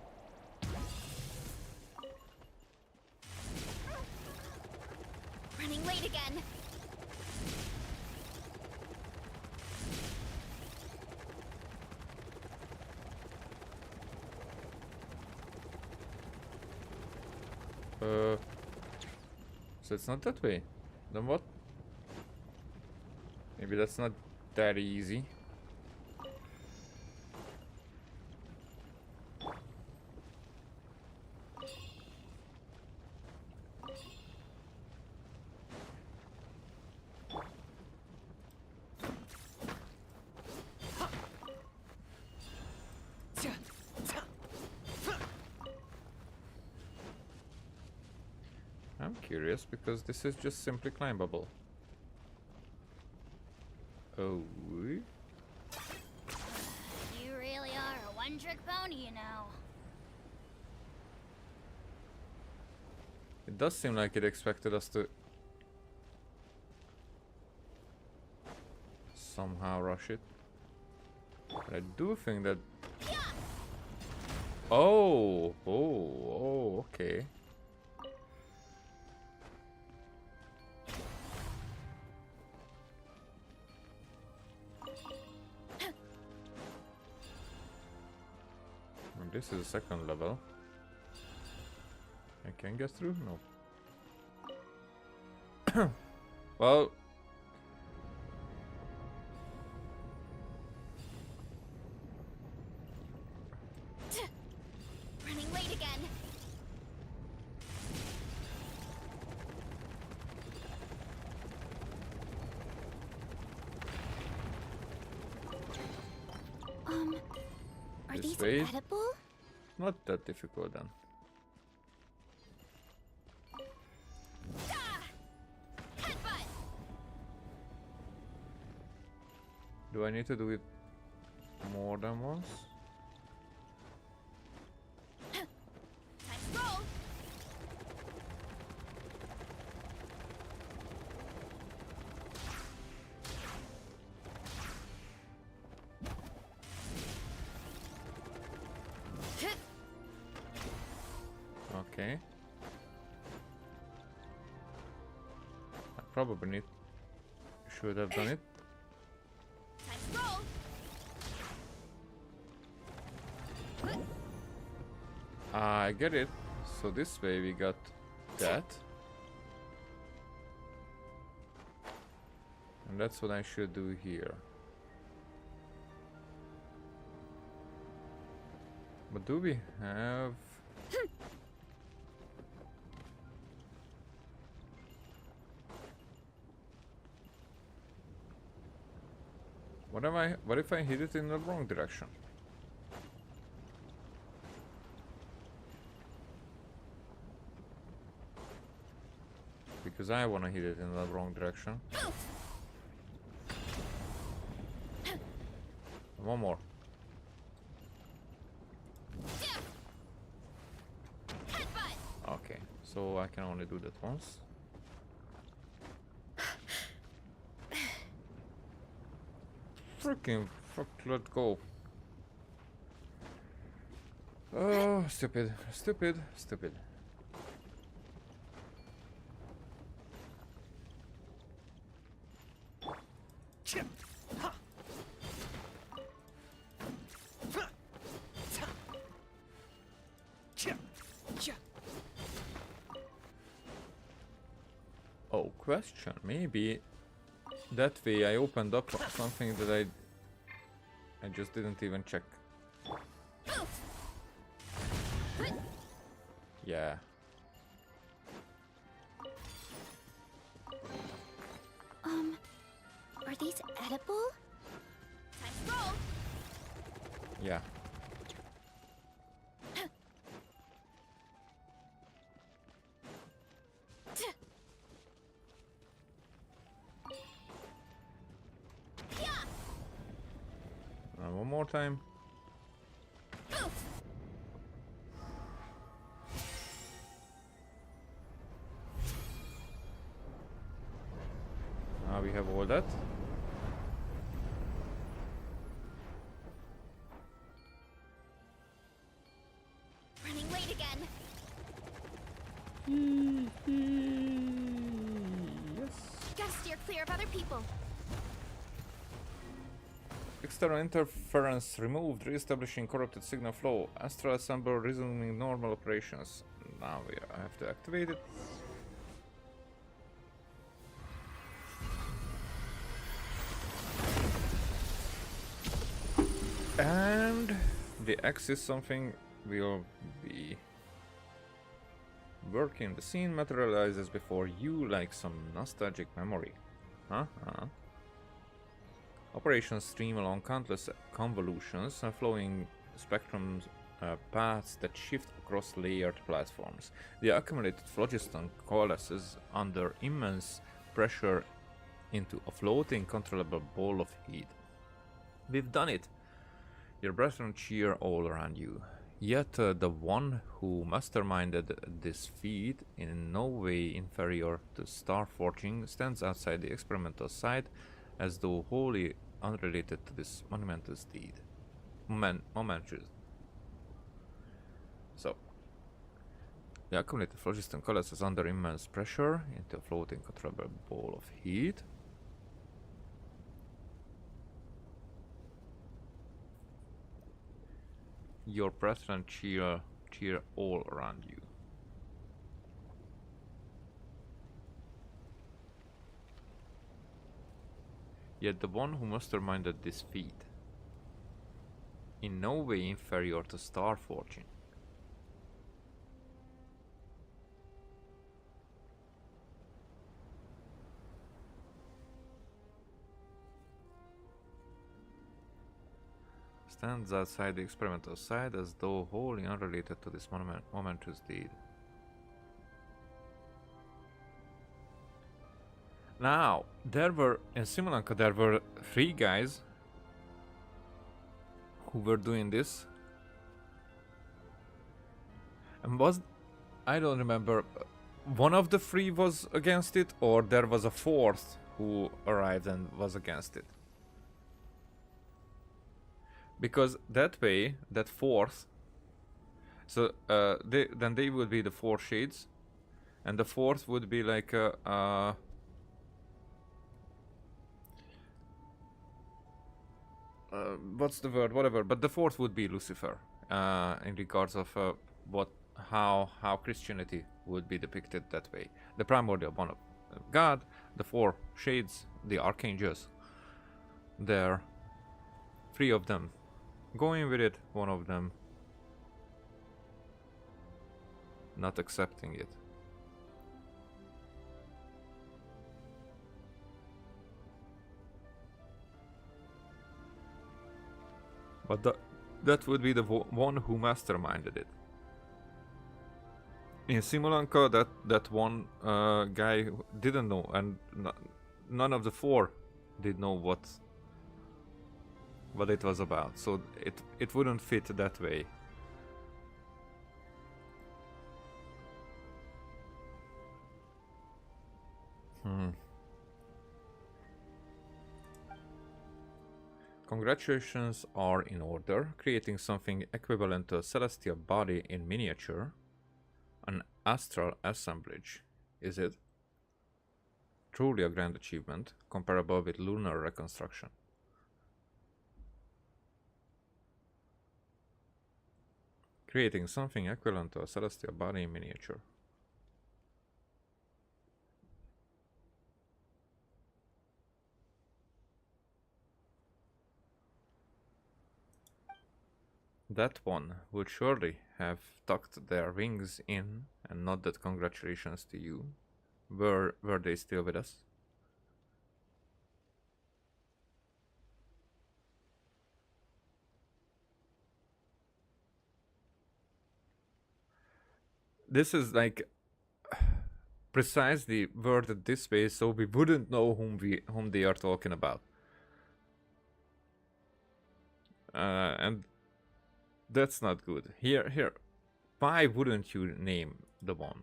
Running late again. So it's not that way. Then what? Maybe that's not that easy. I'm curious because this is just simply climbable. Oh. You really are a one-trick pony, you know. It does seem like it expected us to somehow rush it. But I do think that... Oh, okay. And this is the second level. I can get through? No. Well... Running late again. Are This these way? edible? Not that difficult then. Ah! Headbutt! Do I need to do it more than once? Let's roll! Okay. I probably should have done it. Let's roll! I get it. So this way we got that. And that's what I should do here. But do we have... What if I hit it in the wrong direction? Because I wanna hit it in the wrong direction. One more. Headbutt! Okay, so I can only do that once. Freaking fuck, let go. Oh, stupid, stupid, stupid. Oh, question. Maybe that way I opened up something that I just didn't even check. Yeah. Are these edible? Let's roll! Yeah. One more time. Now we have all that. Running late again. Yes. Gotta steer clear of other people. External interference removed, re-establishing corrupted signal flow. Astral assemble, resuming normal operations. Now we have to activate it. And the Axis something will be working. The scene materializes before you like some nostalgic memory. Operations stream along countless convolutions and flowing spectrum paths that shift across layered platforms. The accumulated phlogiston coalesces under immense pressure into a floating, controllable ball of heat. We've done it! Your brethren cheer all around you. Yet the one who masterminded this feat, in no way inferior to star forging, stands outside the experimental site as though wholly unrelated to this monumentous deed. Momentous. So, the accumulated phlogiston coalesces under immense pressure into a floating controllable ball of heat. Your brethren cheer all around you. Yet the one who masterminded this feat, in no way inferior to star forging, stands outside the experimental site as though wholly unrelated to this momentous deed. Now, in Simulanka there were 3 guys who were doing this. And I don't remember, one of the 3 was against it, or there was a 4th who arrived and was against it. Because that way, that 4th, so then they would be the 4 shades, and the 4th would be like what's the word? Whatever. But the 4th would be Lucifer, in regards of how Christianity would be depicted that way. The primordial one of God, the 4 shades, the archangels. There, 3 of them going with it, one of them not accepting it. But that would be the one who masterminded it. In Simulanka, that one guy didn't know, and none of the 4 did know what it was about, so it wouldn't fit that way. Congratulations are in order, creating something equivalent to a celestial body in miniature. An astral assemblage, is it? Truly a grand achievement, comparable with lunar reconstruction. Creating something equivalent to a celestial body in miniature. That one would surely have tucked their wings in and nodded congratulations to you. Were they still with us? This is like precisely worded this way, so we wouldn't know whom they are talking about. And that's not good. Here, why wouldn't you name the one?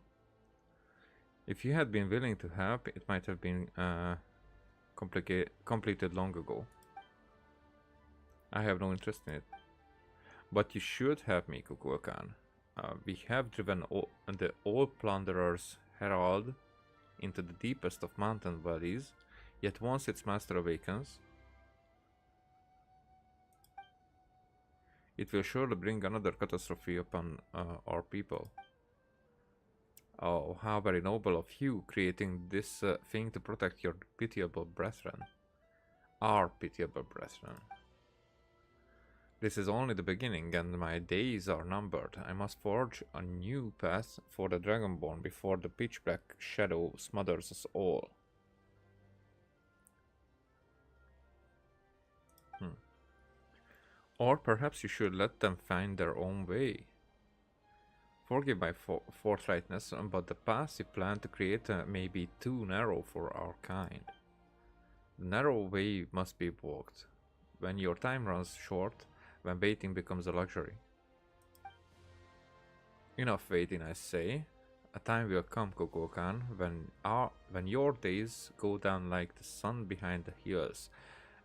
If you had been willing to help, it might have been completed long ago. I have no interest in it. But you should have me, Kukulkan. We have driven the old plunderer's herald into the deepest of mountain valleys, yet once its master awakens, It will surely bring another catastrophe upon our people. Oh, how very noble of you, creating this thing to protect your pitiable brethren. Our pitiable brethren. This is only the beginning, and my days are numbered. I must forge a new path for the Dragonborn before the pitch-black shadow smothers us all. Or perhaps you should let them find their own way. Forgive my forthrightness, but the path you plan to create may be too narrow for our kind. The narrow way must be walked, when your time runs short, when waiting becomes a luxury. Enough waiting, I say. A time will come, Kukulkan, when your days go down like the sun behind the hills,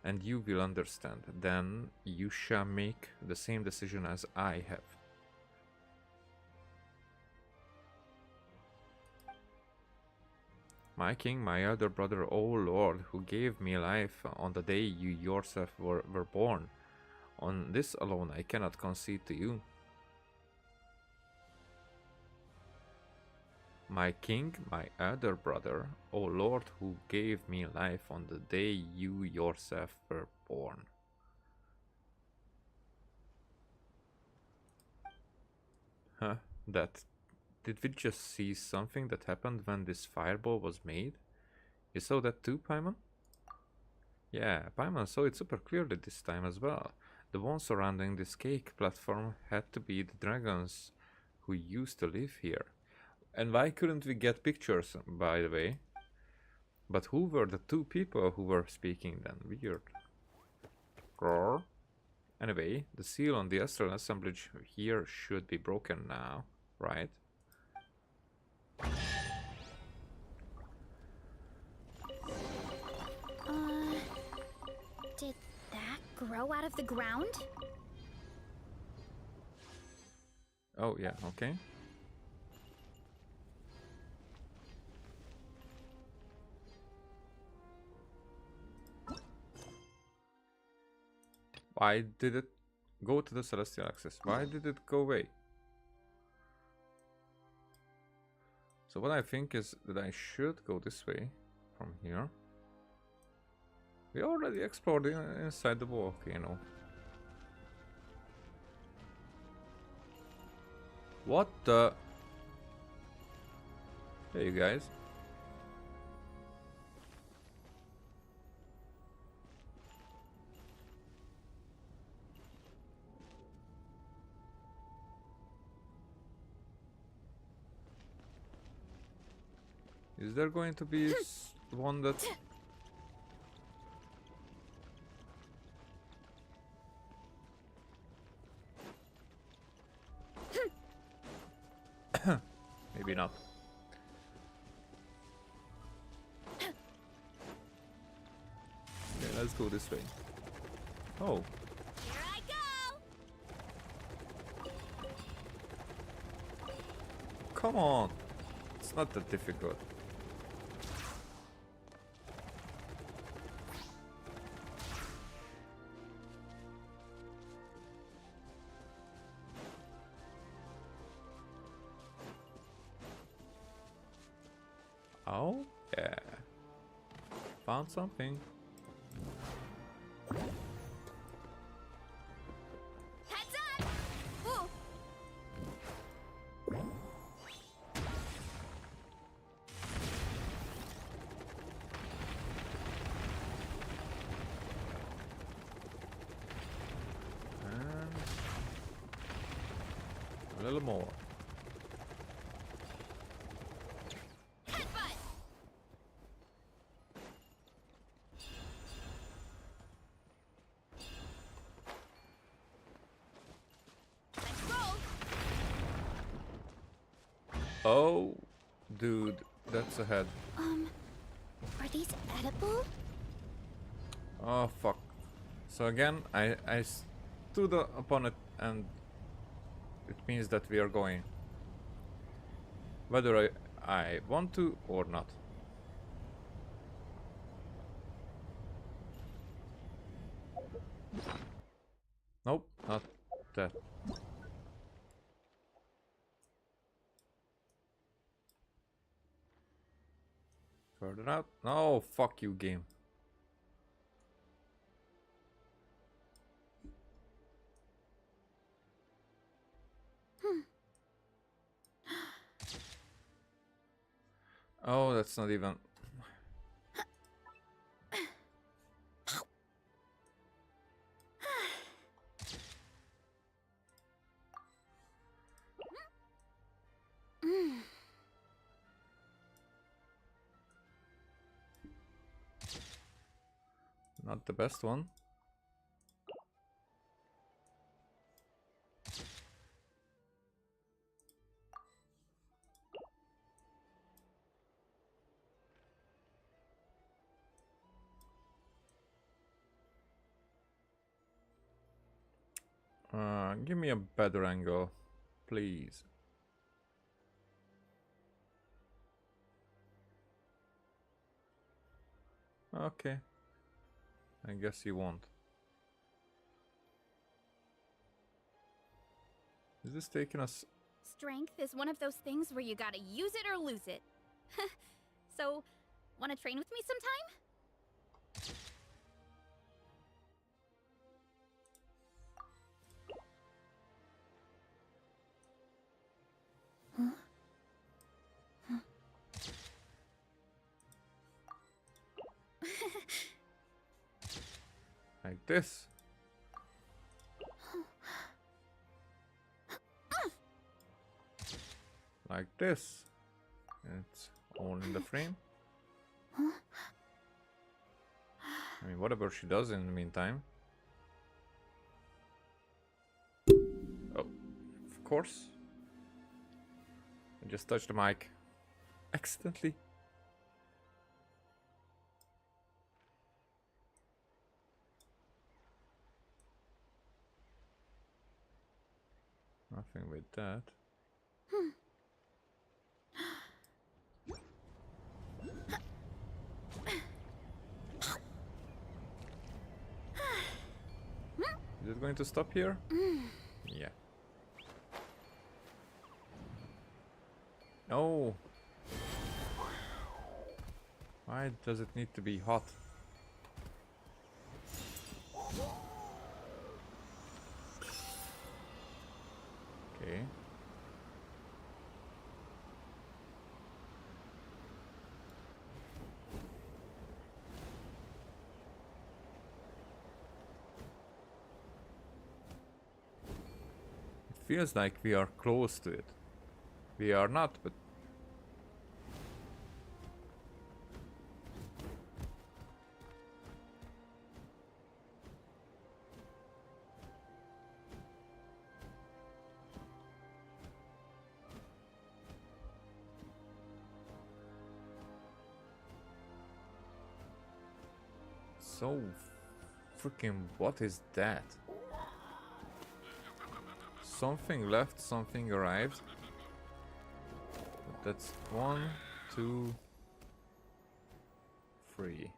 and you will understand. Then you shall make the same decision as I have. My king, my elder brother, O Lord, who gave me life on the day you yourself were born, on this alone I cannot concede to you. My king, my elder brother, O Lord, who gave me life on the day you yourself were born. Huh, that... Did we just see something that happened when this fireball was made? You saw that too, Paimon? Yeah, Paimon saw it super clearly this time as well. The one surrounding this cake platform had to be the dragons who used to live here. And why couldn't we get pictures, by the way? But who were the two people who were speaking then? Weird. Roar. Anyway, the seal on the astral assemblage here should be broken now, right? Did that grow out of the ground? Oh, yeah, okay. Why did it go to the celestial axis? Why did it go away? So what I think is that I should go this way from here. We already explored inside the volcano. What the? Hey, you guys. Is there going to be one that... Maybe not. Okay, let's go this way. Oh. Here I go! Come on. It's not that difficult. Oh, yeah. Found something. Heads up! Ooh. And a little more. Headbutt! Let's roll! Oh, dude, that's a head. Are these edible? Oh, fuck. So again, I stood upon it, and it means that we are going. Whether I want to or not. Nope, not. that. Further out? No, fuck you, game. Oh, that's not even. Not the best one. Give me a better angle, please. Okay. I guess you won't. Is this taking us? Strength is one of those things where you gotta use it or lose it. So, wanna train with me sometime? Like this? Like this? It's all in the frame? I mean, whatever she does in the meantime. Oh, of course. I just touched the mic. Accidentally. Nothing with that. Is it going to stop here? Yeah. No. Why does it need to be hot? Okay. It feels like we are close to it. We are not, but so freaking what is that? Something left, something arrived. But that's 1, 2, 3.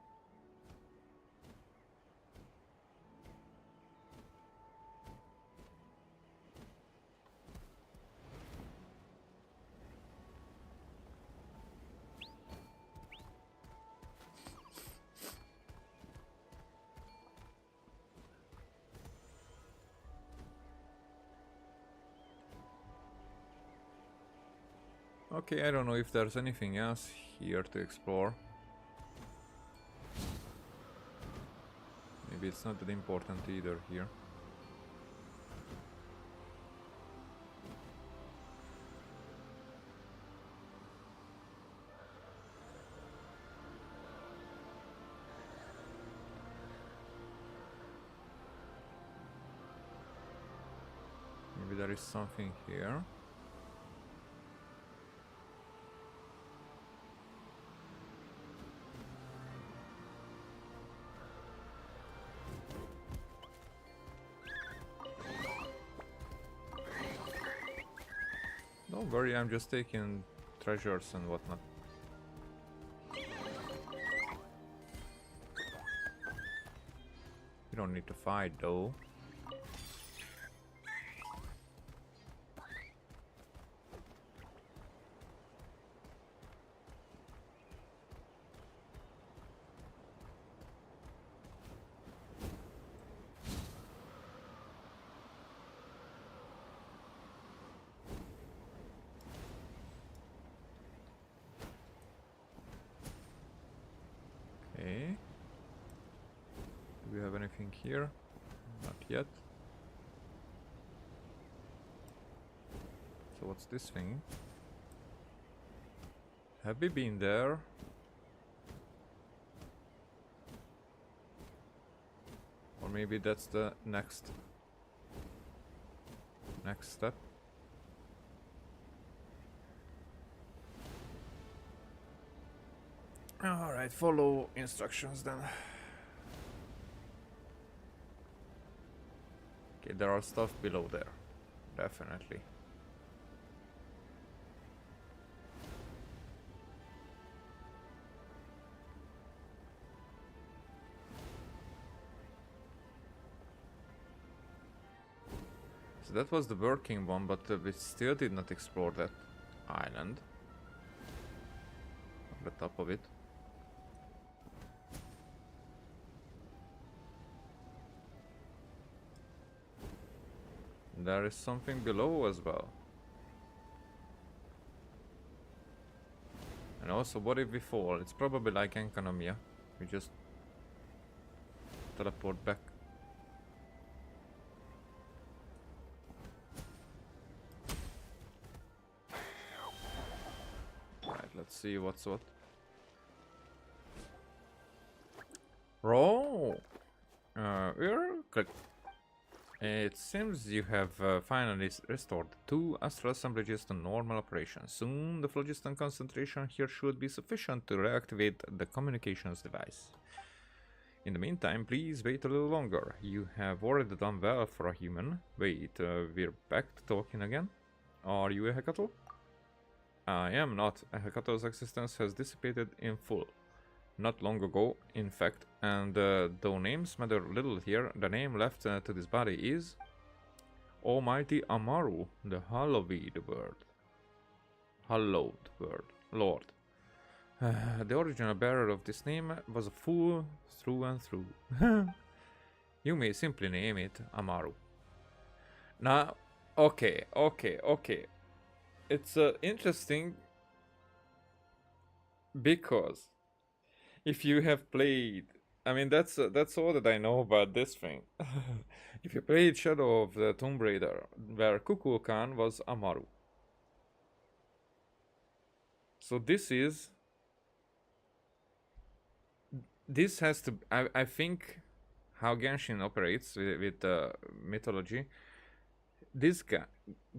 Okay, I don't know if there's anything else here to explore. Maybe it's not that important either here. Maybe there is something here. Don't worry, I'm just taking treasures and whatnot. You don't need to fight though. anything here? Not yet. So what's this thing? Have we been there? Or maybe that's the next step. Alright, follow instructions then. Okay, there are stuff below there. Definitely. So that was the working one, but we still did not explore that island. On the top of it. There is something below as well. And also, what if we fall? It's probably like Enkanomiya. We just teleport back. Right, let's see what's what. Roll! Click. It seems you have finally restored 2 astral assemblages to normal operation. Soon the phlogiston concentration here should be sufficient to reactivate the communications device. In the meantime, please wait a little longer. You have already done well for a human. Wait, we're back to talking again? Are you a Hecatl? I am not. A Hecatl's existence has dissipated in full. Not long ago, in fact, and though names matter little here, the name left to this body is Almighty Amaru, the hallowed word. Hallowed word. Lord. The original bearer of this name was a fool through and through. You may simply name it Amaru. Now, okay. It's interesting because if you have played, I mean that's all that I know about this thing. If you played Shadow of the Tomb Raider, where Kukulkan was Amaru. So this has to, I think, how Genshin operates with mythology. This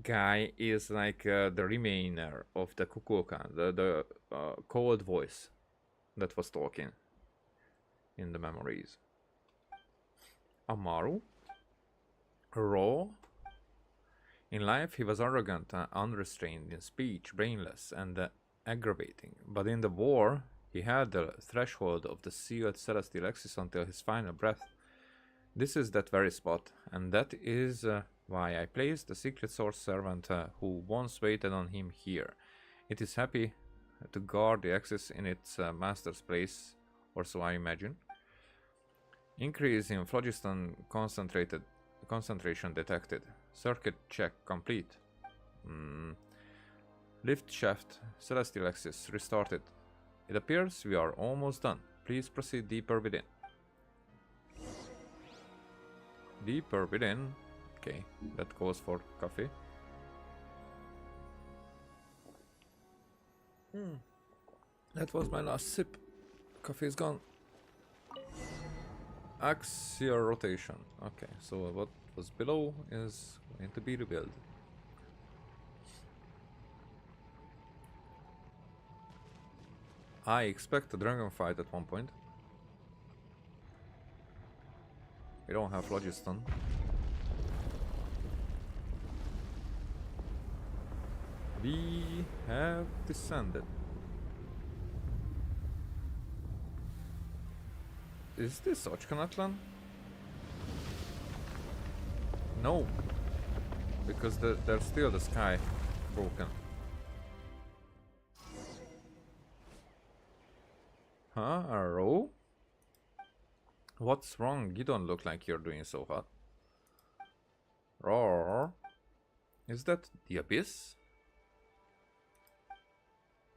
guy is like the remainer of the Kukulkan, the cold voice that was talking in the memories. Amaru? Raw? In life he was arrogant, unrestrained in speech, brainless, and aggravating. But in the war, he had the threshold of the sealed celestial axis until his final breath. This is that very spot, and that is why I placed the secret source servant who once waited on him here. It is happy to guard the axis in its master's place, or so I imagine. Increase in phlogiston concentration detected. Circuit check complete. Lift shaft, celestial axis restarted. It appears we are almost done. Please proceed deeper within. Deeper within. Okay, that goes for coffee. That was my last sip. Coffee is gone. Axial rotation. Okay, so what was below is going to be revealed. I expect a dragon fight at one point. We don't have phlogiston. We have descended. Is this Ochkanatlan? No. Because there's still the sky broken. Huh? Arrow? What's wrong? You don't look like you're doing so hot. Roar. Is that the abyss?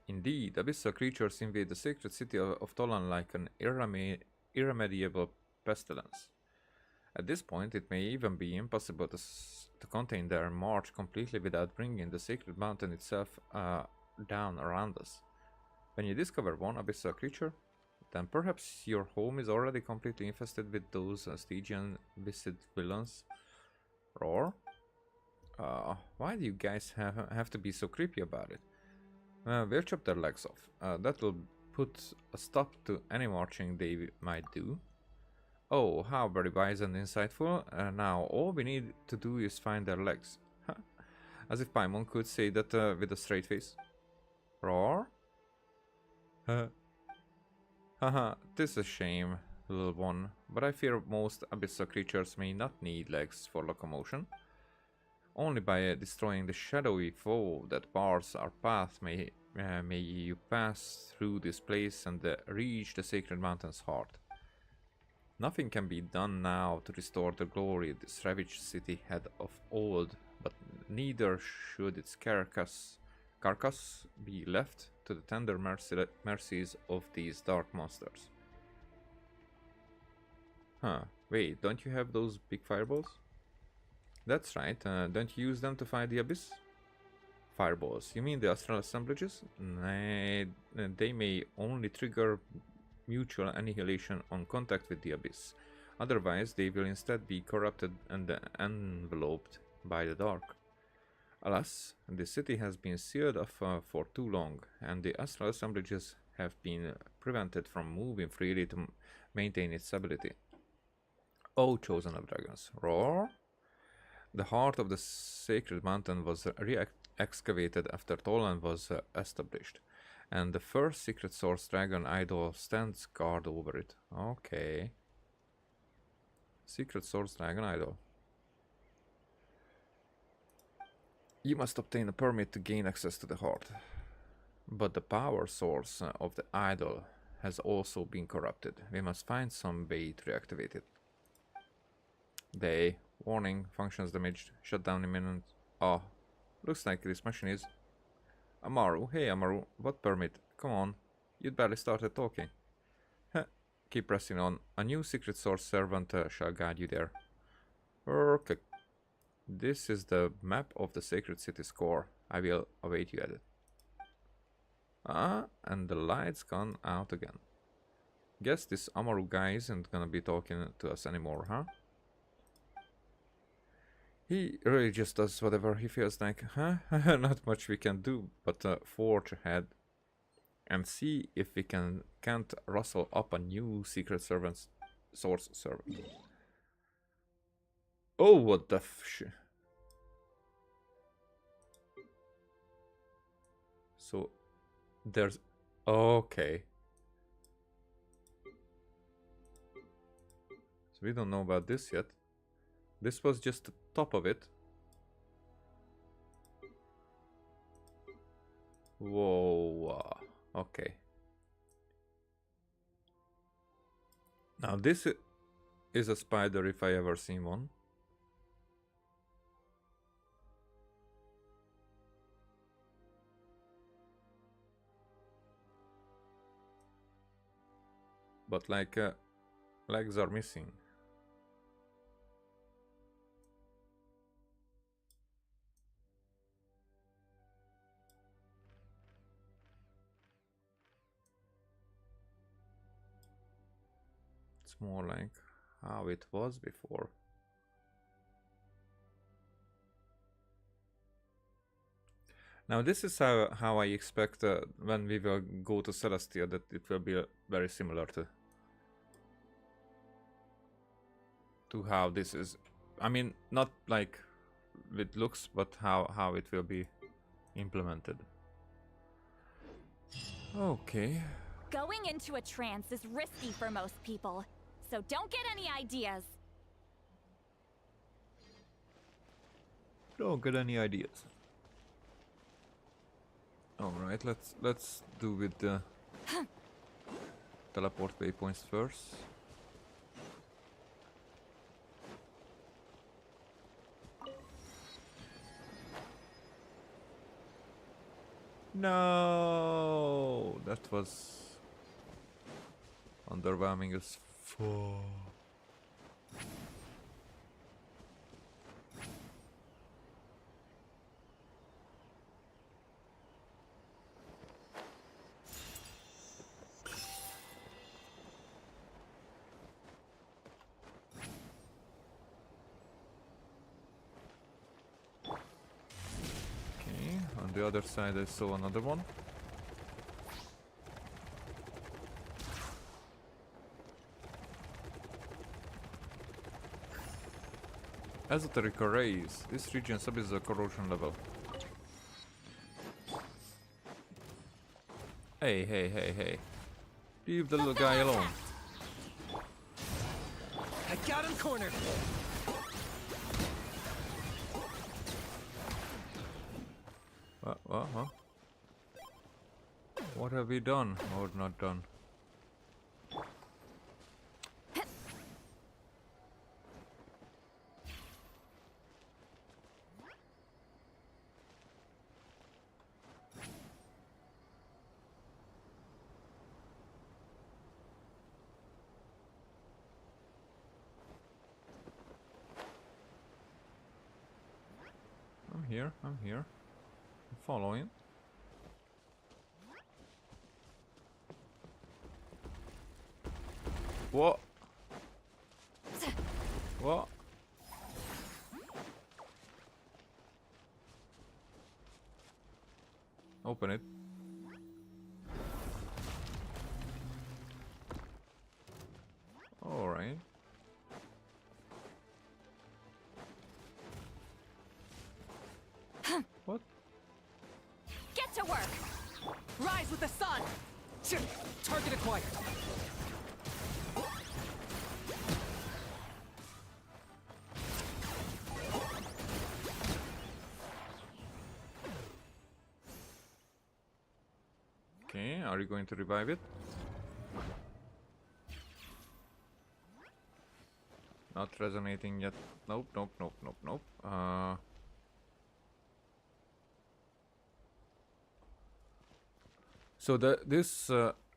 Indeed, abyssal creatures invade the sacred city of Tolan like an irremediable pestilence. At this point, it may even be impossible to contain their march completely without bringing the sacred mountain itself down around us. When you discover one abyssal creature, then perhaps your home is already completely infested with those Stygian-vised villains. Or, why do you guys have to be so creepy about it? We'll chop their legs off. That will put a stop to any marching they might do. Oh, how very wise and insightful. Now all we need to do is find their legs. As if Paimon could say that with a straight face. Roar? Haha, this is a shame, little one, but I fear most abyssal creatures may not need legs for locomotion. Only by destroying the shadowy foe that bars our path may you pass through this place and reach the sacred mountain's heart. Nothing can be done now to restore the glory this ravaged city had of old, but neither should its carcass be left to the tender mercies of these dark monsters. Huh, wait, don't you have those big fireballs? That's right, don't you use them to fight the abyss? Fireballs, you mean the astral assemblages? Nah, they may only trigger mutual annihilation on contact with the abyss. Otherwise, they will instead be corrupted and enveloped by the dark. Alas, the city has been sealed off for too long, and the astral assemblages have been prevented from moving freely to maintain its stability. O chosen of dragons, roar! The heart of the sacred mountain was re-excavated after Toland was established, and the first secret source dragon idol stands guard over it. Okay. Secret source dragon idol. You must obtain a permit to gain access to the heart. But the power source of the idol has also been corrupted. We must find some way to reactivate it. Warning, functions damaged. Shut down imminent. Oh, looks like this machine is. Amaru, hey Amaru, what permit? Come on, you'd barely started talking. Keep pressing on. A new secret source servant shall guide you there. Okay. This is the map of the sacred city's core. I will await you at it. And the light's gone out again. Guess this Amaru guy isn't gonna be talking to us anymore, huh? He really just does whatever he feels like, huh? Not much we can do but forge ahead and see if we can't rustle up a new secret source servant. Oh, what the So there's okay. So we don't know about this yet. This was just the top of it. Whoa. Okay. Now this is a spider if I ever seen one. But like legs are missing. It's more like how it was before. Now this is how I expect when we will go to Celestia that it will be very similar to how this is. I mean, not like with looks, but how it will be implemented. Okay. Going into a trance is risky for most people, so don't get any ideas. Don't get any ideas. All right, let's do with the teleport waypoints first. No, that was underwhelming as fuck. the other side I saw another one. Esoteric arrays. This region submits a corrosion level. Hey, hey, hey, hey. Leave the little guy alone. I got him cornered. What? What have we done or not done? I'm here. I'm following. What? What? Open it. All right. What? Get to work. Rise with the sun. Target acquired. Okay, are you going to revive it? Not resonating yet. Nope. So this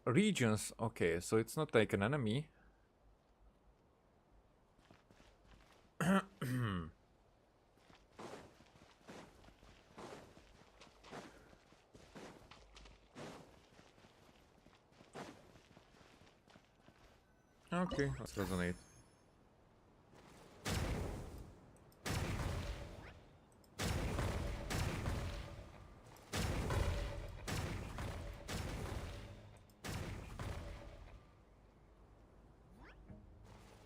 regions, okay, so it's not like an enemy. Okay, let's resonate.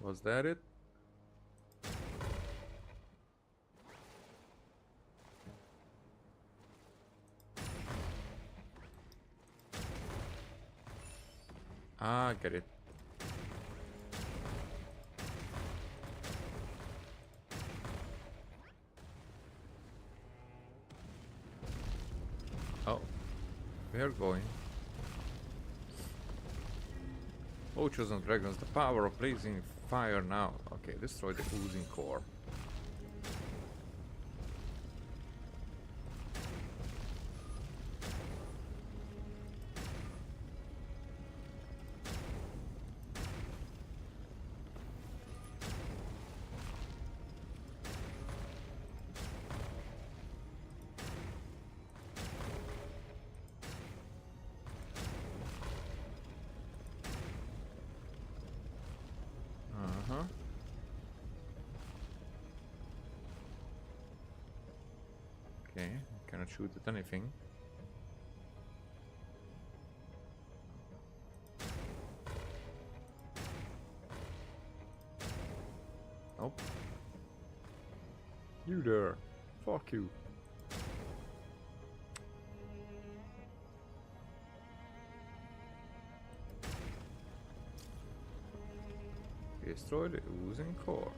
Was that it? Ah, get it. Oh, we are going. Oh, chosen dragons, the power of blazing fire now. Okay, destroy the oozing core. Okay, cannot shoot at anything. Nope. You there. Fuck you. Destroy the oozing core.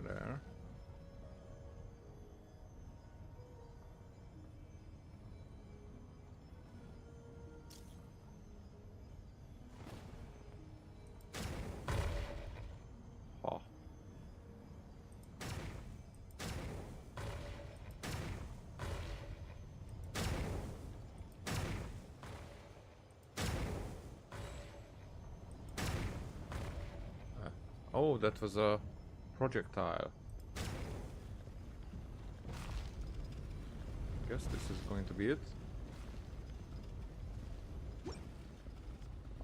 There. Oh. Oh, that was a projectile. Guess this is going to be it.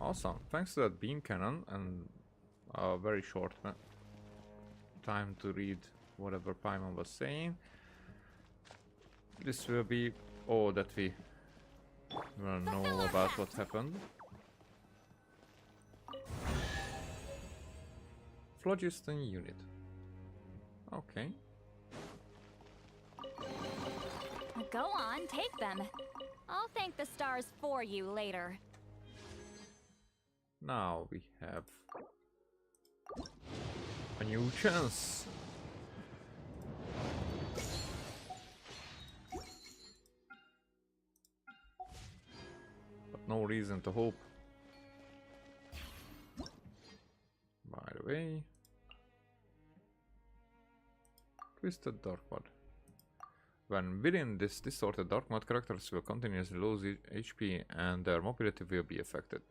Awesome. Thanks to that beam cannon and a very short time to read whatever Paimon was saying. This will be all that we will know about what happened. Phlogiston unit. Okay. Go on, take them. I'll thank the stars for you later. Now we have a new chance. But no reason to hope. By the way, Twisted Dark Mode. When within this distorted dark mode, characters will continuously lose HP and their mobility will be affected.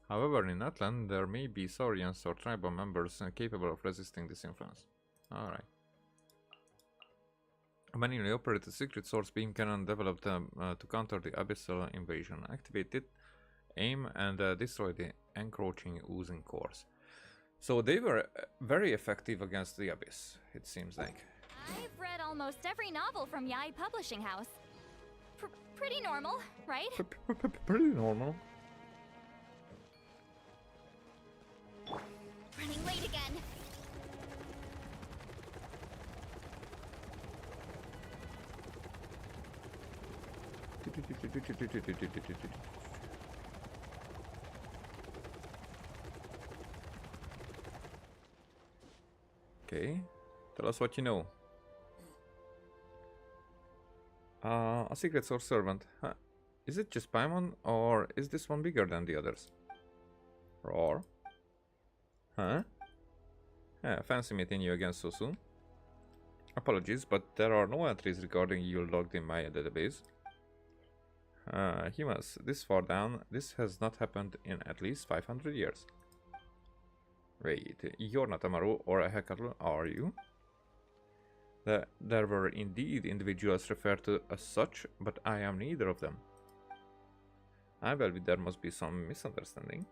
However, in Atlan, there may be Saurians or tribal members capable of resisting this influence. Alright. A manually operated secret source beam cannon developed to counter the abyssal invasion. Activate it, aim, and destroy the encroaching oozing cores. So they were very effective against the abyss, it seems like. I've read almost every novel from Yai Publishing House. Pretty normal, right? Pretty normal. Running late again. Okay, tell us what you know. A secret source servant. Huh. Is it just Paimon, or is this one bigger than the others? Roar. Huh? Yeah, fancy meeting you again so soon. Apologies, but there are no entries regarding you logged in my database. Humans, this far down, this has not happened in at least 500 years. Wait, you're not a Maru or a Hekaru, are you? There were indeed individuals referred to as such, but I am neither of them. I believe there must be some misunderstanding.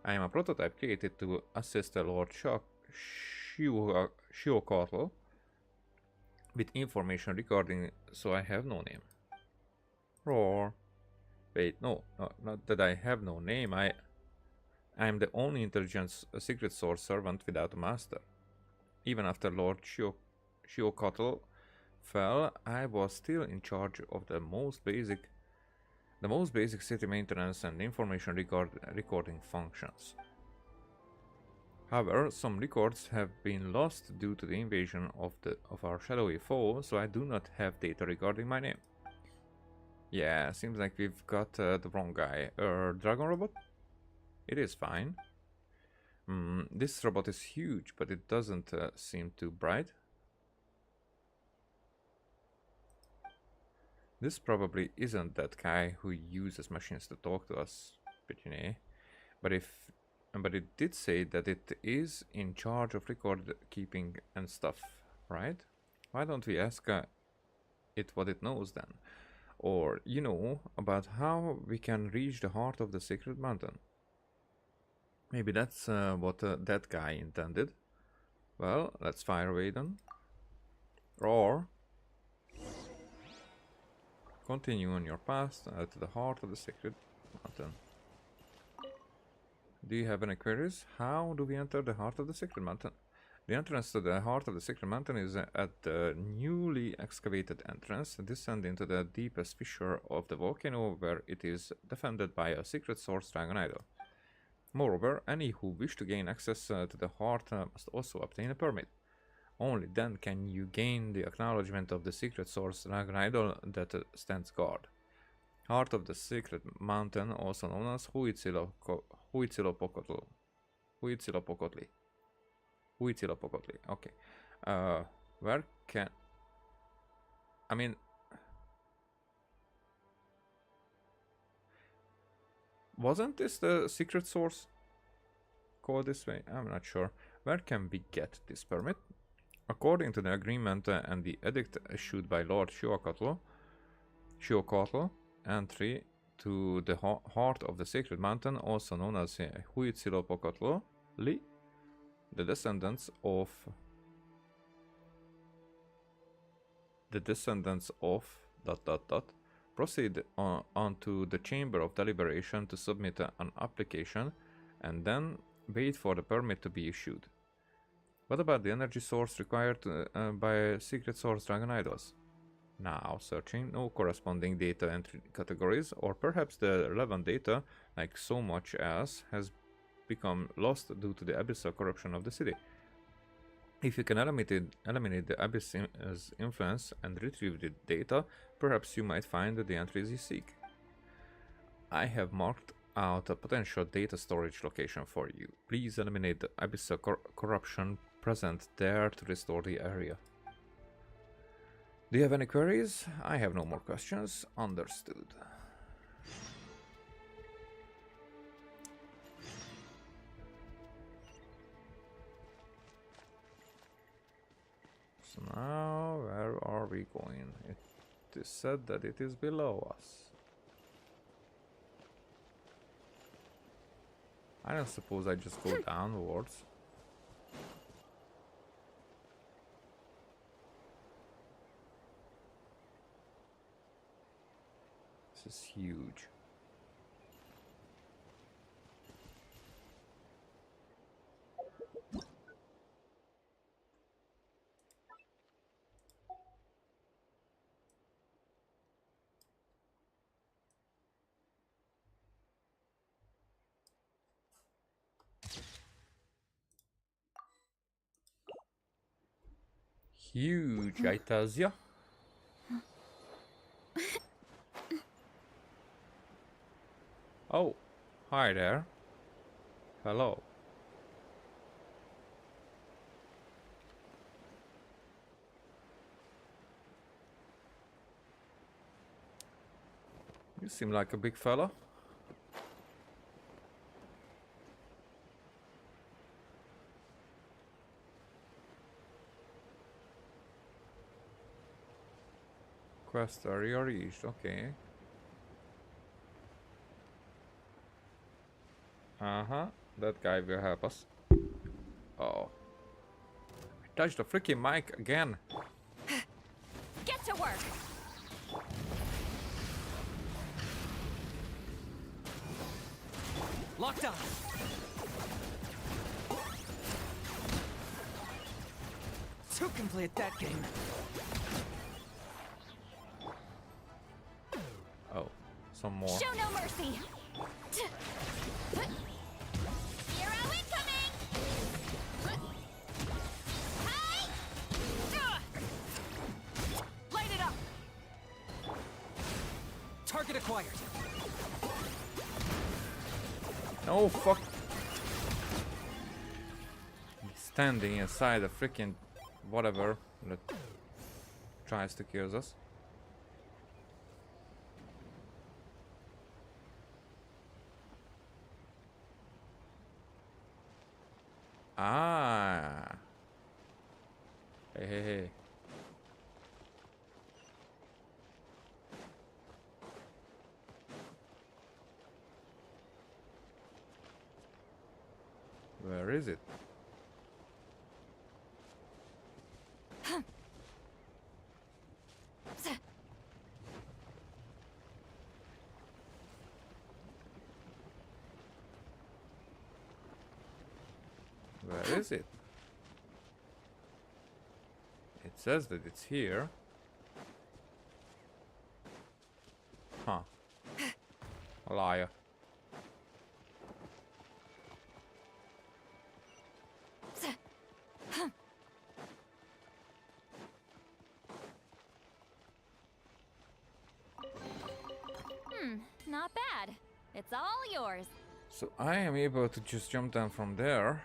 I am a prototype created to assist the Lord Shiokatl with information regarding, so I have no name. Roar. Wait, no, not that I have no name. I am the only intelligent secret source servant without a master. Even after Lord Shiokatl fell, I was still in charge of the most basic city maintenance and information recording functions. However, some records have been lost due to the invasion of our shadowy foe, so I do not have data regarding my name. Yeah, seems like we've got the wrong guy. Dragon robot? It is fine. This robot is huge, but it doesn't seem too bright. This probably isn't that guy who uses machines to talk to us, but it did say that it is in charge of record keeping and stuff, right? Why don't we ask it what it knows then? Or, you know, about how we can reach the heart of the Sacred Mountain. Maybe that's what that guy intended. Well, let's fire away then. Roar. Continue on your path to the heart of the Sacred Mountain. Do you have any queries? How do we enter the heart of the Sacred Mountain? The entrance to the heart of the Sacred Mountain is at the newly excavated entrance. Descend into the deepest fissure of the volcano, where it is defended by a secret source dragon idol. Moreover, any who wish to gain access to the heart must also obtain a permit. Only then can you gain the acknowledgement of the secret source dragon idol that stands guard. Heart of the Sacred Mountain, also known as Huitzilopochtli. Okay. Where can... I mean... Wasn't this the secret source go this way? I'm not sure. Where can we get this permit? According to the agreement and the edict issued by Lord Shuokotl, entry to the heart of the sacred mountain, also known as Huitzilopochtli, the descendants of proceed on to the chamber of deliberation to submit an application and then wait for the permit to be issued. What about the energy source required by secret source dragon idols? Now searching, no corresponding data entry categories, or perhaps the relevant data, like so much as, has become lost due to the abyssal corruption of the city. If you can eliminate the abyss's influence and retrieve the data, perhaps you might find the entries you seek. I have marked out a potential data storage location for you. Please eliminate the abyssal corruption present there to restore the area. Do you have any queries? I have no more questions. Understood. So now, where are we going? It is said that it is below us. I don't suppose I just go downwards. This is huge. Huge, I tells ya. Oh, hi there. Hello. You seem like a big fella. Quest area reached, okay. Uh-huh, that guy will help us. Oh. I touched the freaking mic again. Get to work! Locked on! Two can play at that game. Oh, some more. Show no mercy. Hero incoming. Hi. Light it up! Target acquired. No, fuck. He's standing inside a freaking whatever that tries to kill us. Ah. Hey, hey, hey. Where is it? Where is it? It says that it's here. Huh. A liar. Not bad. It's all yours. So I am able to just jump down from there.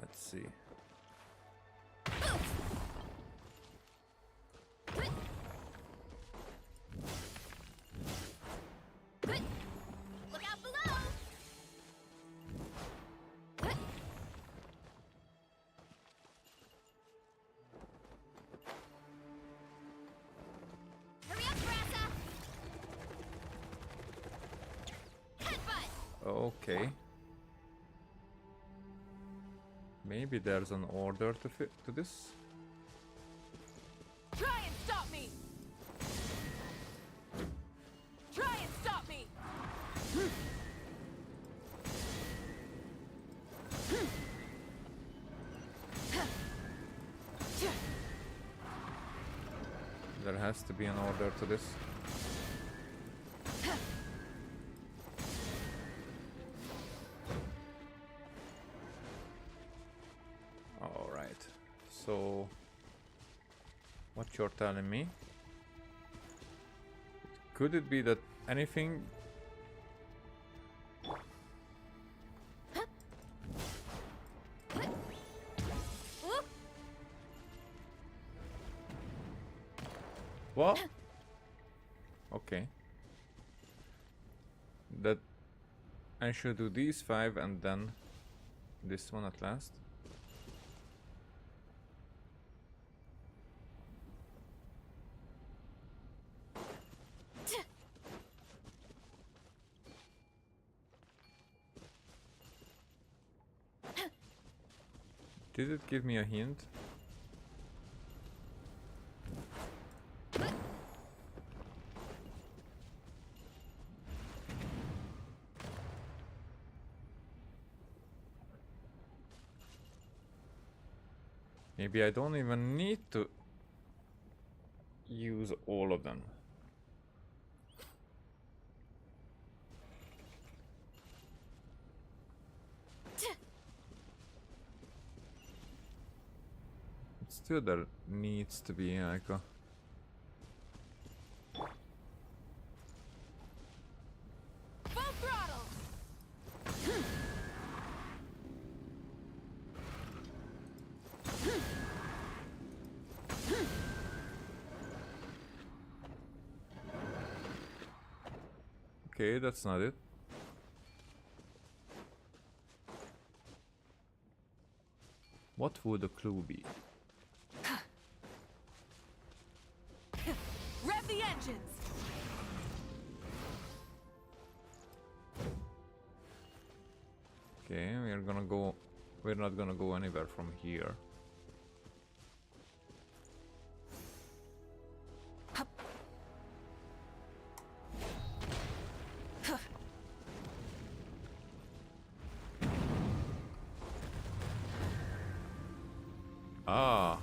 Let's see. Okay. Maybe there's an order to fit to this. Try and stop me! Try and stop me! There has to be an order to this. Alright. So what you're telling me? Could it be that anything Whoop. what? Okay. That I should do these 5 and then this one at last. Did it give me a hint? Maybe I don't even need to use all of them. Still there needs to be like a Full throttle! okay, that's not it. What would the clue be? Rev the engines! Okay, we're not gonna go anywhere from here. Ah,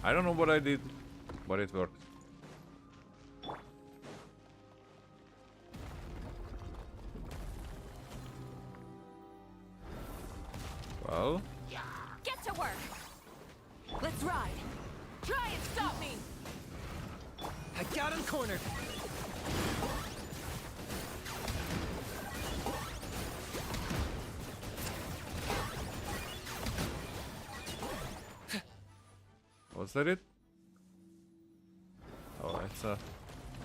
I don't know what I did, but it worked. Well, Get to work! Let's ride! Try and stop me! I got him cornered. was that it? Oh, it's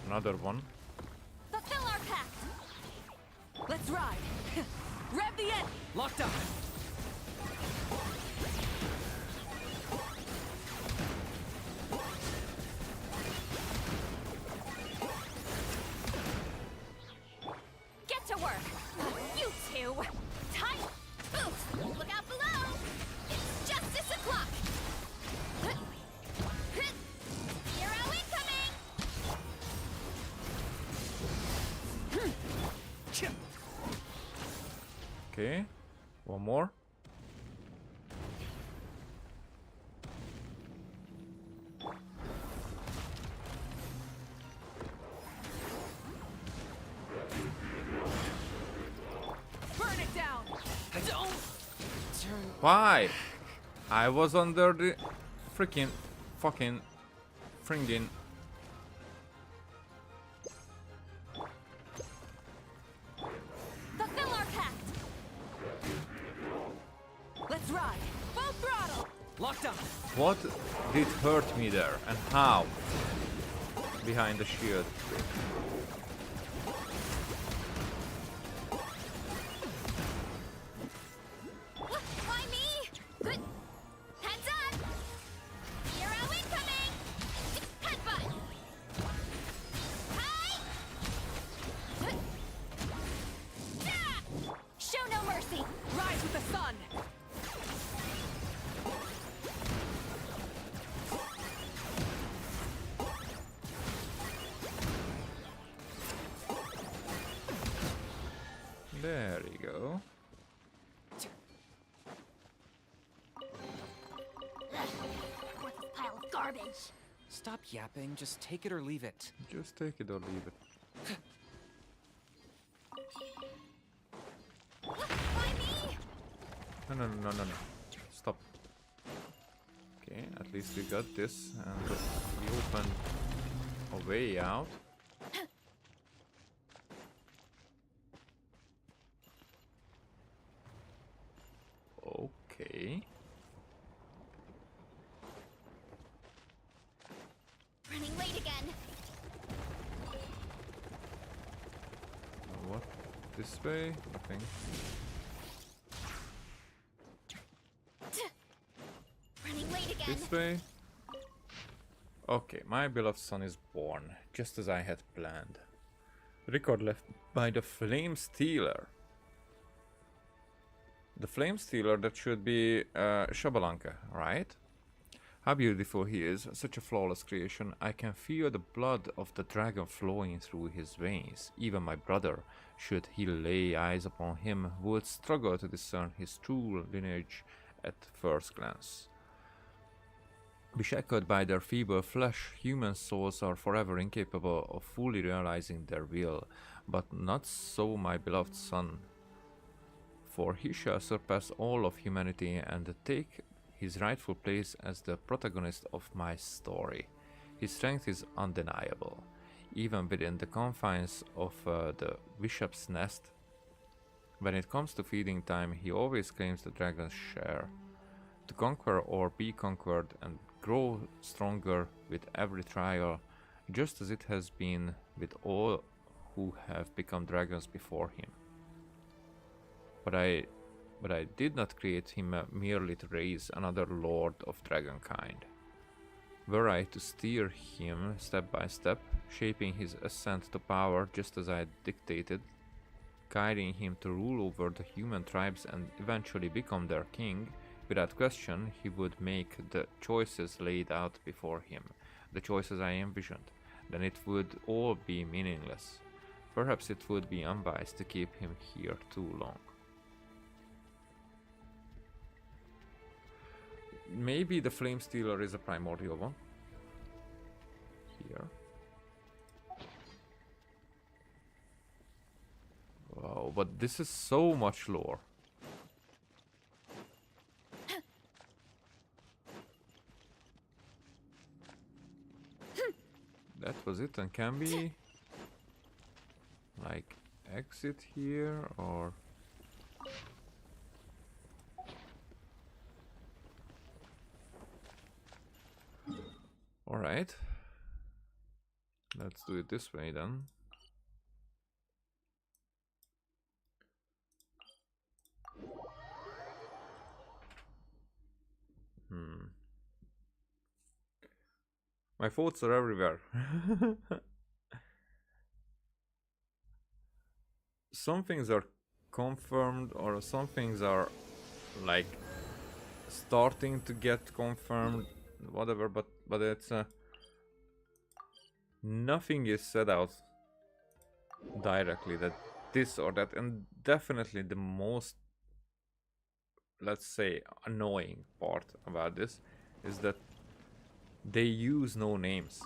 another one. Fulfill our pact! Let's ride! Rev the end! Locked up. Get to work. You two. Time. Oof. Look out below. It's justice o'clock. Hero incoming. Okay, one more. Burn it down! Don't turn. Why? I was under the freaking fucking fringing. Fulfill our pact! Let's ride! Full throttle! Locked up. What did hurt me there and how? Behind the shield. Why me? Good. Heads up. Hero incoming. Headbutt. Hi. Yeah. you go. Worthless pile of garbage. Stop yapping. Just take it or leave it. Just take it or leave it. Why me? No. Stop. Okay, at least we got this, and we opened a way out. Okay. Running late again. What? This way? Nothing. Running late again. This way? Okay, my beloved son is born, just as I had planned. Record left by the Flame Stealer. The Flame Stealer, that should be Shabalanka, right? How beautiful he is, such a flawless creation. I can feel the blood of the dragon flowing through his veins. Even my brother, should he lay eyes upon him, would struggle to discern his true lineage at first glance. Beshackled by their feeble flesh, human souls are forever incapable of fully realizing their will, but not so my beloved son. For he shall surpass all of humanity and take his rightful place as the protagonist of my story. His strength is undeniable, even within the confines of the bishop's nest. When it comes to feeding time, he always claims the dragon's share. To conquer or be conquered and grow stronger with every trial, just as it has been with all who have become dragons before him. But I did not create him merely to raise another lord of dragonkind. Were I to steer him step by step, shaping his ascent to power just as I dictated, guiding him to rule over the human tribes and eventually become their king, without question he would make the choices laid out before him, the choices I envisioned. Then it would all be meaningless. Perhaps it would be unwise to keep him here too long. Maybe the Flame Stealer is a primordial one. Here. Wow, but this is so much lore. That was it, and can we like exit here or... Alright. Let's do it this way then. My thoughts are everywhere. Some things are confirmed or some things are like starting to get confirmed, whatever, but it's nothing is said out directly that this or that. And definitely the most, let's say, annoying part about this is that they use no names.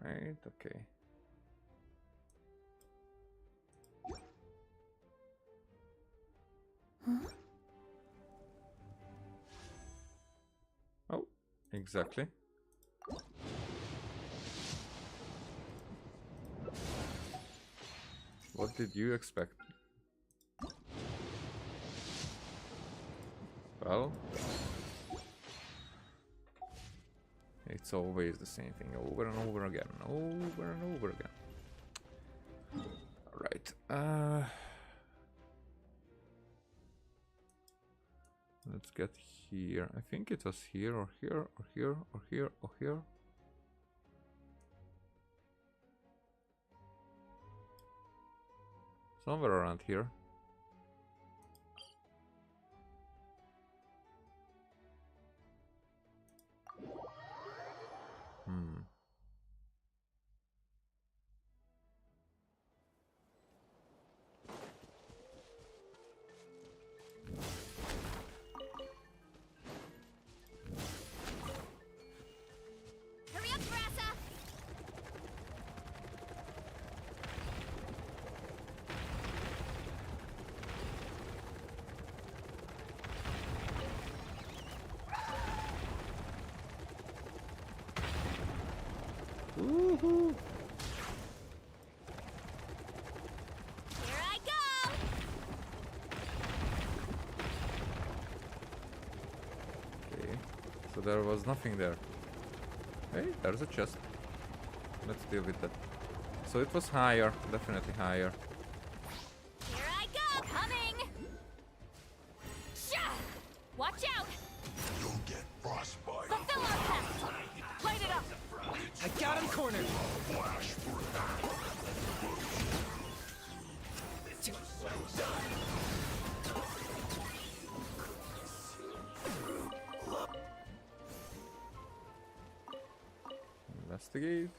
Alright, okay. Oh, exactly. What did you expect? Well, it's always the same thing over and over again, over and over again. Right. Let's get here. I think it was here or here or here or here or here. Somewhere around here. Hmm. Hurry up, Grassa! Woohoo! Here I go! Okay, so there was nothing there. Hey, there's a chest. Let's deal with that. So it was higher, definitely higher. Here I go! Coming! Shah! Watch out! You'll get frostbite. Fulfill our pact! Light it up! I got him cornered! Flash Investigate.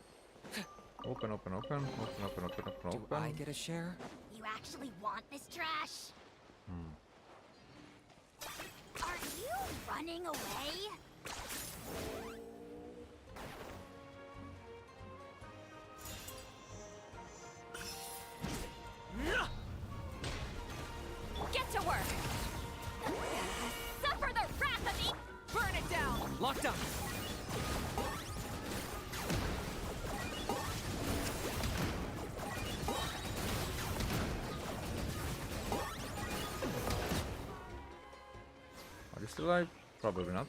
Open, open, open, open, open, open, open, Do open. I get a share? You actually want this trash? Are you running away? Get to work! Suffer the wrath of the... Burn it down! Locked up! Are you still alive? Probably not.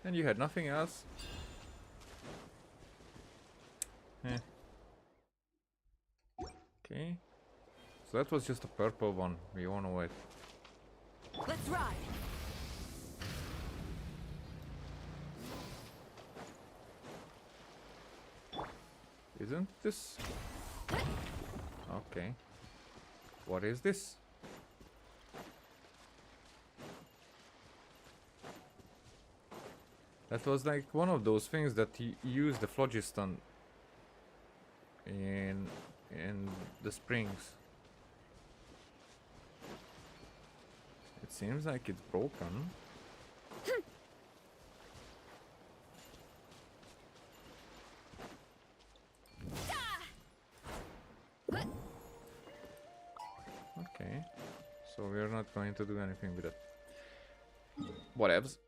And you had nothing else? Eh. Okay. So that was just a purple one. We all know it. Let's ride! Isn't this? Okay. What is this? That was like one of those things that use the phlogiston in the springs. It seems like it's broken. Okay, so we're not going to do anything with it. Whatevs.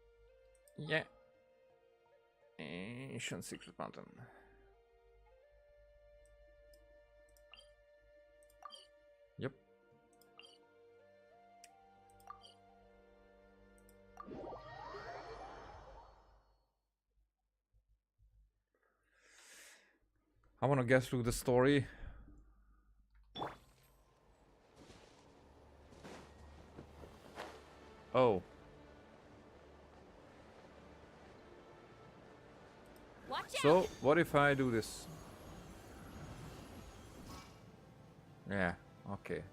Yeah. Ancient Secret Mountain. Yep. I want to guess through the story. Oh. Watch out! So, what if I do this? Yeah, okay.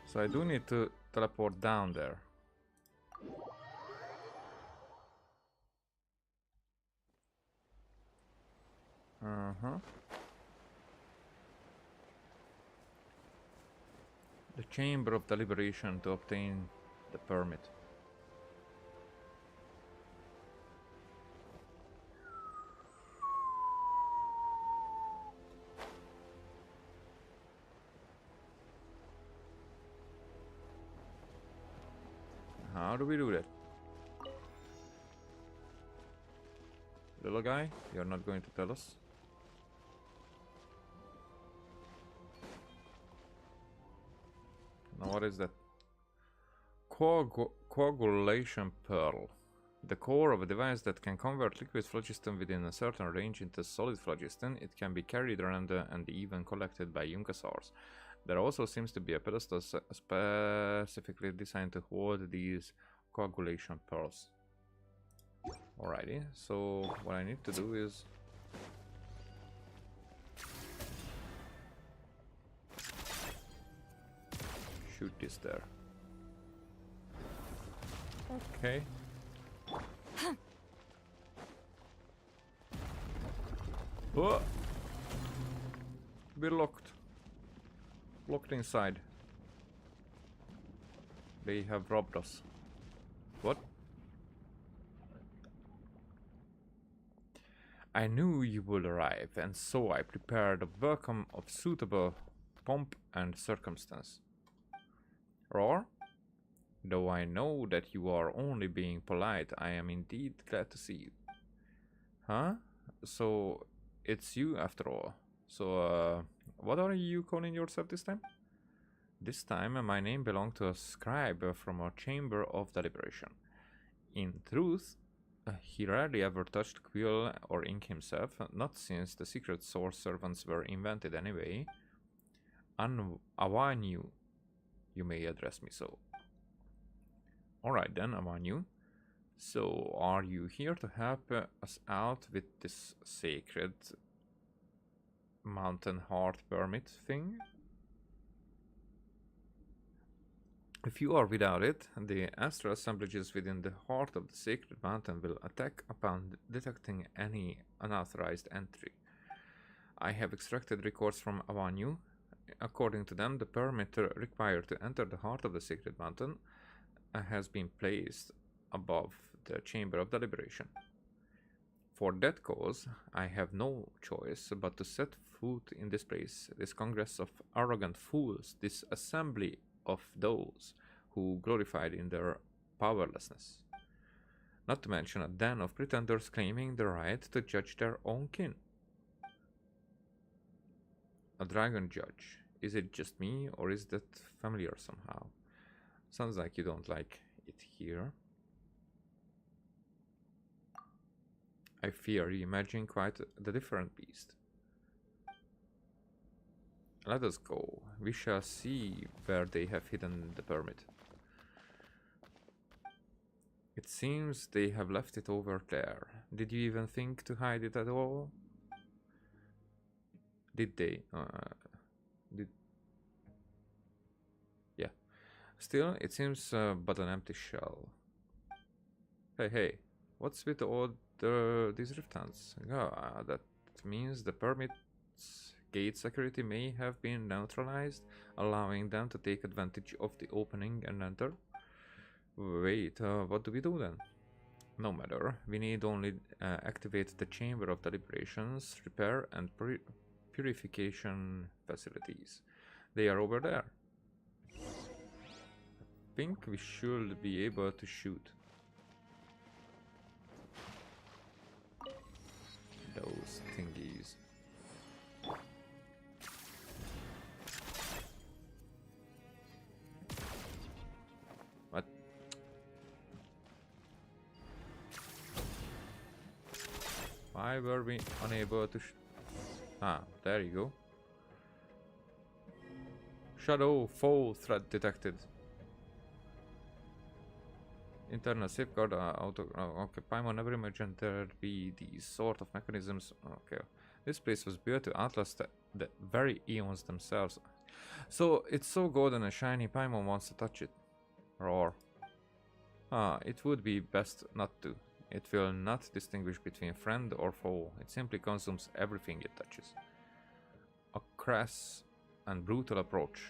So I do need to teleport down there. Uh-huh. The Chamber of Deliberation to obtain the permit. How do we do that? Little guy, you're not going to tell us? Now what is that? Coagulation pearl. The core of a device that can convert liquid phlogiston within a certain range into solid phlogiston. It can be carried around and even collected by Yunkasaurs. There also seems to be a pedestal specifically designed to hold these coagulation pearls. Alrighty, so what I need to do is shoot this there. Okay. Oh! We're locked. Locked inside. They have robbed us. What? I knew you would arrive, and so I prepared a welcome of suitable pomp and circumstance. Roar? Though I know that you are only being polite, I am indeed glad to see you. Huh? So, it's you after all. So, what are you calling yourself this time? This time, my name belonged to a scribe from a chamber of deliberation. In truth, he rarely ever touched quill or ink himself, not since the secret source servants were invented anyway. Awanyu, you may address me so. Alright then, Awanyu. So, are you here to help us out with this sacred mountain heart permit thing? If you are without it, the astral assemblages within the heart of the sacred mountain will attack upon detecting any unauthorized entry. I have extracted records from Awanyu. According to them, the permit required to enter the heart of the sacred mountain has been placed above the chamber of deliberation. For that cause, I have no choice but to set foot in this place, this congress of arrogant fools, this assembly of those who glorified in their powerlessness. Not to mention a den of pretenders claiming the right to judge their own kin. A dragon judge. Is it just me, or is that familiar somehow? Sounds like you don't like it here. I fear you imagine quite the different beast. Let us go. We shall see where they have hidden the permit. It seems they have left it over there. Did you even think to hide it at all? Did they? Yeah. Still, it seems but an empty shell. Hey, what's with all these rift hunts? That means the permit's gate security may have been neutralized, allowing them to take advantage of the opening and enter. Wait, what do we do then? No matter, we need only activate the chamber of deliberations, repair and purification facilities. They are over there. I think we should be able to shoot those thingies. What? Why were we unable to there you go. Shadow foe threat detected. Internal safeguard okay, Paimon never imagined there'd be these sort of mechanisms. Okay. This place was built to outlast the very eons themselves. So it's so golden and shiny, Paimon wants to touch it. Roar. It would be best not to. It will not distinguish between friend or foe. It simply consumes everything it touches. A crass and brutal approach.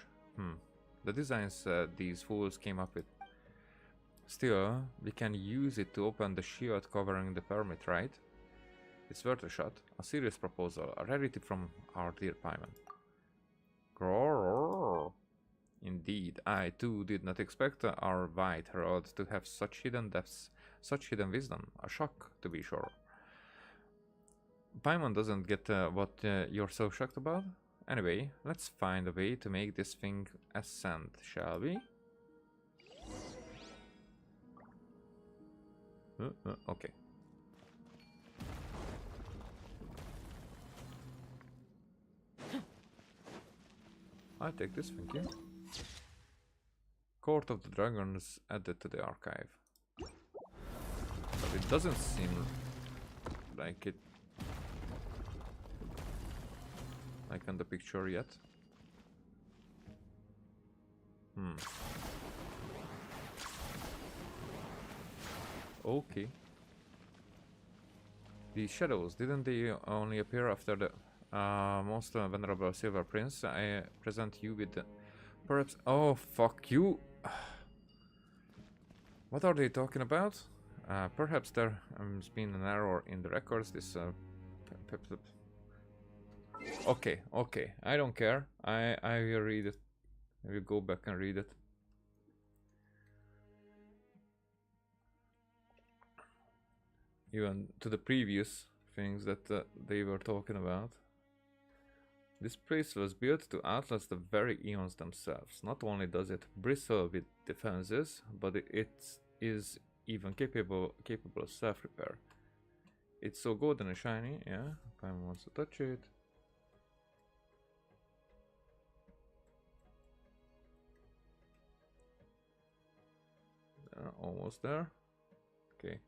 The designs these fools came up with. Still, we can use it to open the shield covering the permit, right? It's worth a shot. A serious proposal. A rarity from our dear Paimon. Grrrr. Indeed, I too did not expect our White Herald to have such hidden depths, such hidden wisdom. A shock, to be sure. Paimon doesn't get what you're so shocked about. Anyway, let's find a way to make this thing ascend, shall we? Okay. I'll take this, thank you. Court of the Dragons added to the archive. But it doesn't seem like it... like on the picture yet. Okay. The shadows, didn't they only appear after the most venerable Silver Prince? I present you with the... Perhaps... Oh, fuck you! What are they talking about? Perhaps there has been an error in the records. This... Okay, okay. I don't care. I will read it. I will go back and read it. Even to the previous things that they were talking about. This place was built to outlast the very eons themselves. Not only does it bristle with defenses, but it is even capable of self-repair. It's so golden and shiny, yeah. Paimon wants to touch it. Almost there. Okay.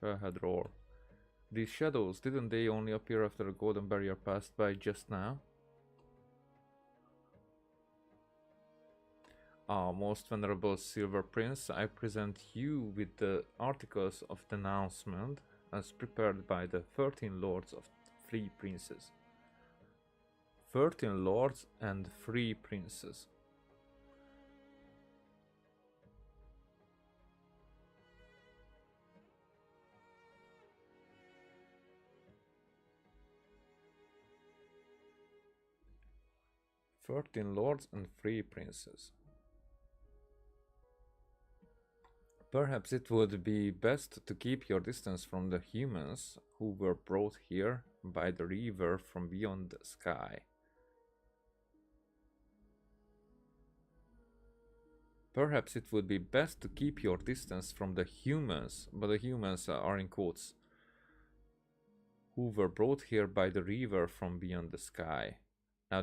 Shellhead roar. These shadows, didn't they only appear after the golden barrier passed by just now? Ah, most venerable Silver Prince, I present you with the articles of denouncement as prepared by the 13 lords of 3 princes. 13 lords and 3 princes. Lords and 3 princes. Perhaps it would be best to keep your distance from the humans who were brought here by the river from beyond the sky. Perhaps it would be best to keep your distance from the humans, but the humans are in quotes, who were brought here by the river from beyond the sky. Now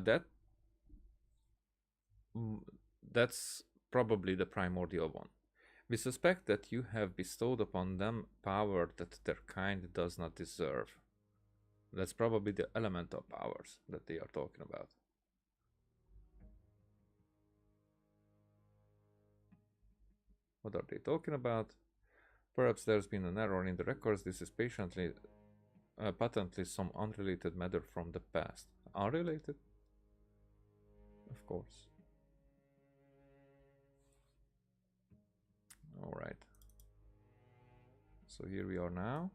that's probably the primordial one. We suspect that you have bestowed upon them power that their kind does not deserve. That's probably the elemental powers that they are talking about. What are they talking about? Perhaps there's been an error in the records. This is patently some unrelated matter from the past. Unrelated? Of course. Alright. So here we are now.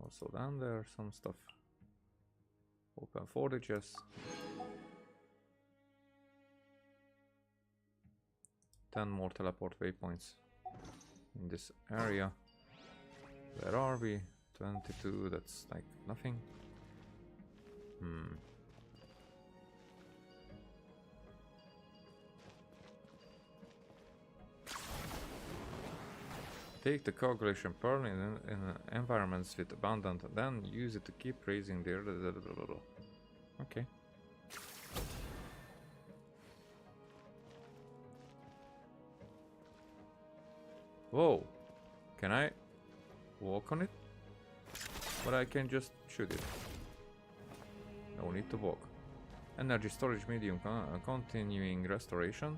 Also down there, some stuff. Open fortages. 10 more teleport waypoints in this area. Where are we? 22, that's like nothing. Take the calculation pearl in environments with abundant, then use it to keep raising their... Okay. Whoa! Can I walk on it? But I can just shoot it. No need to walk. Energy storage medium, continuing restoration.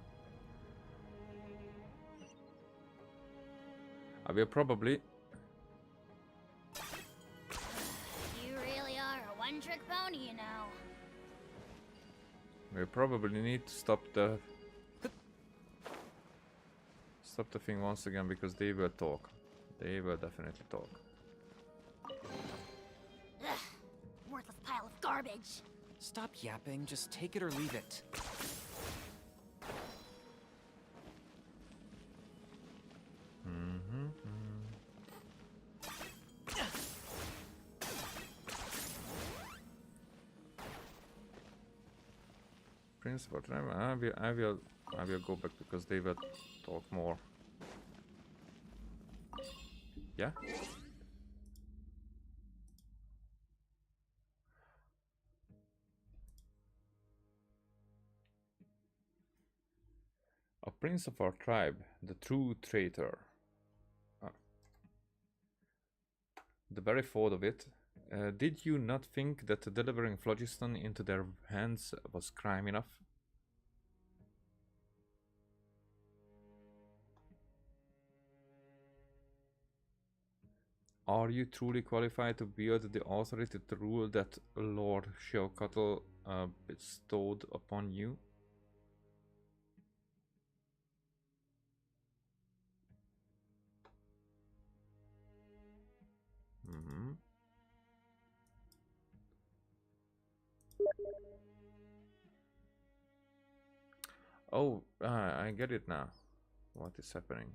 I will probably... You really are a one-trick pony, you know. We probably need to stop the thing once again, because they will talk. They will definitely talk. Ugh, worthless pile of garbage. Stop yapping, just take it or leave it. Principal driver, I will go back because they will talk more. Yeah? A prince of our tribe, the true traitor. The very thought of it. Did you not think that delivering phlogiston into their hands was crime enough? Are you truly qualified to wield the authority to rule that Lord Sheokatl bestowed upon you? Mm-hmm. Oh, I get it now. What is happening?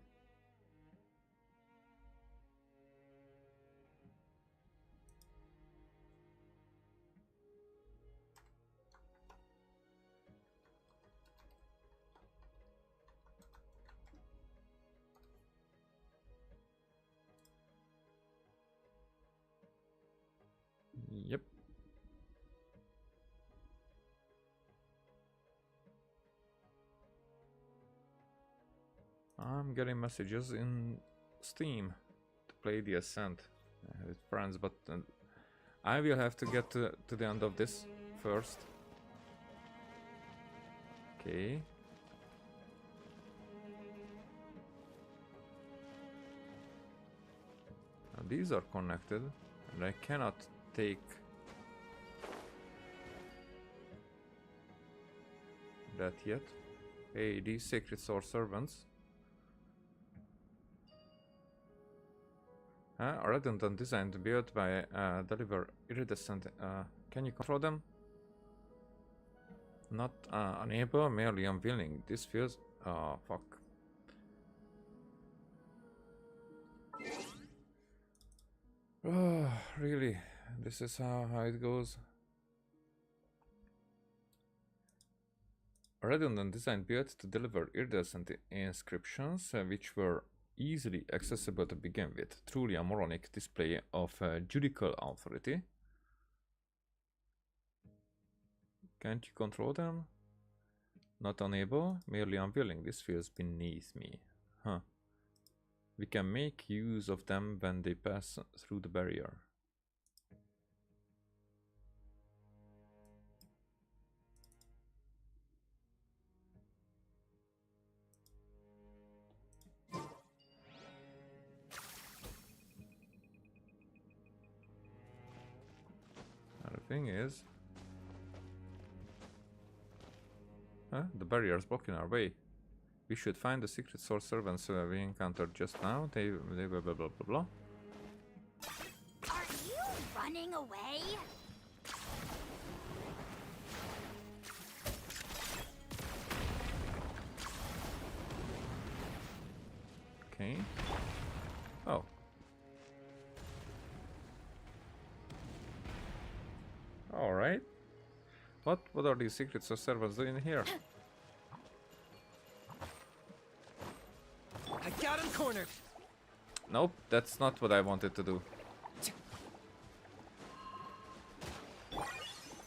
Yep. I'm getting messages in Steam to play the Ascent with friends, but I will have to get to the end of this first. Okay. Now these are connected, and I cannot take that yet. Hey, these sacred source servants. A redundant design built by deliver iridescent. Can you control them? Not unable, merely unwilling. This feels. Oh, fuck. Oh, really? This is how it goes. A redundant design built to deliver iridescent inscriptions, which were easily accessible to begin with. Truly a moronic display of judicial authority. Can't you control them? Not unable, merely unwilling. This feels beneath me. Huh. We can make use of them when they pass through the barrier. The thing is, the barrier is blocking our way. We should find the secret source servants we encountered just now. They blah blah blah blah blah. Are you running away? Okay. Oh. All right. What are these secret source servants doing here? I got him cornered. Nope, that's not what I wanted to do.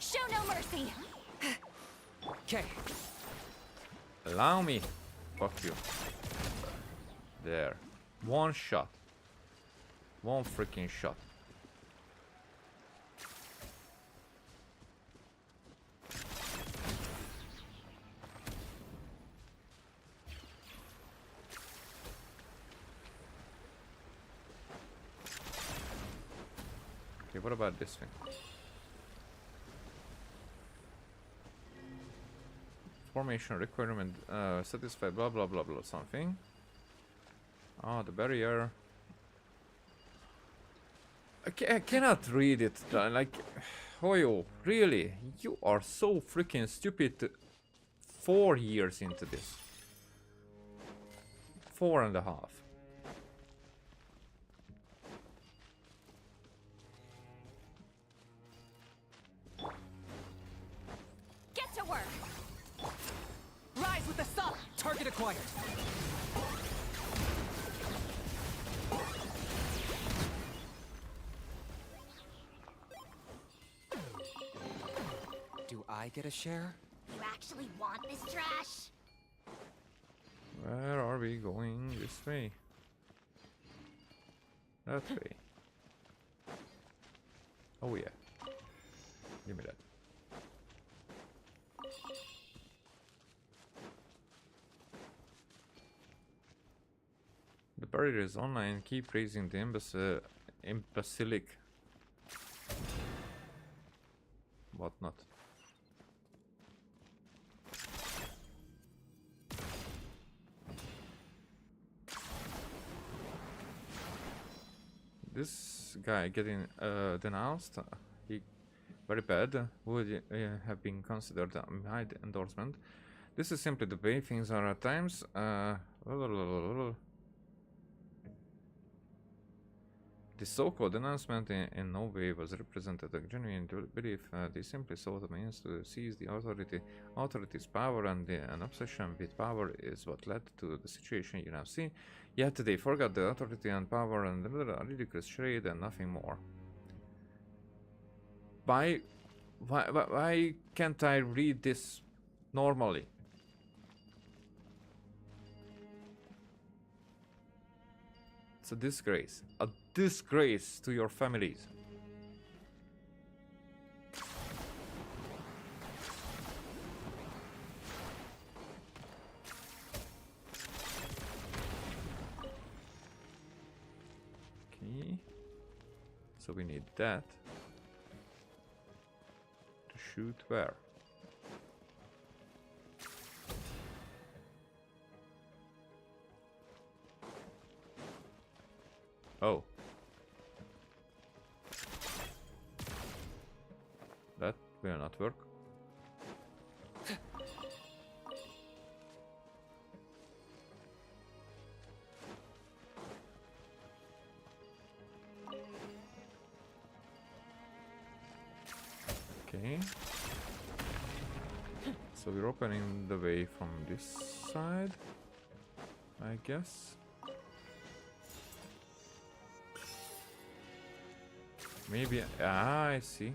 Show no mercy. Okay. Allow me. Fuck you. There. One shot. One freaking shot. Okay, what about this thing? Formation requirement satisfied, blah blah blah blah something. Oh, the barrier. I cannot read it. Like, Hoyo, really? You are so freaking stupid. 4 years into this. 4.5. Get to work. Rise with the sun. Target acquired. Do I get a share? You actually want this trash? Where are we going? This way. That way. Oh yeah. Give me that. The barrier is online. Keep raising the imbecilic. Whatnot. This guy getting denounced. He very bad. Would have been considered a mild endorsement. This is simply the way things are at times. The so-called announcement in no way was represented a genuine belief. They simply sought a means to seize the authority. Authority's power and an obsession with power is what led to the situation you now see. Yet they forgot the authority and power and a ridiculous charade and nothing more. Why can't I read this normally? It's a disgrace. A disgrace to your families. Okay. So we need that. To shoot where? Oh. That will not work. Okay. So we're opening the way from this side, I guess. Maybe, I see.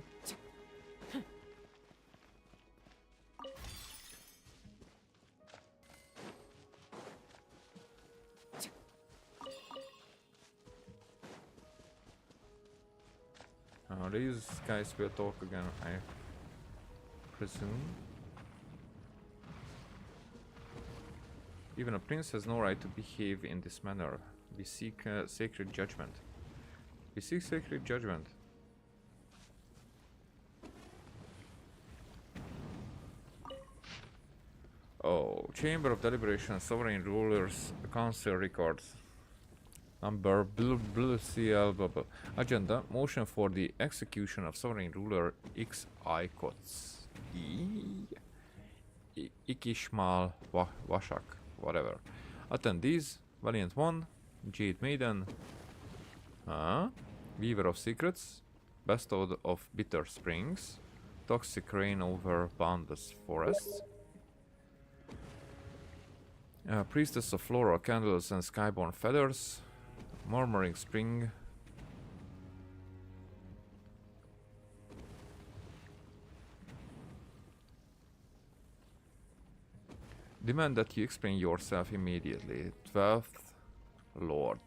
Now these guys will talk again, I presume. Even a prince has no right to behave in this manner. We seek sacred judgment. We seek sacred judgment. Oh, Chamber of Deliberation, Sovereign Rulers, Council Records. Number CL bubble. Agenda, motion for the execution of Sovereign Ruler X Ikots. Ikishmal Washak, whatever. Attendees, Valiant One, Jade Maiden, Weaver of Secrets, Bestowed of Bitter Springs, Toxic Rain over Boundless Forests, Priestess of Floral Candles and Skyborn Feathers, Murmuring Spring, demand that you explain yourself immediately. 12th Lord.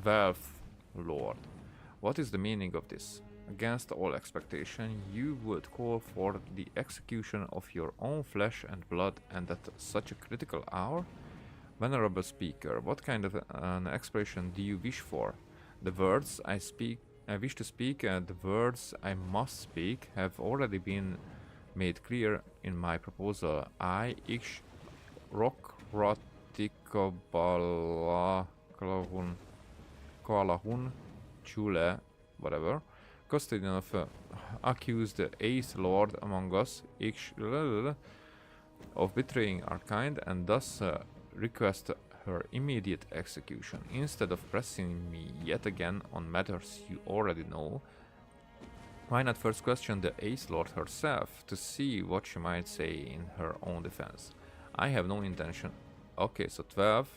12th Lord. What is the meaning of this? Against all expectation, you would call for the execution of your own flesh and blood, and at such a critical hour? Venerable speaker, what kind of an expression do you wish for? The words I wish to speak, and the words I must speak have already been made clear in my proposal. I, Ish Rock Rotikobala Kalahun Chule, whatever, custodian of accused 8th Lord among us, of betraying our kind, and thus request her immediate execution. Instead of pressing me yet again on matters you already know, why not first question the 8th Lord herself to see what she might say in her own defense? I have no intention. Okay, so 12.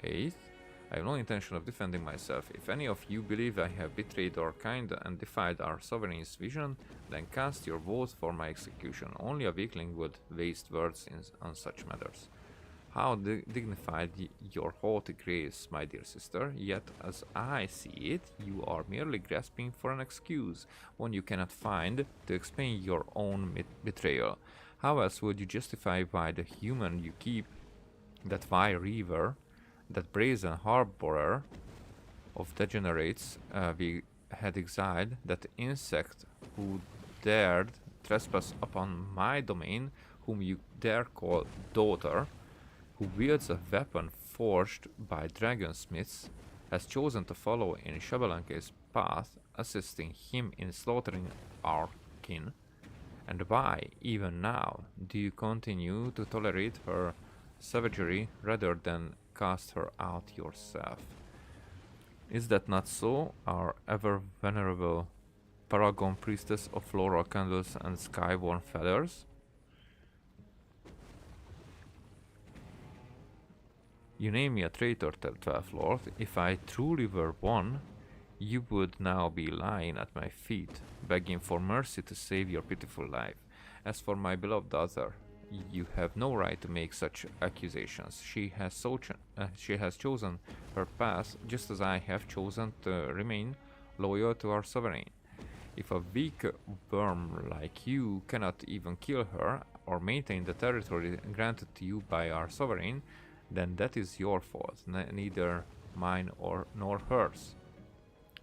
8th. I have no intention of defending myself. If any of you believe I have betrayed our kind and defied our sovereign's vision, then cast your vote for my execution. Only a weakling would waste words on such matters. How dignified your haughty grace, my dear sister, yet as I see it, you are merely grasping for an excuse, one you cannot find, to explain your own betrayal. How else would you justify why the human you keep, that vile reaver, that brazen harborer of degenerates we had exiled, that insect who dared trespass upon my domain, whom you dare call daughter, who wields a weapon forged by dragonsmiths, has chosen to follow in Xbalanque's path, assisting him in slaughtering our kin? And why, even now, do you continue to tolerate her savagery rather than cast her out yourself? Is that not so, our ever-venerable paragon priestess of floral candles and sky-worn feathers? You name me a traitor, Twelfth Lord. If I truly were one, you would now be lying at my feet, begging for mercy to save your pitiful life. As for my beloved daughter, you have no right to make such accusations. She has chosen her path, just as I have chosen to remain loyal to our sovereign. If a weak worm like you cannot even kill her, or maintain the territory granted to you by our sovereign, then that is your fault, neither mine nor hers.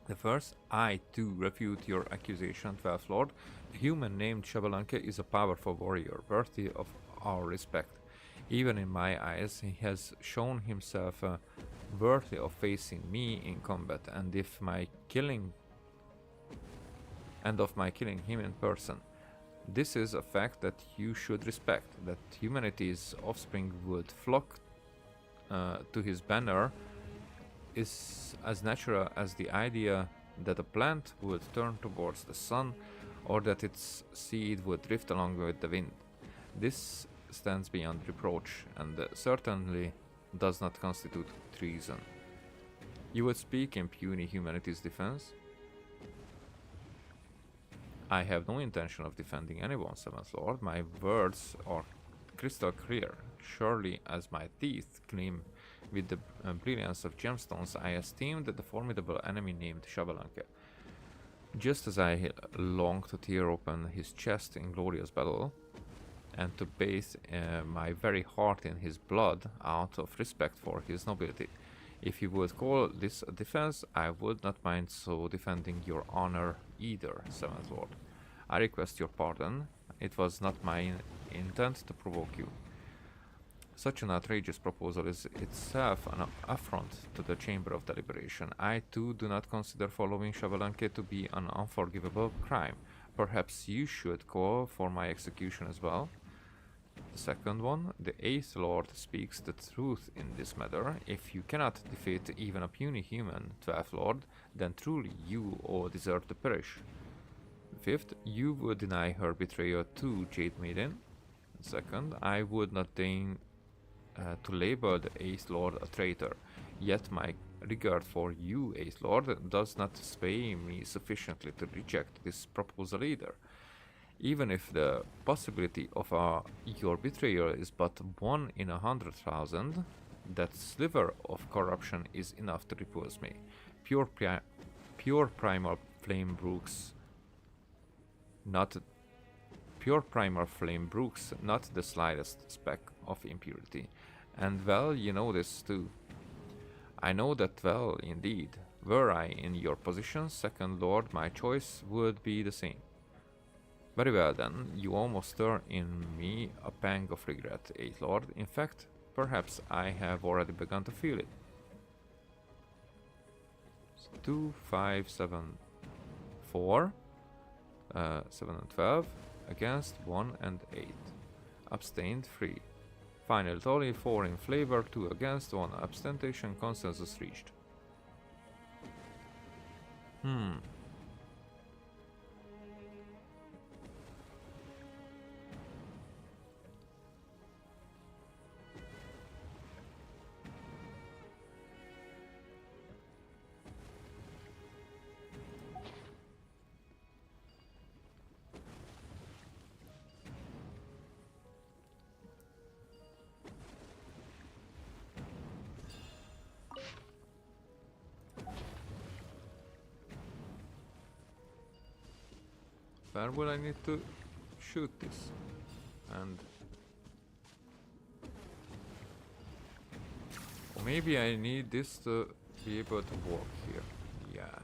The first, I too refute your accusation, Twelfth Lord. The human named Xbalanque is a powerful warrior, worthy of our respect. Even in my eyes, he has shown himself worthy of facing me in combat, and of my killing him in person. This is a fact that you should respect, that humanity's offspring would flock to his banner is as natural as the idea that a plant would turn towards the sun, or that its seed would drift along with the wind. This stands beyond reproach, and certainly does not constitute treason. You would speak in puny humanity's defense? I have no intention of defending anyone, Seventh Lord. My words are crystal clear. Surely as my teeth gleam with the brilliance of gemstones, I esteemed the formidable enemy named Xbalanque. Just as I long to tear open his chest in glorious battle, and to bathe my very heart in his blood out of respect for his nobility. If you would call this a defense, I would not mind so defending your honor either, Seventh Lord. I request your pardon. It was not my intent to provoke you. Such an outrageous proposal is itself an affront to the Chamber of Deliberation. I too do not consider following Xbalanque to be an unforgivable crime. Perhaps you should call for my execution as well. The second one, the Eighth Lord speaks the truth in this matter. If you cannot defeat even a puny human, Twelfth Lord, then truly you all deserve to perish. Fifth, you would deny her betrayal to Jade Maiden. Second, I would not deign to label the Eighth Lord a traitor, yet my regard for you, Eighth Lord, does not sway me sufficiently to reject this proposal either. Even if the possibility of your betrayal is but 1 in 100,000, that sliver of corruption is enough to repulse me. Pure primal flame brooks, not the slightest speck of impurity. And well, you know this too. I know that well indeed. Were I in your position, Second Lord, my choice would be the same. Very well then, you almost stir in me a pang of regret, Eighth Lord. In fact, perhaps I have already begun to feel it. 2, 5, 7, 4, 7 and 12, against 1 and 8. Abstained 3. Final tally 4 in flavor, 2 against, 1 abstention, consensus reached. Where will I need to shoot this? And or maybe I need this to be able to walk here. Yeah.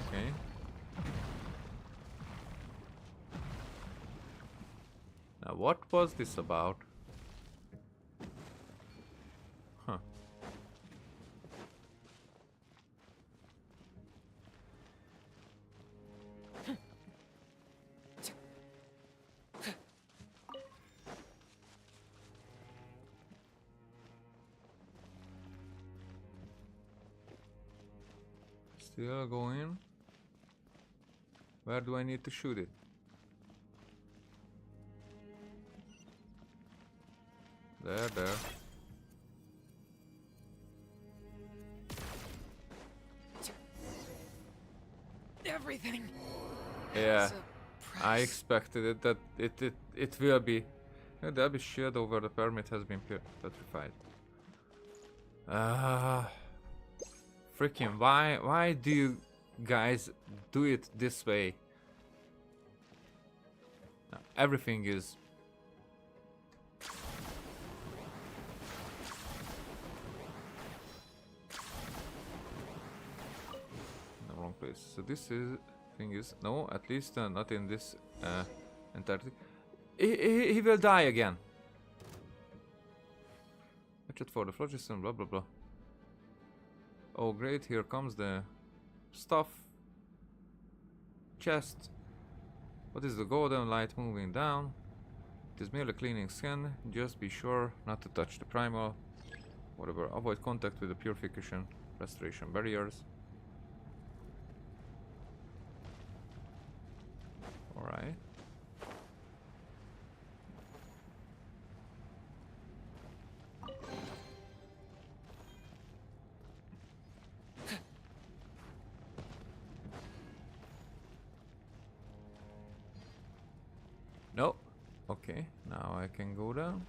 Okay. Now what was this about? Huh. Still going. Where do I need to shoot it? There. Everything. Yeah, is a I price. expected it that it will be. Yeah, the abyss shield over the permit has been petrified. Freaking why do you guys do it this way? Everything is in the wrong place. So this is thing is no, at least not in this entirety. He will die again. Watch it for the phlogiston, blah blah blah. Oh great, here comes the stuff. Chest. What is the golden light moving down? It is merely cleaning skin. Just be sure not to touch the primal. Whatever. Avoid contact with the purification restoration barriers. Alright. No. Okay, now I can go down.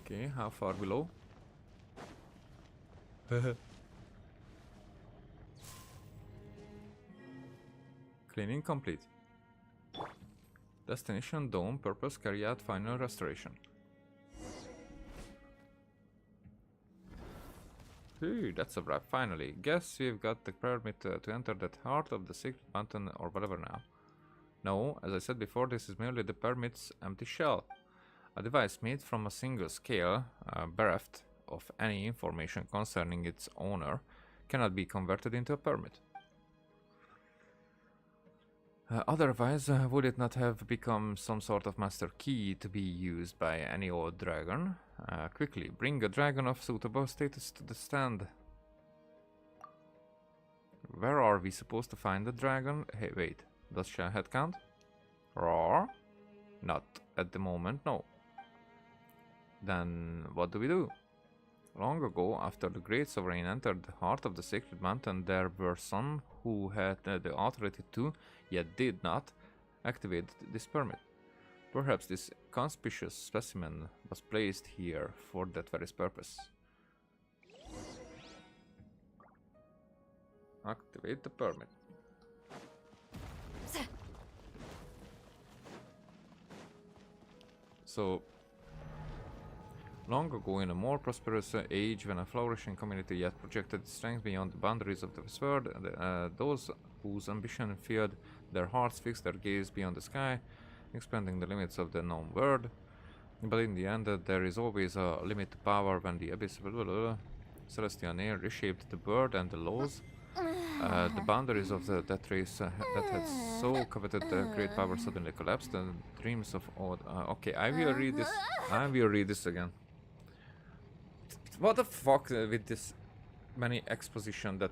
Okay, how far below? Cleaning complete. Destination Dome. Purpose carry out final restoration. Ooh, that's a wrap. Finally. Guess we've got the permit to enter that heart of the secret mountain or whatever now. No, as I said before, this is merely the permit's empty shell. A device made from a single scale, bereft of any information concerning its owner, cannot be converted into a permit. Otherwise, would it not have become some sort of master key to be used by any old dragon? Quickly, bring a dragon of suitable status to the stand. Where are we supposed to find the dragon? Hey, wait. Does Shellhead count? Roar? Not at the moment, no. Then what do we do? Long ago, after the Great Sovereign entered the heart of the Sacred Mountain, there were some who had the authority to, yet did not, activate this permit. Perhaps this conspicuous specimen was placed here for that very purpose. Activate the permit. So, long ago, in a more prosperous age, when a flourishing community yet projected its strength beyond the boundaries of this world, those whose ambition filled their hearts fixed their gaze beyond the sky, expanding the limits of the known world. But in the end, there is always a limit to power. When the abyss celestial air reshaped the world and the laws, the boundaries of that race that had so coveted great power suddenly collapsed, and dreams of old. Okay, I will read this. I will read this again. What the fuck with this many exposition that.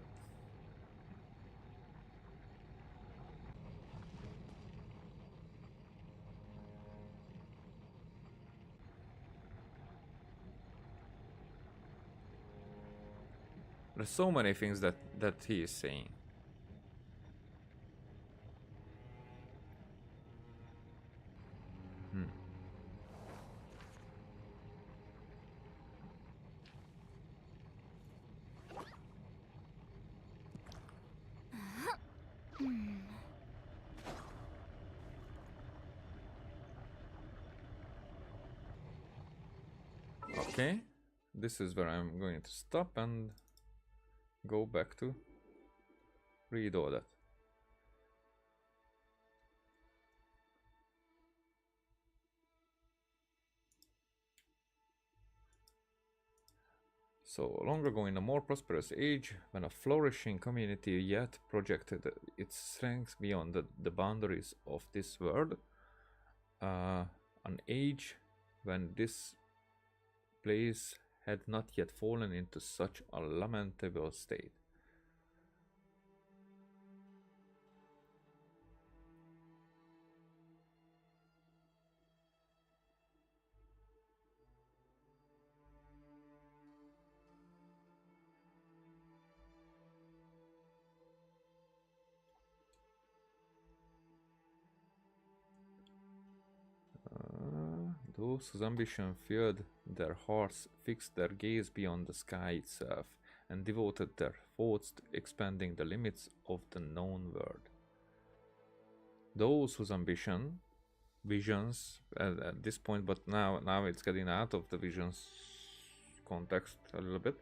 There's so many things that he is saying. Okay, this is where I'm going to stop and go back to read all that. So, long ago in a more prosperous age, when a flourishing community yet projected its strength beyond the boundaries of this world, an age when this place had not yet fallen into such a lamentable state. Those whose ambition filled their hearts fixed their gaze beyond the sky itself and devoted their thoughts to expanding the limits of the known world. Those whose ambition, visions at this point, but now it's getting out of the visions context a little bit,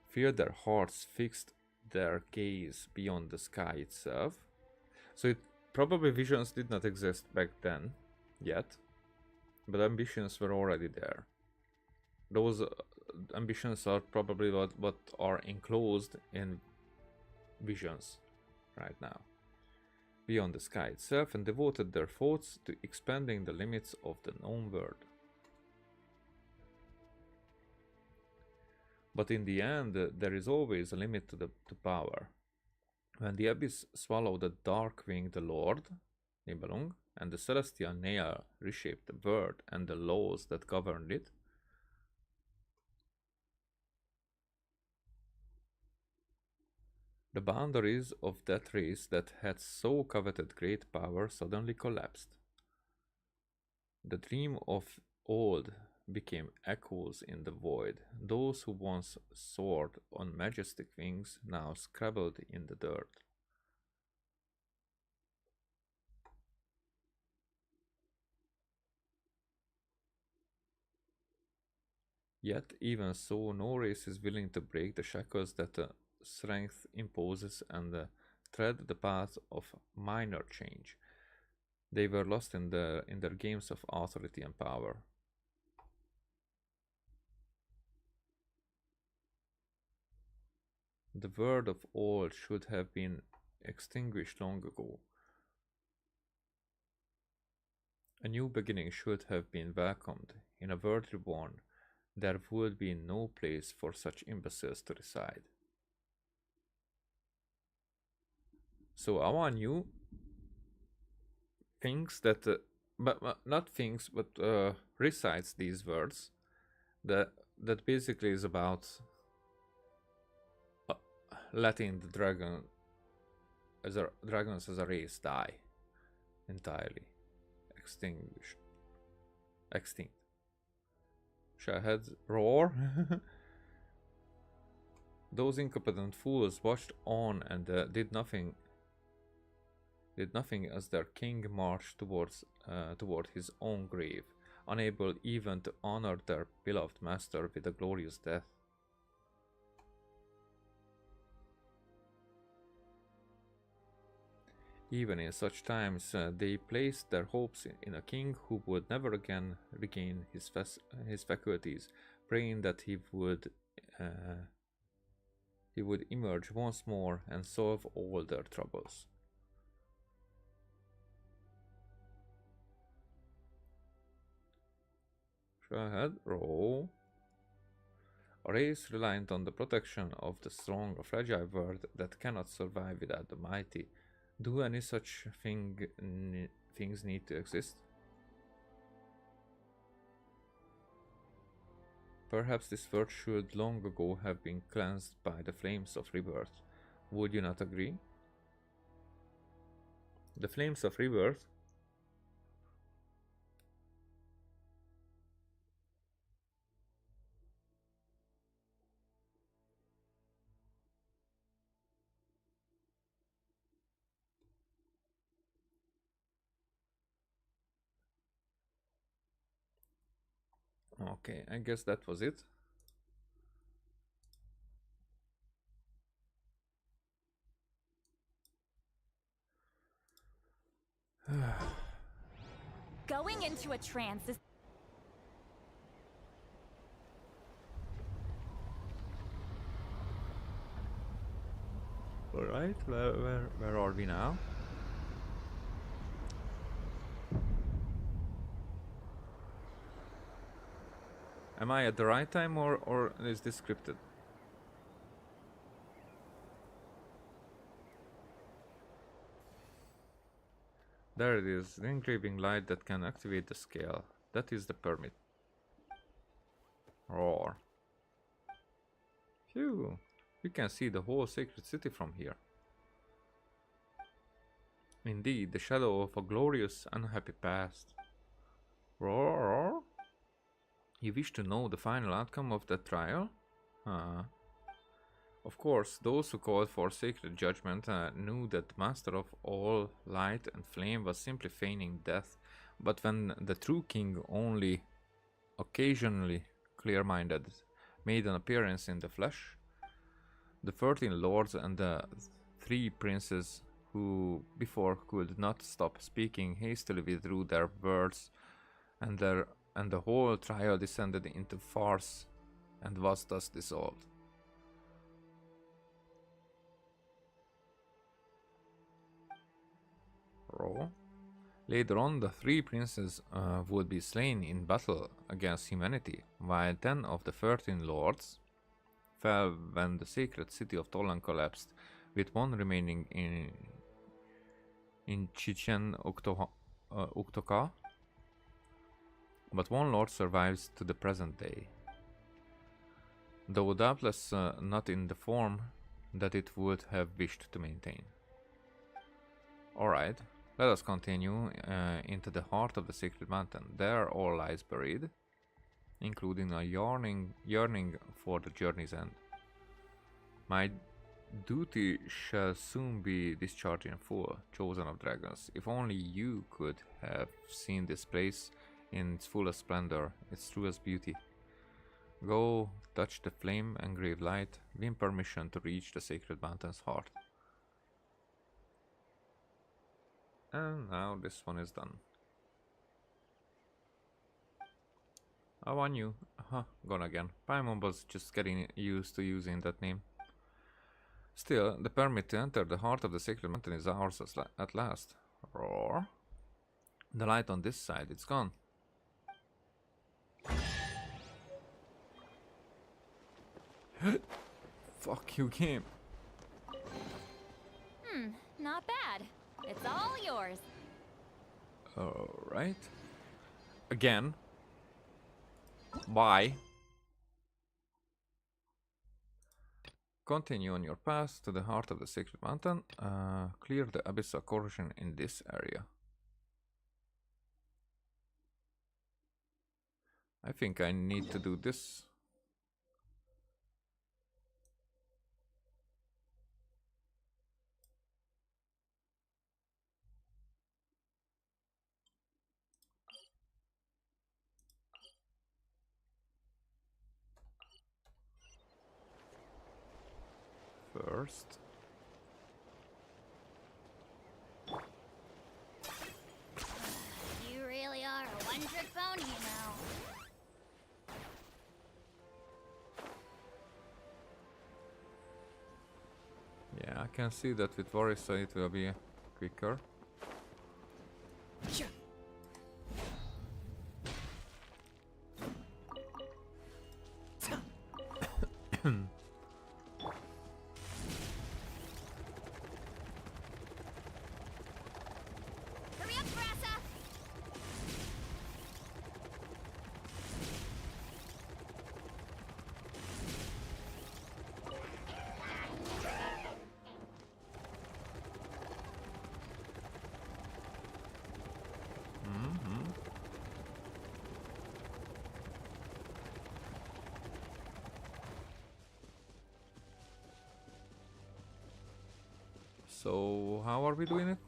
filled their hearts fixed their gaze beyond the sky itself. So it probably visions did not exist back then yet, but ambitions were already there. Those ambitions are probably what are enclosed in visions right now, beyond the sky itself, and devoted their thoughts to expanding the limits of the known world. But in the end, there is always a limit to power. When the abyss swallowed the dark-winged Lord, Nibelung, and the celestial nail reshaped the world and the laws that governed it, the boundaries of that race that had so coveted great power suddenly collapsed. The dream of old became echoes in the void. Those who once soared on majestic wings now scrabbled in the dirt. Yet, even so, no race is willing to break the shackles that strength imposes and tread the path of minor change. They were lost in their games of authority and power. The word of old should have been extinguished long ago. A new beginning should have been welcomed. In a world reborn, there would be no place for such imbeciles to reside. So our new things that, but not things, but recites these words. That basically is about letting the dragons as a race die entirely, extinct. Shaheds roar. Those incompetent fools watched on and did nothing as their king marched toward his own grave, unable even to honor their beloved master with a glorious death. Even in such times, they placed their hopes in a king who would never again regain his faculties, praying that he would emerge once more and solve all their troubles. Ahead, roll. A race reliant on the protection of the strong or fragile world that cannot survive without the mighty. Do any such things need to exist? Perhaps this world should long ago have been cleansed by the flames of rebirth. Would you not agree? The flames of rebirth? Okay, I guess that was it. Going into a trance is Alright, where are we now? Am I at the right time or is this scripted? There it is, the engraving light that can activate the scale. That is the permit. Roar. Phew, you can see the whole sacred city from here. Indeed, the shadow of a glorious, unhappy past. Roar. You wish to know the final outcome of that trial? Of course, those who called for sacred judgment knew that the master of all light and flame was simply feigning death, but when the true king, only occasionally clear-minded, made an appearance in the flesh, the 13 lords and the 3 princes who before could not stop speaking hastily withdrew their words, and the whole trial descended into farce and was thus dissolved. Later on, the 3 princes would be slain in battle against humanity, while 10 of the 13 lords fell when the sacred city of Tolan collapsed, with one remaining in Chichen Uktoka, but one lord survives to the present day, though doubtless not in the form that it would have wished to maintain. Alright. Let us continue into the heart of the sacred mountain. There all lies buried, including a yearning for the journey's end. My duty shall soon be discharged in full, chosen of dragons. If only you could have seen this place in its fullest splendor, its truest beauty. Go, touch the flame-engraved light, win permission to reach the sacred mountain's heart. And now this one is done. Oh, I knew. Gone again. Paimon was just getting used to using that name. Still, the permit to enter the heart of the sacred mountain is ours at last. Roar. The light on this side, it's gone. Fuck you, game. not bad. It's all yours. Alright. Again. Bye. Continue on your path to the heart of the sacred mountain. Clear the abyssal corrosion in this area. I think I need to do this. First. You really are a one-trick pony, you know. Yeah, I can see that with Warisa it will be quicker. Hurry up, Brassa! So how are we doing it?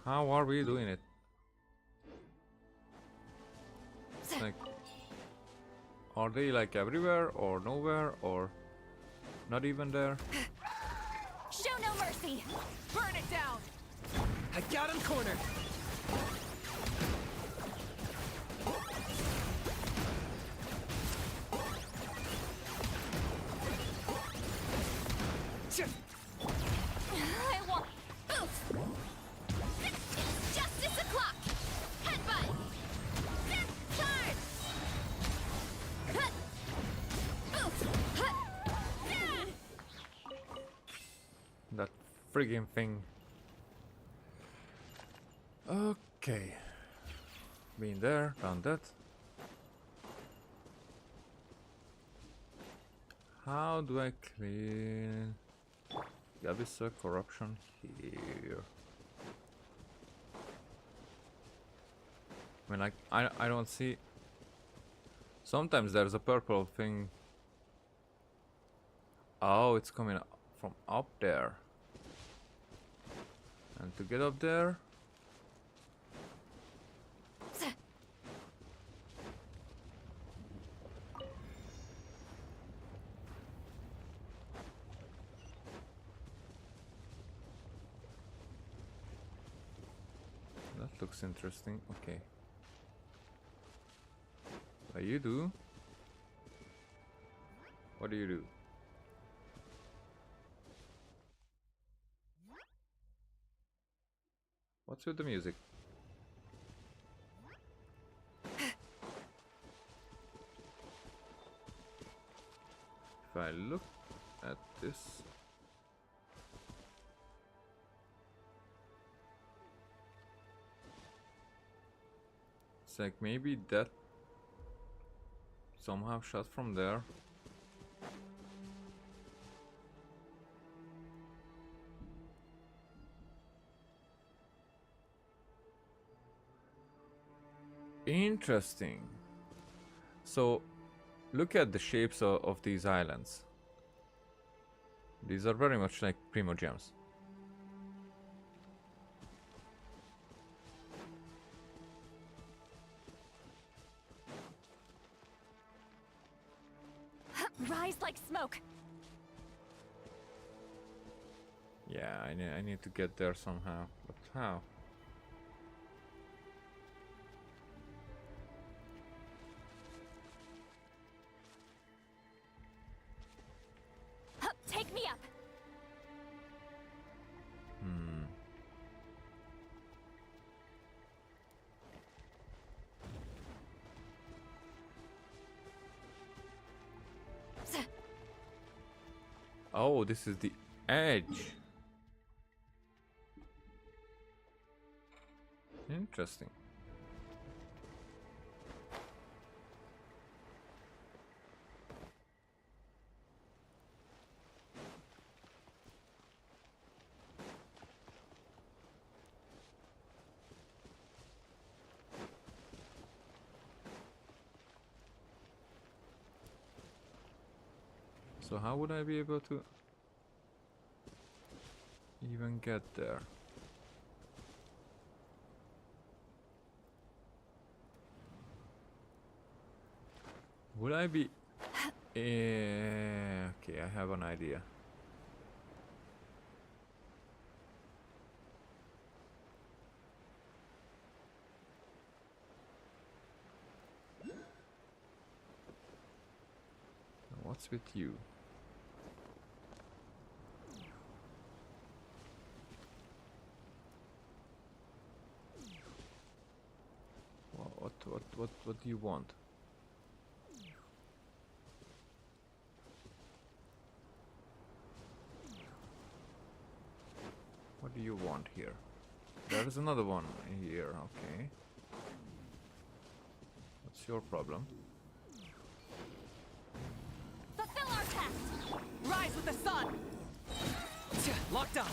How are we doing it? Like, are they like everywhere or nowhere or not even there? Show no mercy! Burn it down! I got him cornered. I want... Oof! It's justice o'clock! Headbutt! Charge! Oof! That friggin' thing. Okay. Been there, done that. How do I clean the abyss of corruption here? I mean, like, I don't see. Sometimes there's a purple thing. Oh, it's coming from up there. And to get up there, that looks interesting. Okay. What you do? What do you do? What's with the music? If I look at this, it's like maybe that somehow shot from there. Interesting. So look at the shapes of these islands. These are very much like Primo gems. Rise like smoke! Yeah, I need to get there somehow. But how? Take me up! Hmm. Oh, this is the edge. Interesting. So how would I be able to even get there? Would I be... okay, I have an idea. What's with you? What do you want? What do you want here? There is another one here, okay. What's your problem? Fulfill our test! Rise with the sun! Locked on.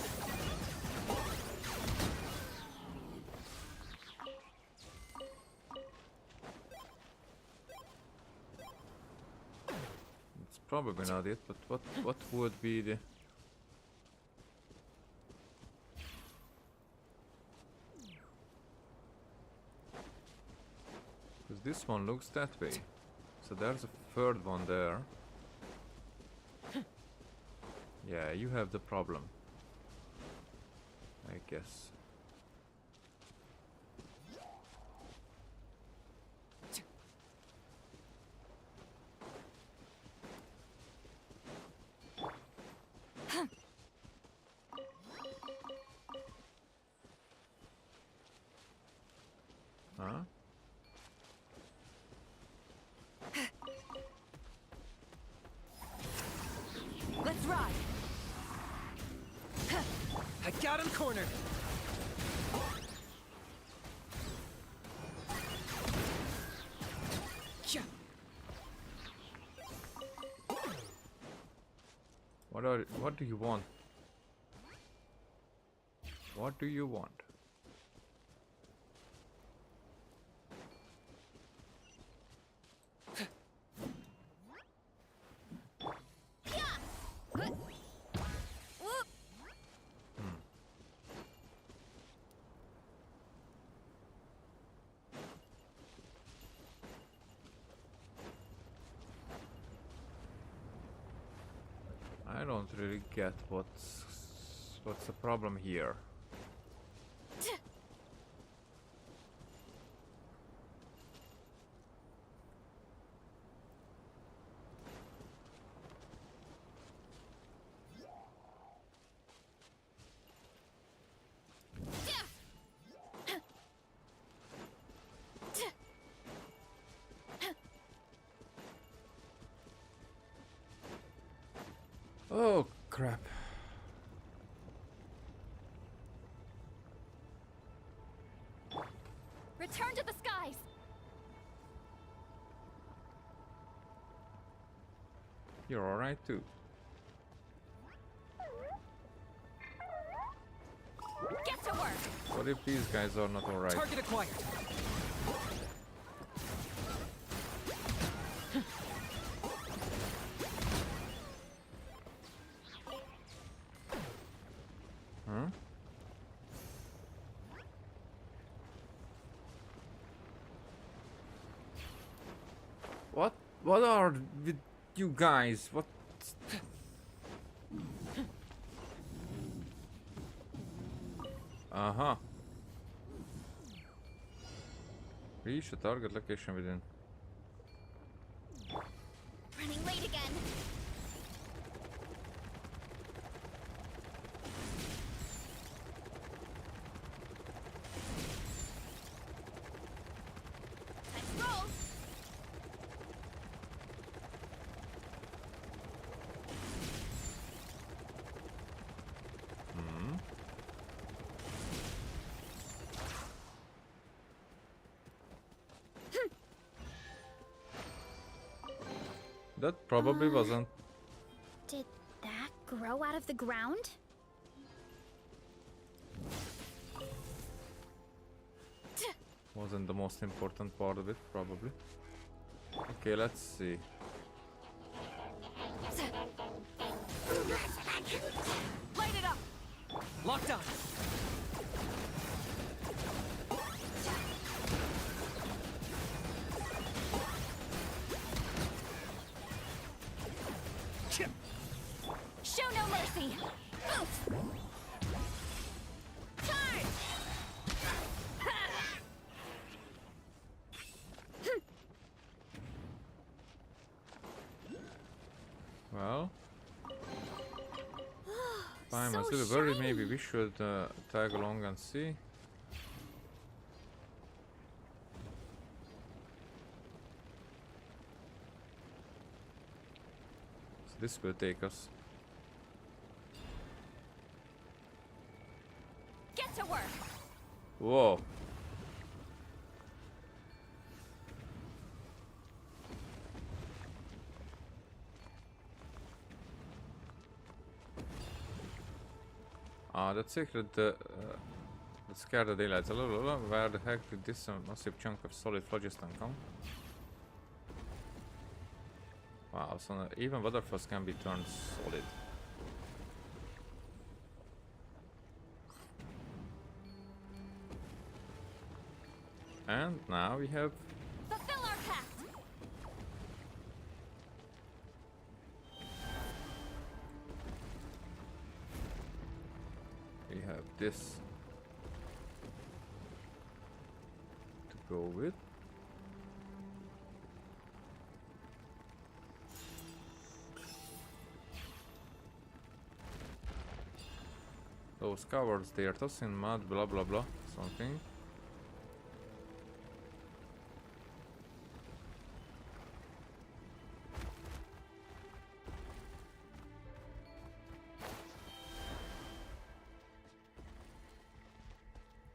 probably not it, but what would be the... Because this one looks that way. So there's a third one there. Yeah, you have the problem, I guess. Huh? Let's ride. I got him cornered. Yeah. What do you want? What do you want? I don't really get what's the problem here. Oh crap. Return to the skies. You're alright too. Get to work. What if these guys are not alright? Target acquired. Huh? What are with you guys? What? Uh-huh. Reach the target location within. Running late again. Let's roll. That probably wasn't. Did that grow out of the ground? Wasn't the most important part of it, probably. Okay, let's see. Light it up. Locked on. Show no mercy. Oof. Charge. Well, fine, So I'm still worried. shiny. Maybe we should tag along and see. So this will take us. Get to work. Whoa. Ah, that secret that scared the daylights. Where the heck did this massive chunk of solid phlogiston come? Wow, so even waterfalls can be turned solid. And now we have Fulfill our pact. this to go with. Those cowards, they are tossing mud, blah blah blah, something.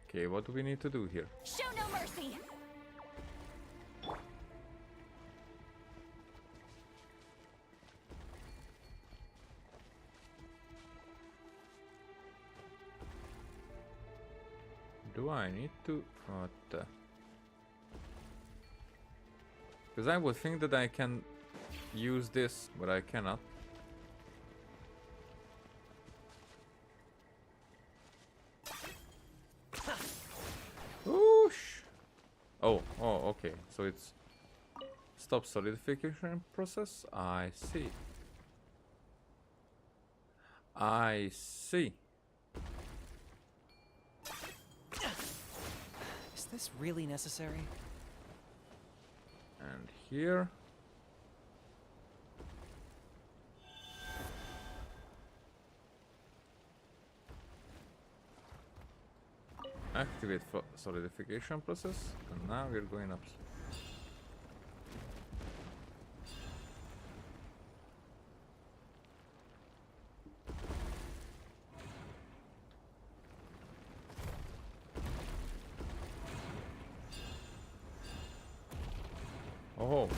Okay, what do we need to do here? Show no mercy. Do I need to? What? Because I would think that I can use this, but I cannot. Oosh! Oh, okay. So it's stop solidification process. I see. I see. Is this really necessary? And here. Activate solidification process, and now we're going up. Oh.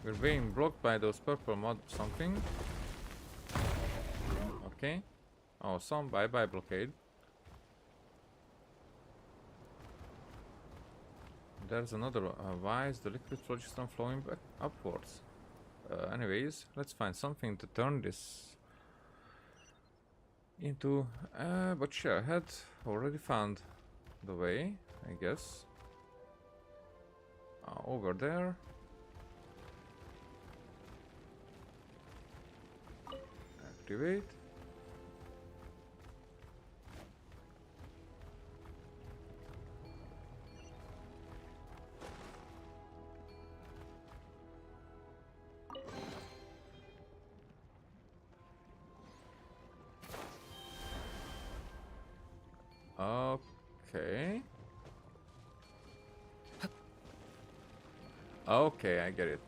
We're being blocked by those purple mod something. Okay. Awesome. Bye bye blockade. There's another. Why is the liquid phlogiston flowing back upwards? Anyways, let's find something to turn this into. But sure, I had already found the way, I guess. Over there. Activate. Okay. Okay, I get it.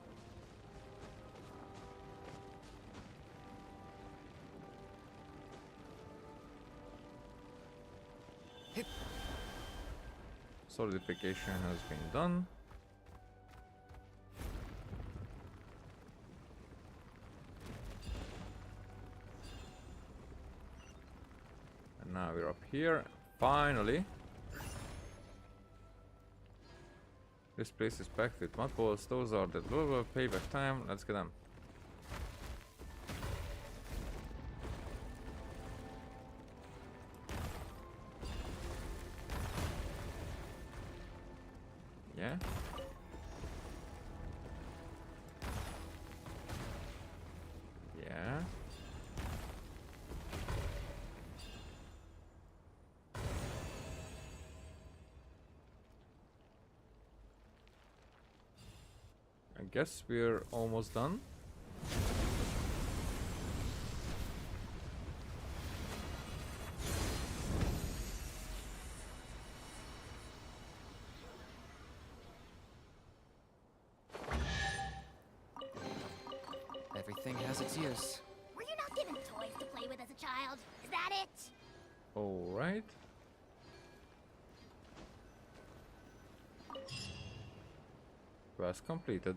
Solidification has been done. And now we're up here. Finally. This place is packed with mud balls. Those are the blah blah payback time. Let's get them. Yeah. Yeah. I guess we're almost done. Everything has its use. Were you not given toys to play with as a child? Is that it? All right. Quest completed.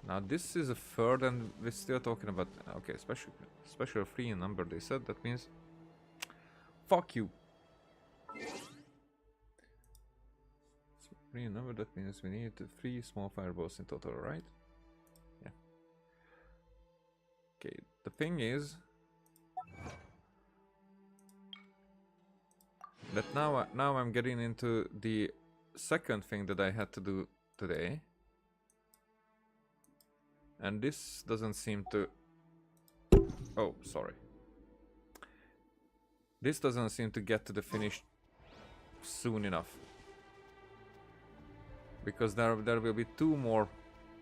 Now this is a third, and we're still talking about okay, special free in number. They said that means fuck you. Free in number, that means we need 3 small fireballs in total, right? Yeah. Okay. The thing is that now I'm getting into the second thing that I had to do today. And this doesn't seem to... Oh, sorry. This doesn't seem to get to the finish soon enough. Because there will be 2 more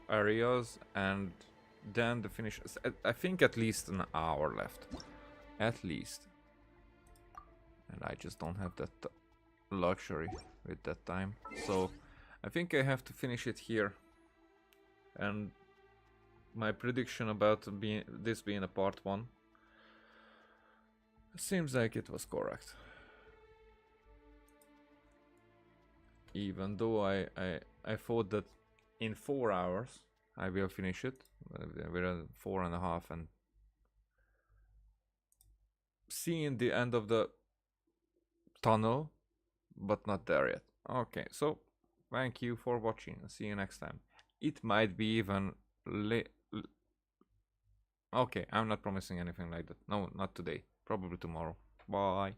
areas and then the finish... I think at least an hour left. At least. And I just don't have that luxury with that time. So I think I have to finish it here. And my prediction about this being a part 1 seems like it was correct. Even though I thought that in 4 hours I will finish it. We're at 4.5 and seeing the end of the tunnel, but not there yet. Okay, so thank you for watching. See you next time. It might be even okay, I'm not promising anything like that. No, not today. Probably tomorrow. Bye.